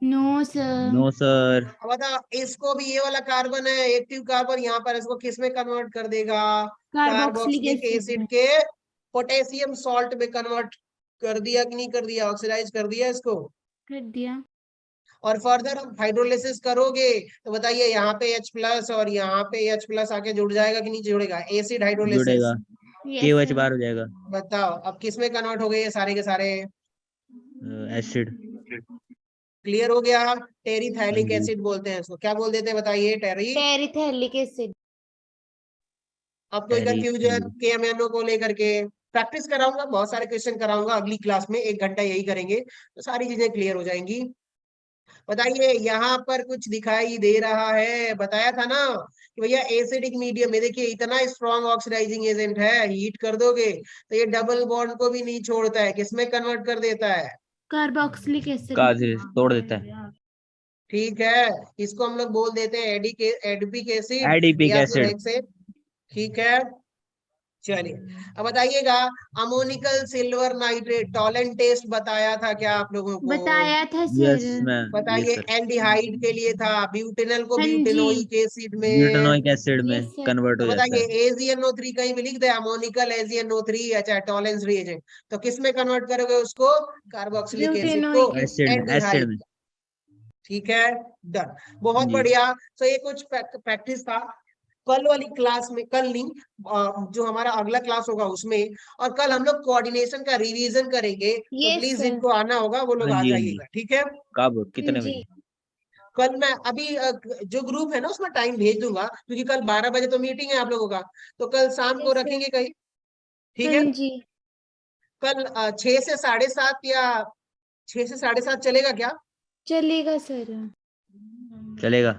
No sir. No sir. अब बताओ, इसको भी, ये वाला कार्बन है एक्टिव कार्बन, यहाँ पर इसको किस में कन्वर्ट कर देगा? कार्बोक्सिलिक कार्बोक्सिलिक एसिड एसिड में। के पोटेशियम सॉल्ट में कन्वर्ट कर दिया कि नहीं कर दिया? ऑक्सीडाइज कर दिया इसको। कर दिया। और फर्दर हम हाइड्रोलिसिस करोगे तो बताइए, यहाँ पे H+ और यहाँ पे H+ आके जुड़ जाएगा कि नहीं जुड़ेगा? Acid hydrolysis. जुड़ेगा। Yes KOH sir. बार हो जाएगा। बताओ, अब किस में कन्वर्ट हो गए ये सारे के सारे? एसिड। क्लियर हो गया? हाँ टेरिथाइलिक जी। एसिड बोलते हैं इसको। क्या बोल देते हैं बताइए? टेरिथैलिक एसिड। अब कोई कंफ्यूजन टेरिथाइलिक। KMnO को लेकर के? प्रैक्टिस कराऊंगा, बहुत सारे क्वेश्चन कराऊंगा अगली क्लास में, 1 घंटा यही करेंगे तो सारी चीजें क्लियर हो जाएंगी। बताइए, यहाँ पर कुछ दिखाई दे रहा है, बताया था ना कि भैया एसिडिक मीडियम में देखिए इतना स्ट्रॉन्ग ऑक्सीडाइजिंग एजेंट है, हीट कर दोगे तो ये डबल बॉन्ड को भी नहीं छोड़ता है, किसमें कन्वर्ट कर देता है? Carboxylic acid. काज तोड़ देता है। ठीक है, इसको हम लोग बोल देते हैं एडिपिक एसिड एडिपिक या फिर एसिड। हेक्से। ठीक है, चलिए अब बताइएगा, ammoniacal silver nitrate Tollens test बताया था क्या आप लोगों को? बताया था यस सर। मैम, यस बताइए, सर। एल्डिहाइड के लिए था, ब्यूटेनल को हाँ जी। ब्यूटेनोइक एसिड में। ब्यूटानोइक एसिड में यस सर। कन्वर्ट तो हो जाता बताइए, है। AgNO3 कहीं भी लिख दे, अमोनिकल AgNO3, अच्छा टॉलेंस रिएजेंट, तो किस में कन्वर्ट करोगे उसको? कार्बोक्सिलिक एसिड को ब्यूटेनोइक एसिड। एसिड में, एसिड एल्डिहाइड। में। ठीक है, डन, बहुत जी। बढ़िया। तो ये कुछ प्रैक्टिस था कल वाली क्लास में, कल नहीं, जो हमारा अगला क्लास होगा उसमें। और कल हम लोग कोऑर्डिनेशन का रिवीजन करेंगे, तो यस प्लीज सर। जिनको आना होगा वो लोग हाँ आ जी, हाँ जी। जाइएगा। ठीक है, कब, कितने जी। बजे? कल मैं अभी जो ग्रुप है ना उसमें टाइम भेज दूंगा, क्योंकि कल 12 बजे तो मीटिंग है आप लोगों का, तो कल शाम को यस सर। रखेंगे कहीं। ठीक हाँ है, जी। कल 6 से 7:30 या 6 से 7:30 चलेगा क्या? चलेगा सर। चलेगा,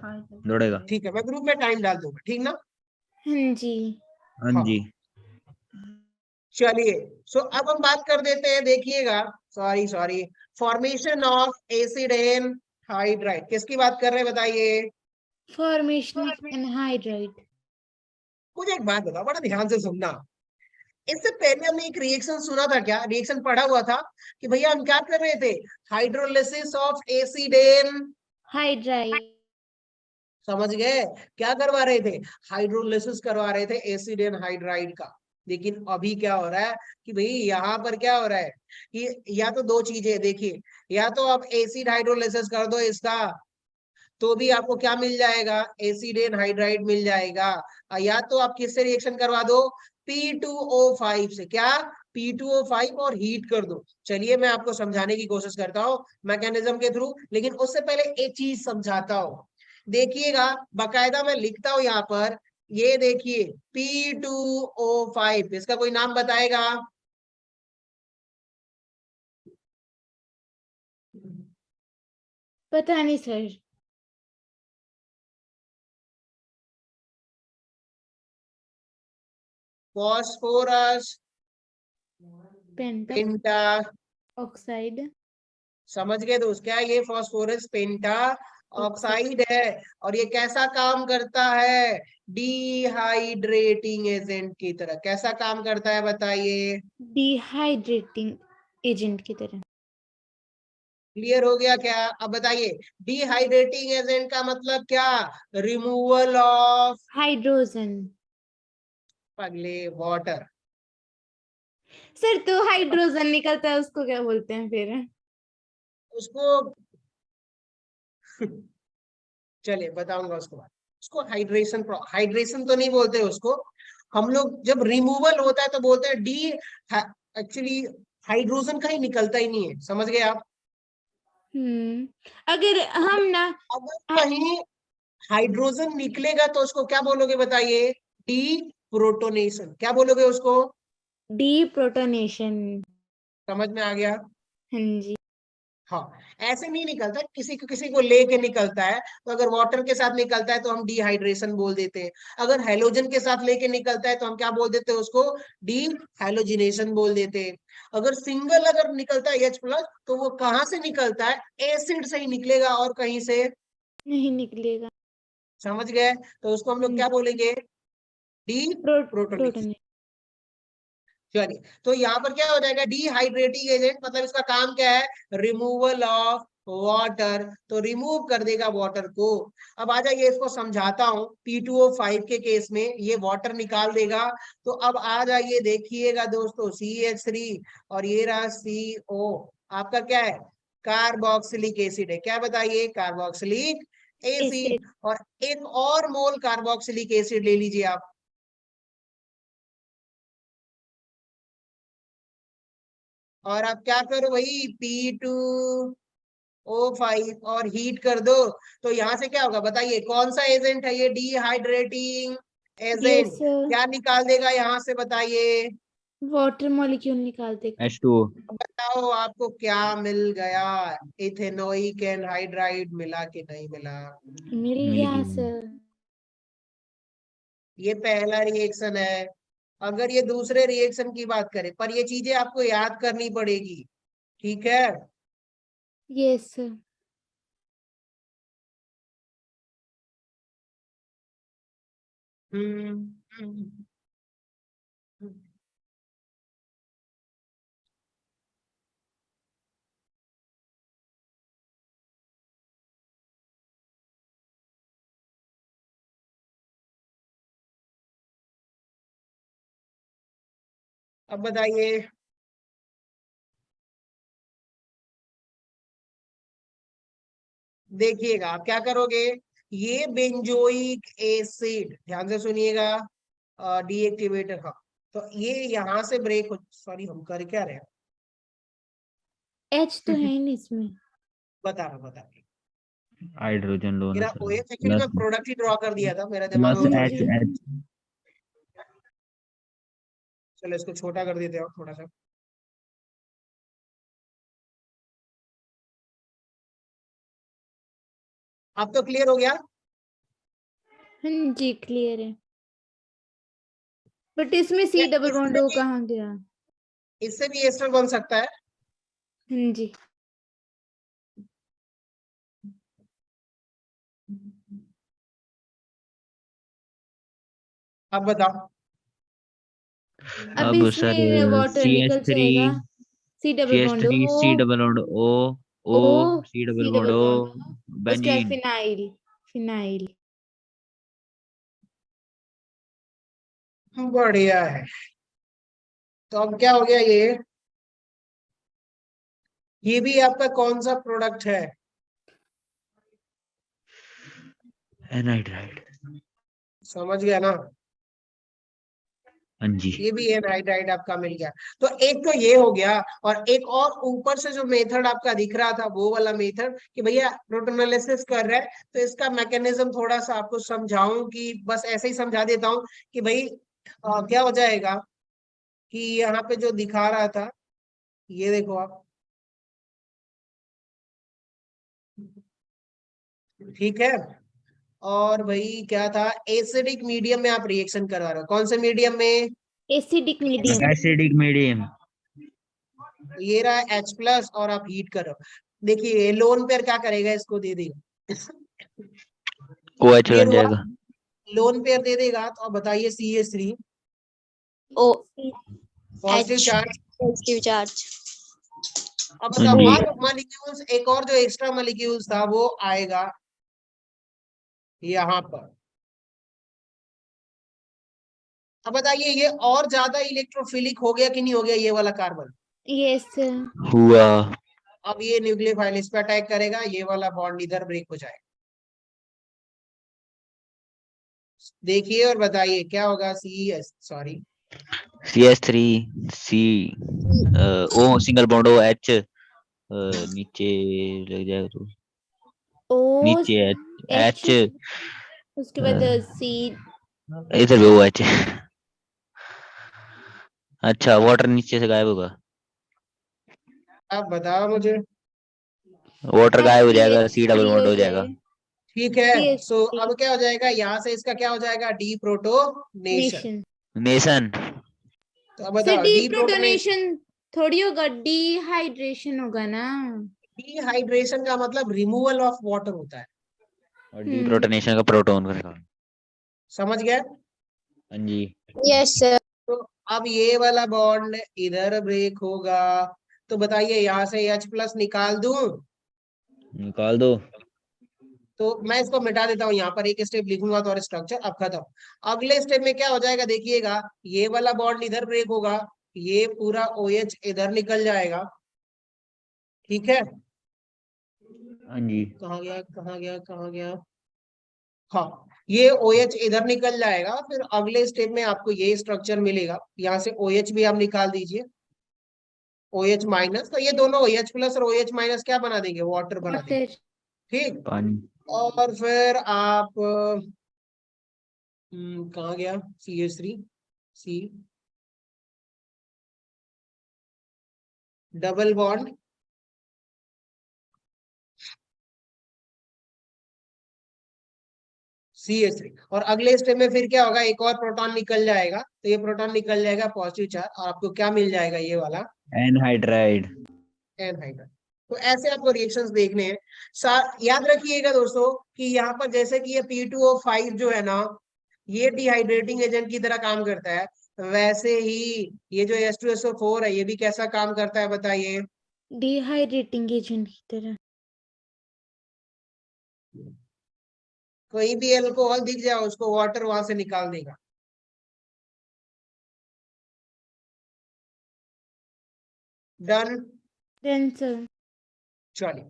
दौड़ेगा। ठीक है, मैं ग्रुप में टाइम डाल दूंगा, ठीक ना? हाँ जी। हाँ हाँ, जी। चलिए, सो अब हम बात कर देते हैं, देखिएगा, sorry sorry, formation of acid and hydride, किसकी बात कर रहे हैं बताइए? Formation of anhydride. मुझे एक बात बताओ, बड़ा ध्यान से सुनना। इससे पहले हमने एक रिएक्शन सुना था, क्या रिएक्शन पढ़ा हुआ था कि भैया हम क्या कर रहे थे? Hydrolysis of acid and hydride. समझ गए? क्या करवा रहे थे? हाइड्रोलिसिस करवा रहे थे एसिड एंड हाइड्राइड का। लेकिन अभी क्या हो रहा है कि भाई यहाँ पर क्या हो रहा है कि या तो दो चीजें देखिए, या तो आप एसिड हाइड्रोलिसिस कर दो इसका, तो भी आपको क्या मिल जाएगा? एसिड एंड हाइड्राइड मिल जाएगा। या तो आप किससे रिएक्शन करवा दो? P2O5 से। क्या? P2O5 और हीट कर दो। चलिए मैं आपको समझाने की कोशिश करता हूँ मैकेनिज्म के थ्रू, लेकिन उससे पहले एक चीज समझाता हूँ। देखिएगा, बाकायदा मैं लिखता हूं यहाँ पर, ये देखिए P2O5, इसका कोई नाम बताएगा? पता नहीं सर। फॉस्फोरस पेंटा पेंटा, ऑक्साइड। समझ गए दोस्त? क्या ये फॉस्फोरस पेंटा ऑक्साइड है, और ये कैसा काम करता है? डिहाइड्रेटिंग एजेंट की तरह। कैसा काम करता है बताइए? डिहाइड्रेटिंग एजेंट की तरह। क्लियर हो गया क्या? अब बताइए, डिहाइड्रेटिंग एजेंट का मतलब क्या? Removal of hydrogen. अगले वाटर। सर तो हाइड्रोजन निकलता है उसको क्या बोलते हैं फिर? उसको चलिए बताऊंगा उसको बाद। उसको हाइड्रेशन तो नहीं बोलते उसको, हम लोग जब रिमूवल होता है तो बोलते हैं डी, एक्चुअली हाइड्रोजन का ही निकलता ही नहीं है, समझ गए आप। अगर हम ना अगर कहीं हाइड्रोजन निकलेगा तो उसको क्या बोलोगे बताइए, डी प्रोटोनेशन, क्या बोलोगे उसको, डी प्रोटोनेशन। समझ में आ गया। हाँ जी। हाँ, ऐसे नहीं निकलता, किसी को लेके निकलता है, तो अगर वाटर के साथ निकलता है तो हम डिहाइड्रेशन बोल देते हैं, अगर हेलोजन के साथ लेके निकलता है तो हम क्या बोल देते हैं उसको, डी हेलोजिनेशन बोल देते हैं। अगर सिंगल अगर निकलता है H+ तो वो कहाँ से निकलता है, एसिड से ही निकलेगा और कहीं से नहीं निकलेगा। समझ गए, तो उसको हम लोग क्या बोलेंगे, डी प्रोटोनेशन। प्रोटोनेशन। चलिए, तो यहाँ पर क्या हो जाएगा, डिहाइड्रेटिंग एजेंट, मतलब इसका काम क्या है, रिमूवल ऑफ वाटर, तो रिमूव कर देगा वाटर को। अब आ जाइए, इसको समझाता हूँ। P2O5 के केस में ये वाटर निकाल देगा, तो अब आ जाइए देखिएगा दोस्तों, CH3 और ये रहा CO, आपका क्या है, कार्बोक्सिलिक एसिड है, क्या बताइए, कार्बोक्सिलिक एसिड। और एक और मोल कार्बोक्सिलिक एसिड ले लीजिए आप, और आप क्या करो भाई, P2O5 और हीट कर दो, तो यहां से क्या होगा बताइए, कौन सा एजेंट है ये, डिहाइड्रेटिंग एजेंट, यस, क्या निकाल देगा यहां से बताइए, वाटर मॉलिक्यूल निकाल देगा। H2O। बताओ आपको क्या मिल गया, इथेनोइक एनहाइड्राइड मिला कि नहीं मिला, मिल मिल गया गई। सर। ये पहला रिएक्शन है। अगर ये दूसरे रिएक्शन की बात करें, पर ये चीजें आपको याद करनी पड़ेगी, ठीक है। Yes sir. हम्म। अब बताइए, देखिएगा आप क्या करोगे, ये बेंजोइक एसिड, ध्यान से सुनिएगा, डीएक्टिवेटर, हाँ, तो ये यहां से ब्रेक हो, सॉरी हम कर क्या रहे हैं, एच तो है ही नहीं इसमें। बता रहा हाइड्रोजन मेरा दोनों OH एक्चुअली मैं प्लस प्रोडक्ट ही ड्रॉ कर दिया था, मेरा दिमाग प्लस में H नहीं है। H। चलो इसको छोटा कर देते हैं थोड़ा सा। अब तो क्लियर हो गया। हाँ जी क्लियर है, बट इसमें सी डबल बॉन्ड O कहाँ गया। इससे भी एस्टर बन सकता है, हाँ जी। अब बताओ, अब अब सर इसमें वाटर निकल CH3 जाएगा, C double bond CH3 O, C double bond O O O C double C bond double O bond, उसके बाद बेंजीन। Phenyl, phenyl. बढ़िया है। तो अब क्या हो गया, ये भी आपका कौन सा प्रोडक्ट है, एनहाइड्राइड। समझ गया ना, हाँ जी। ये भी एनहाइड्राइड आपका मिल गया। तो एक तो ये हो गया, और एक और ऊपर से जो मेथड आपका दिख रहा था वो वाला मेथड, कि भैया प्रोटोनालिसिस कर रहे हैं, तो इसका मैकेनिज्म थोड़ा सा आपको समझाऊं, कि बस ऐसे ही समझा देता हूँ कि भाई क्या हो जाएगा, कि यहाँ पे जो दिखा रहा था, ये देखो आप, ठीक है, और भाई क्या था, एसिडिक मीडियम में आप रिएक्शन करवा रहे हो, कौन से मीडियम में, एसिडिक मीडियम। Acidic medium. ये रहा H+ और आप हीट करो, देखिए लोन पेयर क्या करेगा, इसको दे देगा, OH क्लियर बन हुआ, जाएगा। लोन पेयर दे देगा, तो अब बताइए CH3 O positive H charge. positive charge. अब हाँ बताओ जी। हर मॉलिक्यूल्स, एक और जो एक्स्ट्रा मॉलिक्यूल्स था वो आएगा यहाँ पर। अब बताइए, ये और ज्यादा इलेक्ट्रोफिलिक हो गया कि नहीं हो गया, ये वाला कार्बन, यस। हुआ। अब ये न्यूक्लियोफाइल इस पर अटैक करेगा, ये वाला बॉन्ड इधर ब्रेक हो जाएगा, देखिए और बताइए क्या होगा। Sorry CH3 C O single bond O H नीचे लग जाएगा तो ओ नीचे H उसके बाद सी इधर भी OH। अच्छा वाटर नीचे से गायब होगा, आप बताओ मुझे। वाटर गायब हो जाएगा, C CH3 डबल बॉन्ड हो हो जाएगा। जाए ठीक है, सो CH3 अब क्या हो जाएगा, यहाँ से इसका क्या हो जाएगा, डी प्रोटोनेशन। नेशन नेशन तो अब से बताओ डी प्रोटोनेशन। डिप्रोटोनेशन थोड़ी होगा, डिहाइड्रेशन होगा ना। डिहाइड्रेशन का मतलब रिमूवल ऑफ वाटर होता है, और डीप्रोटोनेशन का प्रोटॉन का निकाल। समझ गए। हाँ जी। Yes sir. तो अब ये वाला बॉन्ड इधर ब्रेक होगा, तो बताइए यहाँ से H+ निकाल दूं, निकाल दो। तो मैं इसको मिटा देता हूँ, यहाँ पर एक स्टेप लिखूंगा तो और स्ट्रक्चर अब खत्म। अगले स्टेप में क्या हो जाएगा देखिएगा, ये वाला बॉन्ड इधर ब्रेक होगा, ये पूरा OH इधर निकल जाएगा, ठीक है। हाँ जी। कहाँ गया कहाँ गया कहाँ गया, हाँ ये OH इधर निकल जाएगा। फिर अगले स्टेप में आपको ये स्ट्रक्चर मिलेगा, यहाँ से OH भी आप निकाल दीजिए, OH-, तो ये दोनों OH+ और OH- क्या बना देंगे, वाटर बना देंगे, वाटर ठीक। पानी। और फिर आप कहाँ गया, CH3 C double bond CH3, और अगले स्टेप में फिर क्या होगा, एक और प्रोटॉन निकल जाएगा, तो ये प्रोटॉन निकल जाएगा पॉजिटिव चार्ज, और आपको क्या मिल जाएगा, ये वाला एनहाइड्राइड। एनहाइड्राइड। तो ऐसे आपको रिएक्शंस देखने हैं। याद रखिएगा दोस्तों कि यहाँ पर जैसे कि ये P2O5 जो है ना, ये डिहाइड्रेटिंग एजेंट की तरह काम करता है, वैसे ही ये जो H2SO4 है, ये भी कैसा काम करता है बताइए। डिहाइड्रेटिंग एजेंट की तरह। कोई भी अल्कोहल दिख जाए उसको वाटर वहां से निकाल देगा। डन। Done sir. चलिए,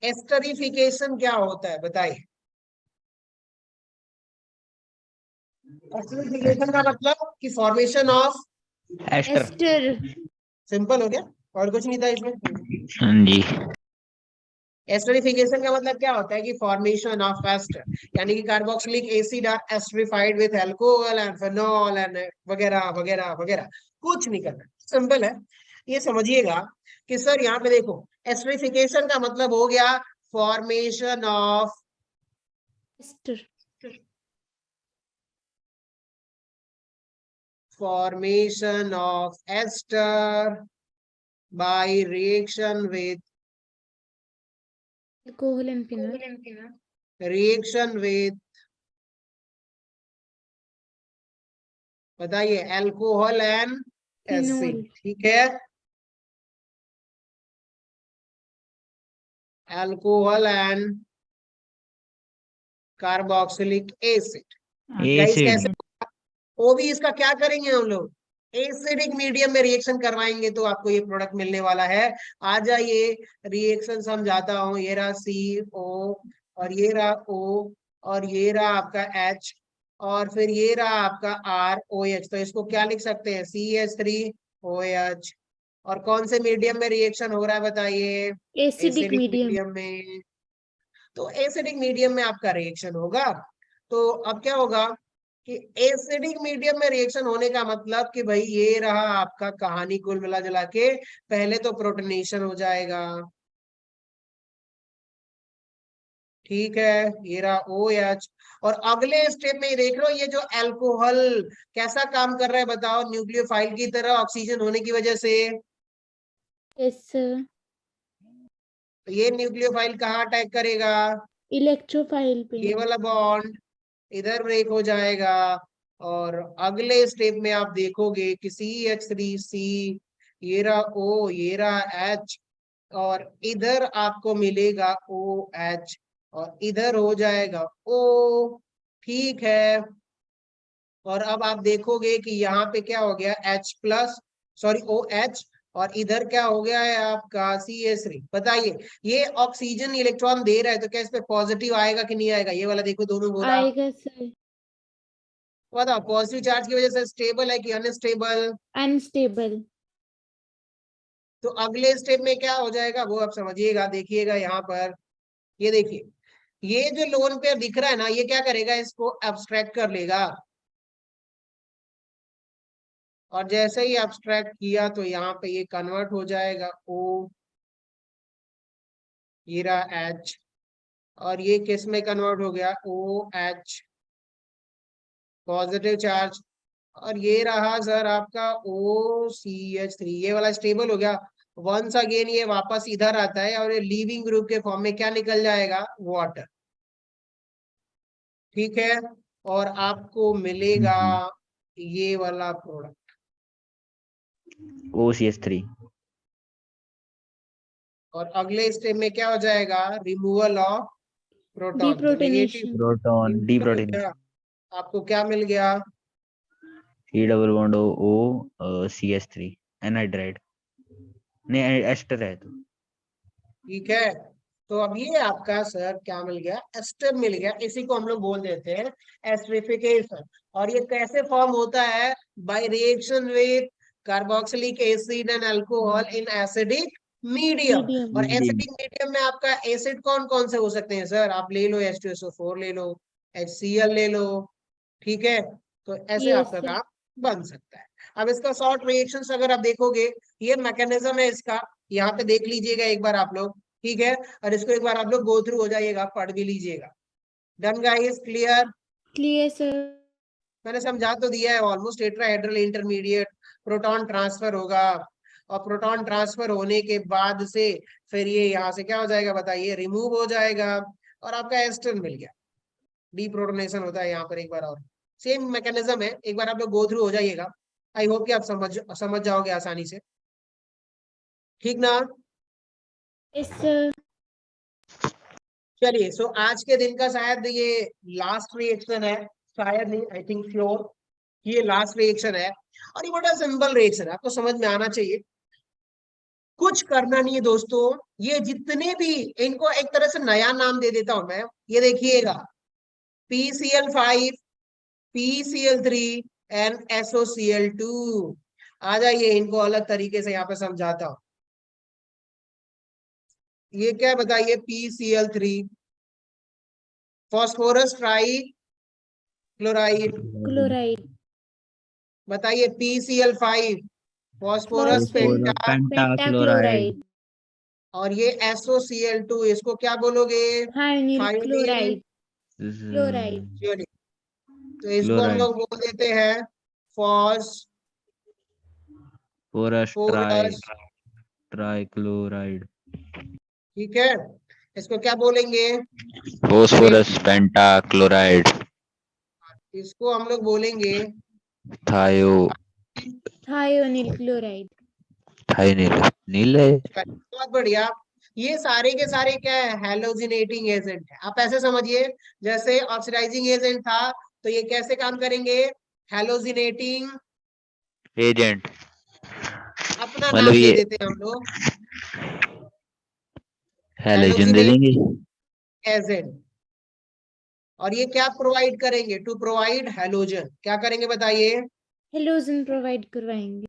एस्टरिफिकेशन क्या होता है बताइए। एस्टरिफिकेशन का मतलब कि formation of ester. Ester simple हो गया, और कुछ नहीं था इसमें। हाँ जी। एस्टरिफिकेशन का मतलब क्या होता है कि फॉर्मेशन ऑफ एस्टर, यानी कि carboxylic acid are esterified with alcohol and phenol and वगैरह वगैरह वगैरह, कुछ नहीं करना, सिंपल है। ये समझिएगा कि सर यहाँ पे देखो, एस्टरिफिकेशन का मतलब हो गया formation of ester ester by reaction with alcohol and phenol. बताइए अल्कोहल एंड फिनोल। एसिड, ठीक है। Alcohol and carboxylic acid, guys acid. कैसे, वो भी इसका क्या करेंगे हम लोग, एसिडिक मीडियम में रिएक्शन करवाएंगे तो आपको ये प्रोडक्ट मिलने वाला है। आ जाइए रिएक्शन समझाता हूँ, ये रहा CO और ये रहा O और ये रहा आपका H और फिर ये रहा आपका ROH, तो इसको क्या लिख सकते हैं, CH3OH। और कौन से मीडियम में रिएक्शन हो रहा है बताइए, एसिडिक एसिडिक मीडियम। मीडियम में। तो एसिडिक मीडियम में आपका रिएक्शन होगा, तो अब क्या होगा कि एसिडिक मीडियम में रिएक्शन होने का मतलब कि भाई ये रहा आपका कहानी, कुल मिला जुला के पहले तो प्रोटोनेशन हो जाएगा, ठीक है, ये रहा OH। और अगले स्टेप में देख लो, ये जो अल्कोहल कैसा काम कर रहा है बताओ, न्यूक्लियोफाइल की तरह ऑक्सीजन होने की वजह से। Yes sir. तो ये न्यूक्लियोफाइल कहाँ अटैक करेगा, इलेक्ट्रोफाइल पे। ये वाला बॉन्ड इधर ब्रेक हो जाएगा, और अगले स्टेप में आप देखोगे कि CH3C, ये रहा O, ये रहा H, और इधर आपको मिलेगा OH, और इधर हो जाएगा O, ठीक है। और अब आप देखोगे कि यहाँ पे क्या हो गया, H+, सॉरी OH, और इधर क्या हो गया है आपका CH3। बताइए ये ऑक्सीजन इलेक्ट्रॉन दे रहा है तो क्या इस पे पॉजिटिव आएगा कि नहीं आएगा? ये वाला देखो दोनों बोला। आएगा सर। बताओ पॉजिटिव चार्ज की वजह से स्टेबल है कि अनस्टेबल? अनस्टेबल। तो अगले स्टेप में क्या हो जाएगा वो आप समझिएगा, देखिएगा यहाँ पर। ये देखिए ये जो लोन पेयर दिख रहा है ना, ये क्या करेगा, इसको एब्स्ट्रैक्ट कर लेगा। और जैसे ही एब्स्ट्रैक्ट किया तो यहाँ पे ये कन्वर्ट हो जाएगा O, ये रहा H, और ये किस में कन्वर्ट हो गया? OH, positive charge. और ये रहा सर आपका OCH3, ये वाला स्टेबल हो गया। वंस अगेन ये वापस इधर आता है और ये लीविंग ग्रुप के फॉर्म में क्या निकल जाएगा? वाटर। ठीक है, और आपको मिलेगा ये वाला प्रोडक्ट OCH3। और अगले स्टेप में क्या हो जाएगा? Removal of proton. Deprotonation. Proton deprotonation. आपको क्या मिल गया? C double bond O CH3 anhydride, नहीं एस्टर है तो। ठीक है, तो अब ये आपका सर क्या मिल गया? एस्टर मिल गया। इसी को हम लोग बोल देते हैं एस्टरिफिकेशन। और ये कैसे फॉर्म होता है? By reaction with carboxylic acid and alcohol in acidic medium. Medium. और एसिडिक मीडियम में आपका एसिड कौन कौन से हो सकते हैं सर? आप ले लो H2SO4 ले लो, HCl ले लो। ठीक है, तो ऐसे Yes, आपका sir. काम बन सकता है। अब इसका शॉर्ट रिएक्शंस अगर आप देखोगे, ये मैकेनिज्म है इसका, यहाँ पे देख लीजिएगा एक बार आप लोग। ठीक है, और इसको एक बार आप लोग गो थ्रू हो जाइएगा, पढ़ भी लीजिएगा। Done guys? Clear? Clear, sir. मैंने समझा तो दिया है almost. Tetrahedral intermediate, proton transfer होगा, और प्रोटॉन ट्रांसफर होने के बाद से फिर ये यहाँ से क्या हो जाएगा बताइए? रिमूव हो जाएगा, और आपका एस्टर मिल गया। डीप्रोटोनेशन होता है यहाँ पर। एक बार और सेम मैकेनिज्म है, एक बार आप लोग गो थ्रू हो जाइएगा। आई होप कि आप समझ जाओगे आसानी से। ठीक ना? Yes, sir. चलिए, सो आज के दिन का शायद ये लास्ट रिएक्शन है, शायद नहीं, आई थिंक श्योर ये लास्ट रिएक्शन है। और ये बड़ा सिंपल रिएक्शन है, आपको समझ में आना चाहिए। कुछ करना नहीं है दोस्तों। ये जितने भी, इनको एक तरह से नया नाम दे देता हूं मैं। ये देखिएगा PCl5, PCl3 एंड SOCl2। आ जाइए, इनको अलग तरीके से यहाँ पे समझाता हूं। ये क्या बताइए? PCl3, phosphorus try chloride. Chloride. बताइए PCl5, फॉस्फोरस पेंटा। Pentachloride. और ये SOCl2, इसको क्या बोलोगे? Thionyl थायोनील chloride. Chloride. क्लोराइड। तो इसको हम लोग बोल देते हैं फोरस फॉस्फोरस। ट्राइक्लोराइड। ठीक है, इसको क्या बोलेंगे? Phosphorus pentachloride. इसको हम लोग बोलेंगे Thionyl chloride. नील है। बहुत बढ़िया। ये सारे के सारे क्या है? हैलोजिनेटिंग एजेंट है। आप ऐसे समझिए, जैसे ऑक्सीडाइजिंग एजेंट था, तो ये कैसे काम करेंगे? हैलोजिनेटिंग एजेंट, अपना मतलब नाम दे ये देते हैं हम लोग, हैलोजन दे देंगे। एजेंट। और ये क्या प्रोवाइड करेंगे? To provide halogen. क्या करेंगे बताइए? Halogen provide करवाएंगे।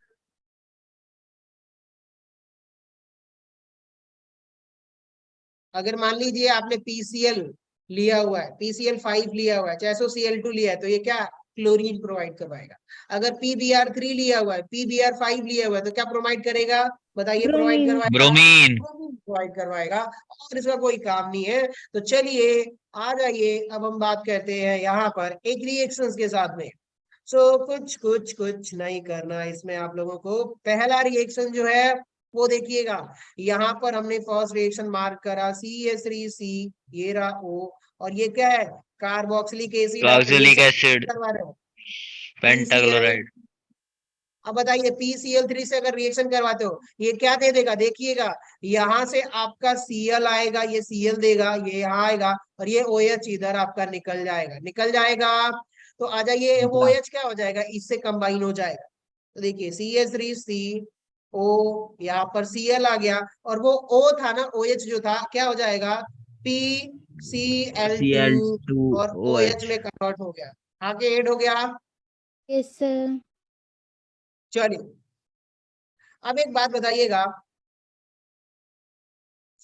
अगर मान लीजिए आपने PCl लिया हुआ है, PCl5 लिया हुआ है, चाहे SOCl2 लिया है, तो ये क्या क्लोरीन प्रोवाइड करवाएगा। अगर PBr3 लिया हुआ है, PBr5 लिया हुआ है, तो क्या प्रोवाइड करेगा बताइए? Provide Bromine. करवाएगा, ब्रोमीन। प्रोवाइड करवाएगा, और इसका कोई काम नहीं है। तो चलिए आ जाइए, अब हम बात करते हैं यहाँ पर एक रिएक्शंस के साथ में। सो कुछ नहीं करना इसमें आप लोगों को। पहला रिएक्शन जो है वो देखिएगा, यहाँ पर हमने फर्स्ट रिएक्शन मार्क करा CH3C, ये रहा O, और ये क्या है? Carboxylic acid. कार्बोक्सिलिक एसिड करवा रहे हो पेंटाक्लोराइड। अब बताइए PCl3 से अगर रिएक्शन करवाते हो, ये क्या दे देगा? देखिएगा, यहाँ से आपका Cl आएगा, ये Cl देगा, ये यहाँ आएगा, और ये OH इधर आपका निकल जाएगा। तो आ जाइए, OH क्या हो जाएगा? इससे कंबाइन हो जाएगा। तो देखिए CH3C O, यहाँ पर Cl आ गया, और वो O था ना, OH जो था, क्या हो जाएगा, PCl2 Cl2 और OH में कन्वर्ट हो गया, आगे ऐड हो गया। Yes sir. चलिए अब एक बात बताइएगा,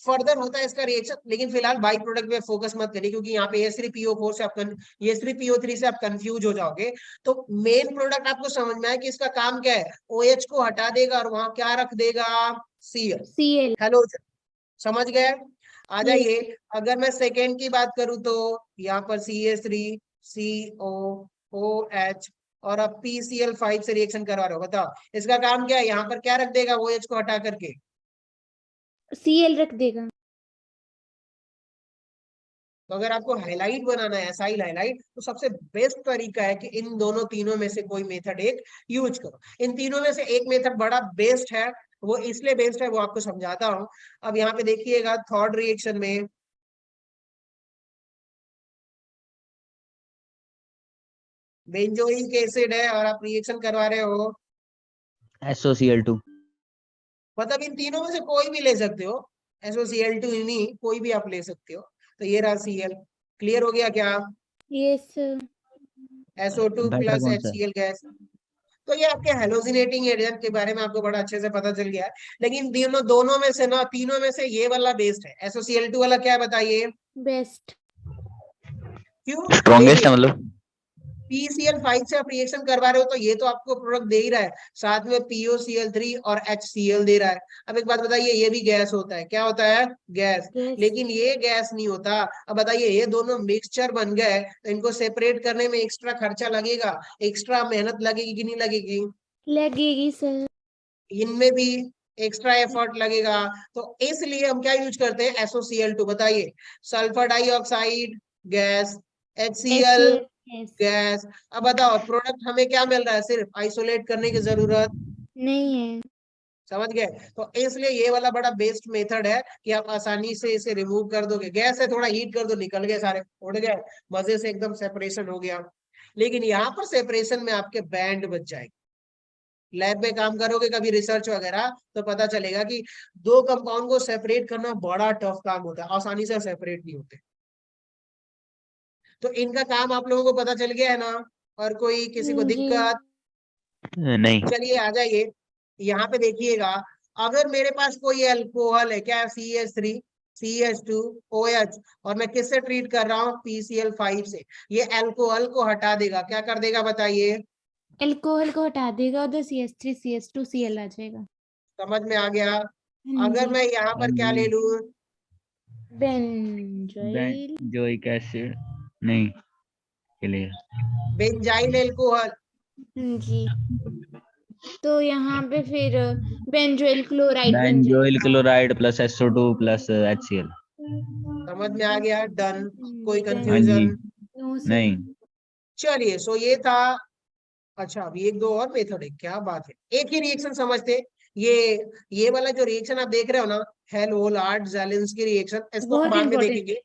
फर्दर होता है इसका रिएक्शन, लेकिन फिलहाल बाई प्रोडक्ट में फोकस मत करिए, क्योंकि यहाँ पे S3PO4 से आप S3PO3 से आप कंफ्यूज हो जाओगे। तो मेन प्रोडक्ट आपको समझ में आया कि इसका काम क्या है, OH को हटा देगा और वहां क्या रख देगा, Cl। Cl। हेलो, समझ गए? आ Yes। जाइए, अगर मैं सेकेंड की बात करूं तो यहाँ पर CH3CO OH और अब PCl5 से रिएक्शन करवा रहे हो, बताओ इसका काम क्या है, यहाँ पर क्या रख देगा OH को हटा करके, Cl रख देगा। तो अगर आपको हाईलाइट बनाना है, एसाइल हाईलाइट, तो सबसे बेस्ट तरीका है कि इन दोनों तीनों में से कोई मेथड एक यूज करो। इन तीनों में से एक मेथड बड़ा बेस्ट है, वो इसलिए बेस्ट है, वो आपको समझाता हूं। अब यहाँ पे देखिएगा थर्ड रिएक्शन में बेंजोइक एसिड है और आप रिएक्शन करवा रहे हो, SOCl2 मतलब इन तीनों में से कोई भी ले सकते हो, SOCl2 ही नहीं, कोई भी आप ले सकते हो। तो ये रहा Cl, क्लियर हो गया क्या, yes sir. SO2 better plus कौन सा है? HCl gas. तो ये आपके हेलोजिनेटिंग एजेंट के बारे में आपको बड़ा अच्छे से पता चल गया है, लेकिन दोनों में से ना, तीनों में से ये वाला बेस्ट है, SOCl2 वाला क्या है बताइए, बेस्ट। क्यों, स्ट्रॉन्गेस्ट है देखिए मतलब। PCl5 से आप रिएक्शन करवा रहे हो तो ये तो आपको प्रोडक्ट दे ही रहा है, साथ में POCl3 और HCl दे रहा है। अब एक बात बताइए, ये भी गैस होता है, क्या होता है, गैस, यस। लेकिन ये गैस नहीं होता। अब बताइए, ये दोनों मिक्सचर बन गए तो इनको सेपरेट करने में एक्स्ट्रा खर्चा लगेगा, एक्स्ट्रा मेहनत लगेगी कि नहीं लगेगी, लगेगी सर। इनमें भी एक्स्ट्रा एफर्ट लगेगा। तो इसलिए हम क्या यूज करते हैं, SOCl2, बताइए, sulphur dioxide gas, HCl HCl। Yes. Gas. अब बताओ प्रोडक्ट हमें क्या मिल रहा है, सिर्फ आइसोलेट करने की जरूरत, नहीं है। समझ गए? तो इसलिए ये वाला बड़ा बेस्ट मेथड है कि आप आसानी से इसे रिमूव कर दोगे, गैस है थोड़ा हीट कर दो, निकल गए सारे, उड़ गए, मजे से एकदम सेपरेशन हो गया। लेकिन यहाँ पर सेपरेशन में आपके बैंड बच जाएगी, लैब में काम करोगे कभी रिसर्च वगैरह तो पता चलेगा कि दो कंपाउंड को सेपरेट करना बड़ा टफ काम होता है, आसानी से सेपरेट नहीं होते। तो इनका काम आप लोगों को पता चल गया है ना, और कोई किसी को जी। दिक्कत, नहीं। चलिए आ जाइए, यहाँ पे देखिएगा, अगर मेरे पास कोई अल्कोहल है, क्या, CH3 CH2 OH, और मैं किससे ट्रीट कर रहा हूँ, PCl5 से, ये अल्कोहल को हटा देगा, क्या कर देगा बताइए, अल्कोहल को हटा देगा, उधर CH3 CH2 Cl आ जाएगा। समझ में आ गया? हाँ अगर जी। मैं यहाँ हाँ पर क्या जी। ले लूं, बेंजोइल। बेंजोइक एसिड नहीं चलेगा। बेंजाइल अल्कोहल, हाँ जी। तो यहाँ पे फिर बेंजोइल क्लोराइड बन बेंजोइल जाएगा। Chloride plus SO2 plus HCl। समझ में आ गया, डन, कोई हाँ जी। Confusion, no sir. नहीं। चलिए, सो ये था। अच्छा, अभी एक दो और मेथड है, क्या बात है, एक ही रिएक्शन समझते, ये ये वाला जो रिएक्शन आप देख रहे हो ना, हेलोलार्ड ज़ेलेंस्की रिएक्शन, इसको हम बहुत बाद में इंपॉर्टेंट देखेंगे, है।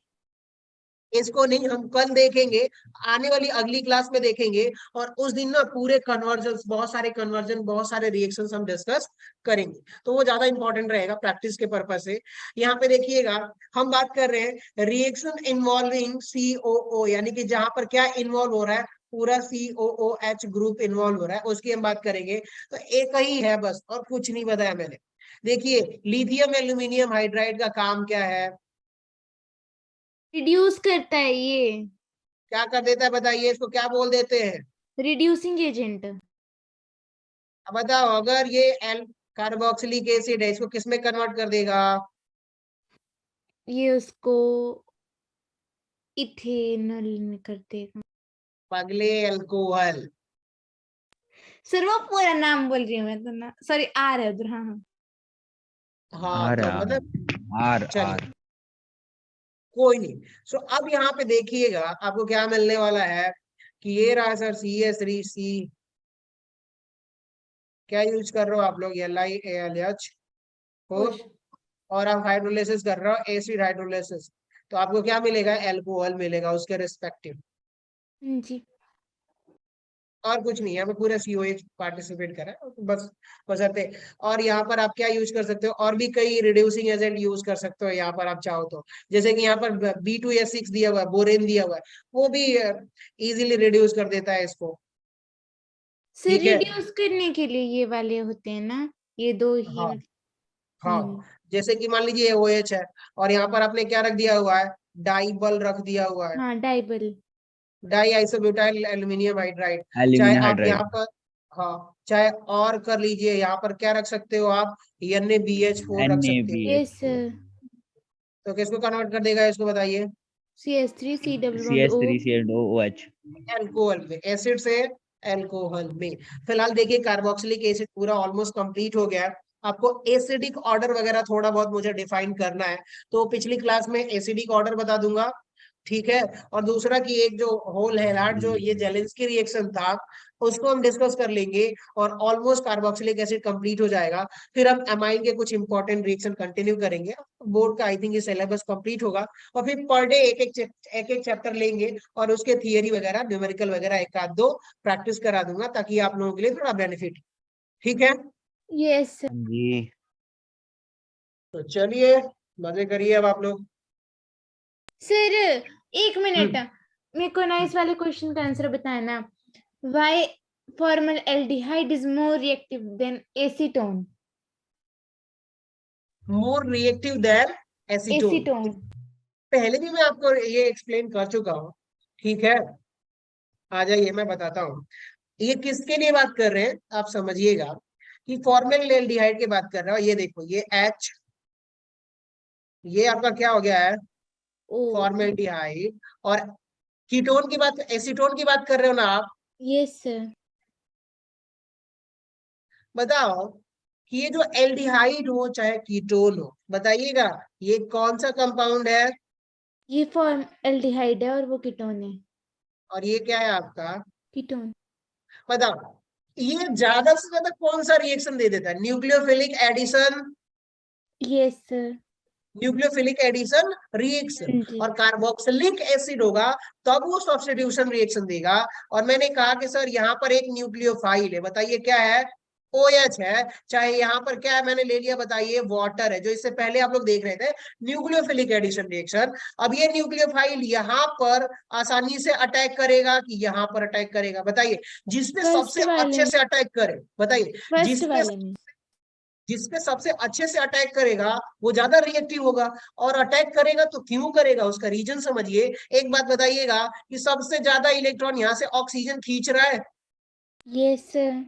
इसको नहीं, हम कल देखेंगे, आने वाली अगली क्लास में देखेंगे, और उस दिन ना पूरे कन्वर्जन, बहुत सारे कन्वर्जन, बहुत सारे रिएक्शंस हम डिस्कस करेंगे, तो वो ज्यादा इंपॉर्टेंट रहेगा प्रैक्टिस के पर्पज से। यहाँ पे देखिएगा, हम बात कर रहे हैं रिएक्शन इन्वॉल्विंग COO, यानी कि जहां पर क्या इन्वॉल्व हो रहा है, पूरा COOH ग्रुप इन्वॉल्व हो रहा है, उसकी हम बात करेंगे। तो एक ही है बस, और कुछ नहीं बताया मैंने। देखिए, लिथियम एल्यूमिनियम हाइड्राइड का काम क्या है, रिड्यूस करता है ये। क्या कर देता है बताइए, इसको क्या बोल देते हैं, रिड्यूसिंग एजेंट। अब बताओ, अगर ये एल कार्बोक्सिलिक एसिड है, इसको किस में कन्वर्ट कर देगा, ये उसको इथेनॉल में कर देगा। पगले अल्कोहल, सर वो पूरा नाम बोल रही हूँ मैं तो ना, सॉरी, आ रहा है उधर। हाँ हाँ। हाँ, आर तो आर मतलब आर चलिए, आर। कोई नहीं। सो अब यहाँ पे देखिएगा, आपको क्या मिलने वाला है, कि ये रहा सर CH3C, क्या यूज कर रहे हो आप लोग, LiAlH हो, खुश। और आप हाइड्रोलिसिस कर रहे हो, एसिड हाइड्रोलिसिस, तो आपको क्या मिलेगा, एल्कोहल मिलेगा उसके रिस्पेक्टिव। जी। और कुछ नहीं, यहाँ पे पूरा COH पार्टिसिपेट करा है, बस बशर्ते। और यहाँ पर आप क्या यूज कर सकते हो, और भी कई रिड्यूसिंग एजेंट यूज कर सकते हो यहाँ पर आप चाहो तो। जैसे कि यहाँ पर B2S6 दिया हुआ है, बोरेन दिया हुआ है, वो भी इजीली रिड्यूस कर देता है इसको। सर ठीक है, रिड्यूस करने के लिए ये वाले होते हैं ना, ये दो ही हाँ मतलब। हाँ। जैसे कि मान लीजिए OH है, और यहाँ पर आपने क्या रख दिया हुआ है, डाइबल रख दिया हुआ है, हाँ DIBAL. Di isobutyl aluminium hydride. चाहे एल्यूमिनियम आप यहाँ हाइड्राइड। पर, हाँ, चाहे और कर लीजिए, यहाँ पर क्या रख सकते हो आप, NaBH4 रख सकते हो। Yes NaBH4 sir. तो किसको कन्वर्ट कर देगा इसको बताइए, CH3 C double bond O। CH3CH2OH। Alcohol में, एसिड से अल्कोहल में। फिलहाल देखिए कार्बोक्सिलिक एसिड पूरा ऑलमोस्ट कंप्लीट हो गया है। आपको एसिडिक ऑर्डर वगैरह थोड़ा बहुत मुझे डिफाइन करना है, तो पिछली क्लास में एसिडिक ऑर्डर बता दूंगा, ठीक है। और दूसरा कि एक जो होल हैलार्ड जो ये जेलेंस्की रिएक्शन था, उसको हम डिस्कस कर लेंगे, और ऑलमोस्ट कार्बोक्सिलिक एसिड कंप्लीट हो जाएगा। फिर हम अमाइन के कुछ इंपॉर्टेंट रिएक्शन कंटिन्यू करेंगे। बोर्ड का आई थिंक ये सिलेबस कंप्लीट होगा, और फिर पर डे एक एक चैप्टर लेंगे, और उसके थियरी वगैरह न्यूमेरिकल वगैरह एक आध दो प्रैक्टिस करा दूंगा, ताकि आप लोगों के लिए थोड़ा बेनिफिट। ठीक है, यस सर। जी। तो चलिए मजे करिए अब आप लोग। सर एक मिनट, मेरे को ना इस वाले क्वेश्चन का आंसर बताना। Why formal aldehyde is more reactive than acetone? More reactive than acetone. Acetone. पहले भी मैं आपको ये एक्सप्लेन कर चुका हूँ, ठीक है। आ जाइए मैं बताता हूँ, ये किसके लिए बात कर रहे हैं आप समझिएगा, कि फॉर्मल एल्डिहाइड की बात कर रहा हूँ। ये देखो, ये H, ये आपका क्या हो गया है, ओ फॉर्मेल्डिहाइड। और कीटोन की बात, एसीटोन की बात कर रहे हो ना आप। Yes sir. बताओ कि ये जो एल्डिहाइड हो चाहे कीटोन हो, बताइएगा ये कौन सा कंपाउंड है, ये फॉर्म एल्डिहाइड है और वो कीटोन है। और ये क्या है आपका, कीटोन। बताओ ये ज्यादा से ज्यादा कौन सा रिएक्शन दे देता है, nucleophilic addition, yes sir. Nucleophilic addition reaction. जी। और कार्बोक्सिलिक एसिड होगा तब वो सब्स्टिट्यूशन रिएक्शन देगा। और मैंने कहा कि सर यहाँ पर एक न्यूक्लियोफाइल है, बताइए क्या है, OH है। चाहे यहाँ पर क्या है, मैंने ले लिया, बताइए वाटर है, जो इससे पहले आप लोग देख रहे थे न्यूक्लियोफिलिक एडिशन रिएक्शन। अब ये न्यूक्लियोफाइल यहाँ पर आसानी से अटैक करेगा कि यहाँ पर अटैक करेगा, बताइए, जिसपे फर्स्ट सबसे वाले अच्छे में। से अटैक करे, बताइए, फर्स्ट जिसपे वाले में। जिसपे सबसे अच्छे से अटैक करेगा वो ज्यादा रिएक्टिव होगा। और अटैक करेगा तो क्यों करेगा, उसका रीजन समझिए। एक बात बताइएगा कि सबसे ज्यादा इलेक्ट्रॉन यहाँ से ऑक्सीजन खींच रहा है, यस सर।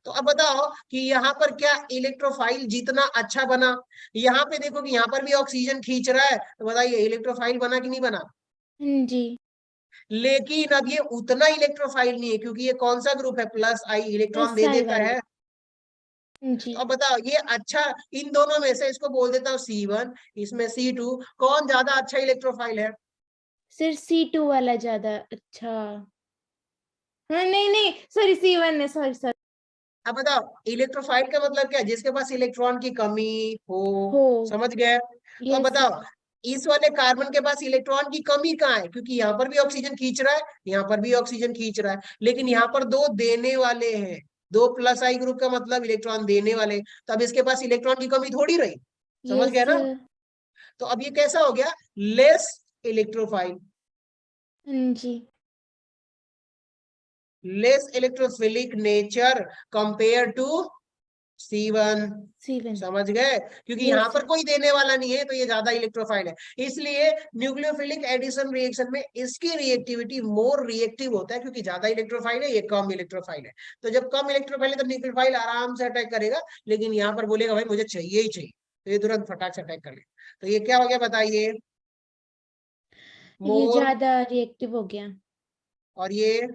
तो अब बताओ कि यहाँ पर क्या इलेक्ट्रोफाइल जितना अच्छा बना, यहाँ पे देखो कि यहाँ पर भी ऑक्सीजन खींच रहा है, तो बताइए इलेक्ट्रोफाइल बना कि नहीं बना। जी। लेकिन अब ये उतना इलेक्ट्रोफाइल नहीं है, क्योंकि ये कौन सा ग्रुप है, +I, इलेक्ट्रॉन दे SI देता वाले। है। जी। तो अब बताओ ये अच्छा, इन दोनों में से इसको बोल देता हूँ C1, इसमें C2, कौन ज्यादा अच्छा इलेक्ट्रोफाइल है। सर C2 वाला ज्यादा अच्छा। हाँ नहीं नहीं सॉरी C1 है, सॉरी सॉरी। अब बताओ इलेक्ट्रोफाइल का मतलब क्या है, जिसके पास इलेक्ट्रॉन की कमी हो, हो। समझ गए। तो अब यस बताओ इस वाले कार्बन के पास इलेक्ट्रॉन की कमी कहाँ है, क्योंकि यहाँ पर भी ऑक्सीजन खींच रहा है, यहाँ पर भी ऑक्सीजन खींच रहा है, लेकिन यहाँ पर दो देने वाले हैं, 2+I ग्रुप का मतलब इलेक्ट्रॉन देने वाले, तो अब इसके पास इलेक्ट्रॉन की कमी थोड़ी रही, समझ गए यस। ना। तो अब ये कैसा हो गया, लेस इलेक्ट्रोफाइल, जी। Less electrophilic nature compare to C1, C1। समझ गए, क्योंकि Yes, यहाँ पर sir. कोई देने वाला नहीं है, तो ये ज्यादा इलेक्ट्रोफाइल है। इसलिए न्यूक्लियोफिलिक एडिशन रिएक्शन में इसकी रिएक्टिविटी मोर रिएक्टिव होता है, क्योंकि ज्यादा इलेक्ट्रोफाइल है, ये कम इलेक्ट्रोफाइल है। तो जब कम इलेक्ट्रोफाइल है तो न्यूक्लियोफाइल आराम से अटैक करेगा, लेकिन यहाँ पर बोलेगा भाई मुझे चाहिए ही चाहिए, तो ये तुरंत फटाक से अटैक कर ले। तो ये क्या हो गया बताइए, ये मोर, ज्यादा रिएक्टिव हो गया। और ये,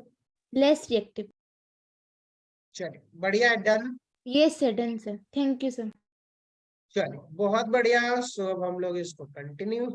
लेस रिएक्टिव। चलिए बढ़िया है, done. Yes sir, done sir, thank you sir. चलिए बहुत बढ़िया। सो अब हम लोग इसको कंटिन्यू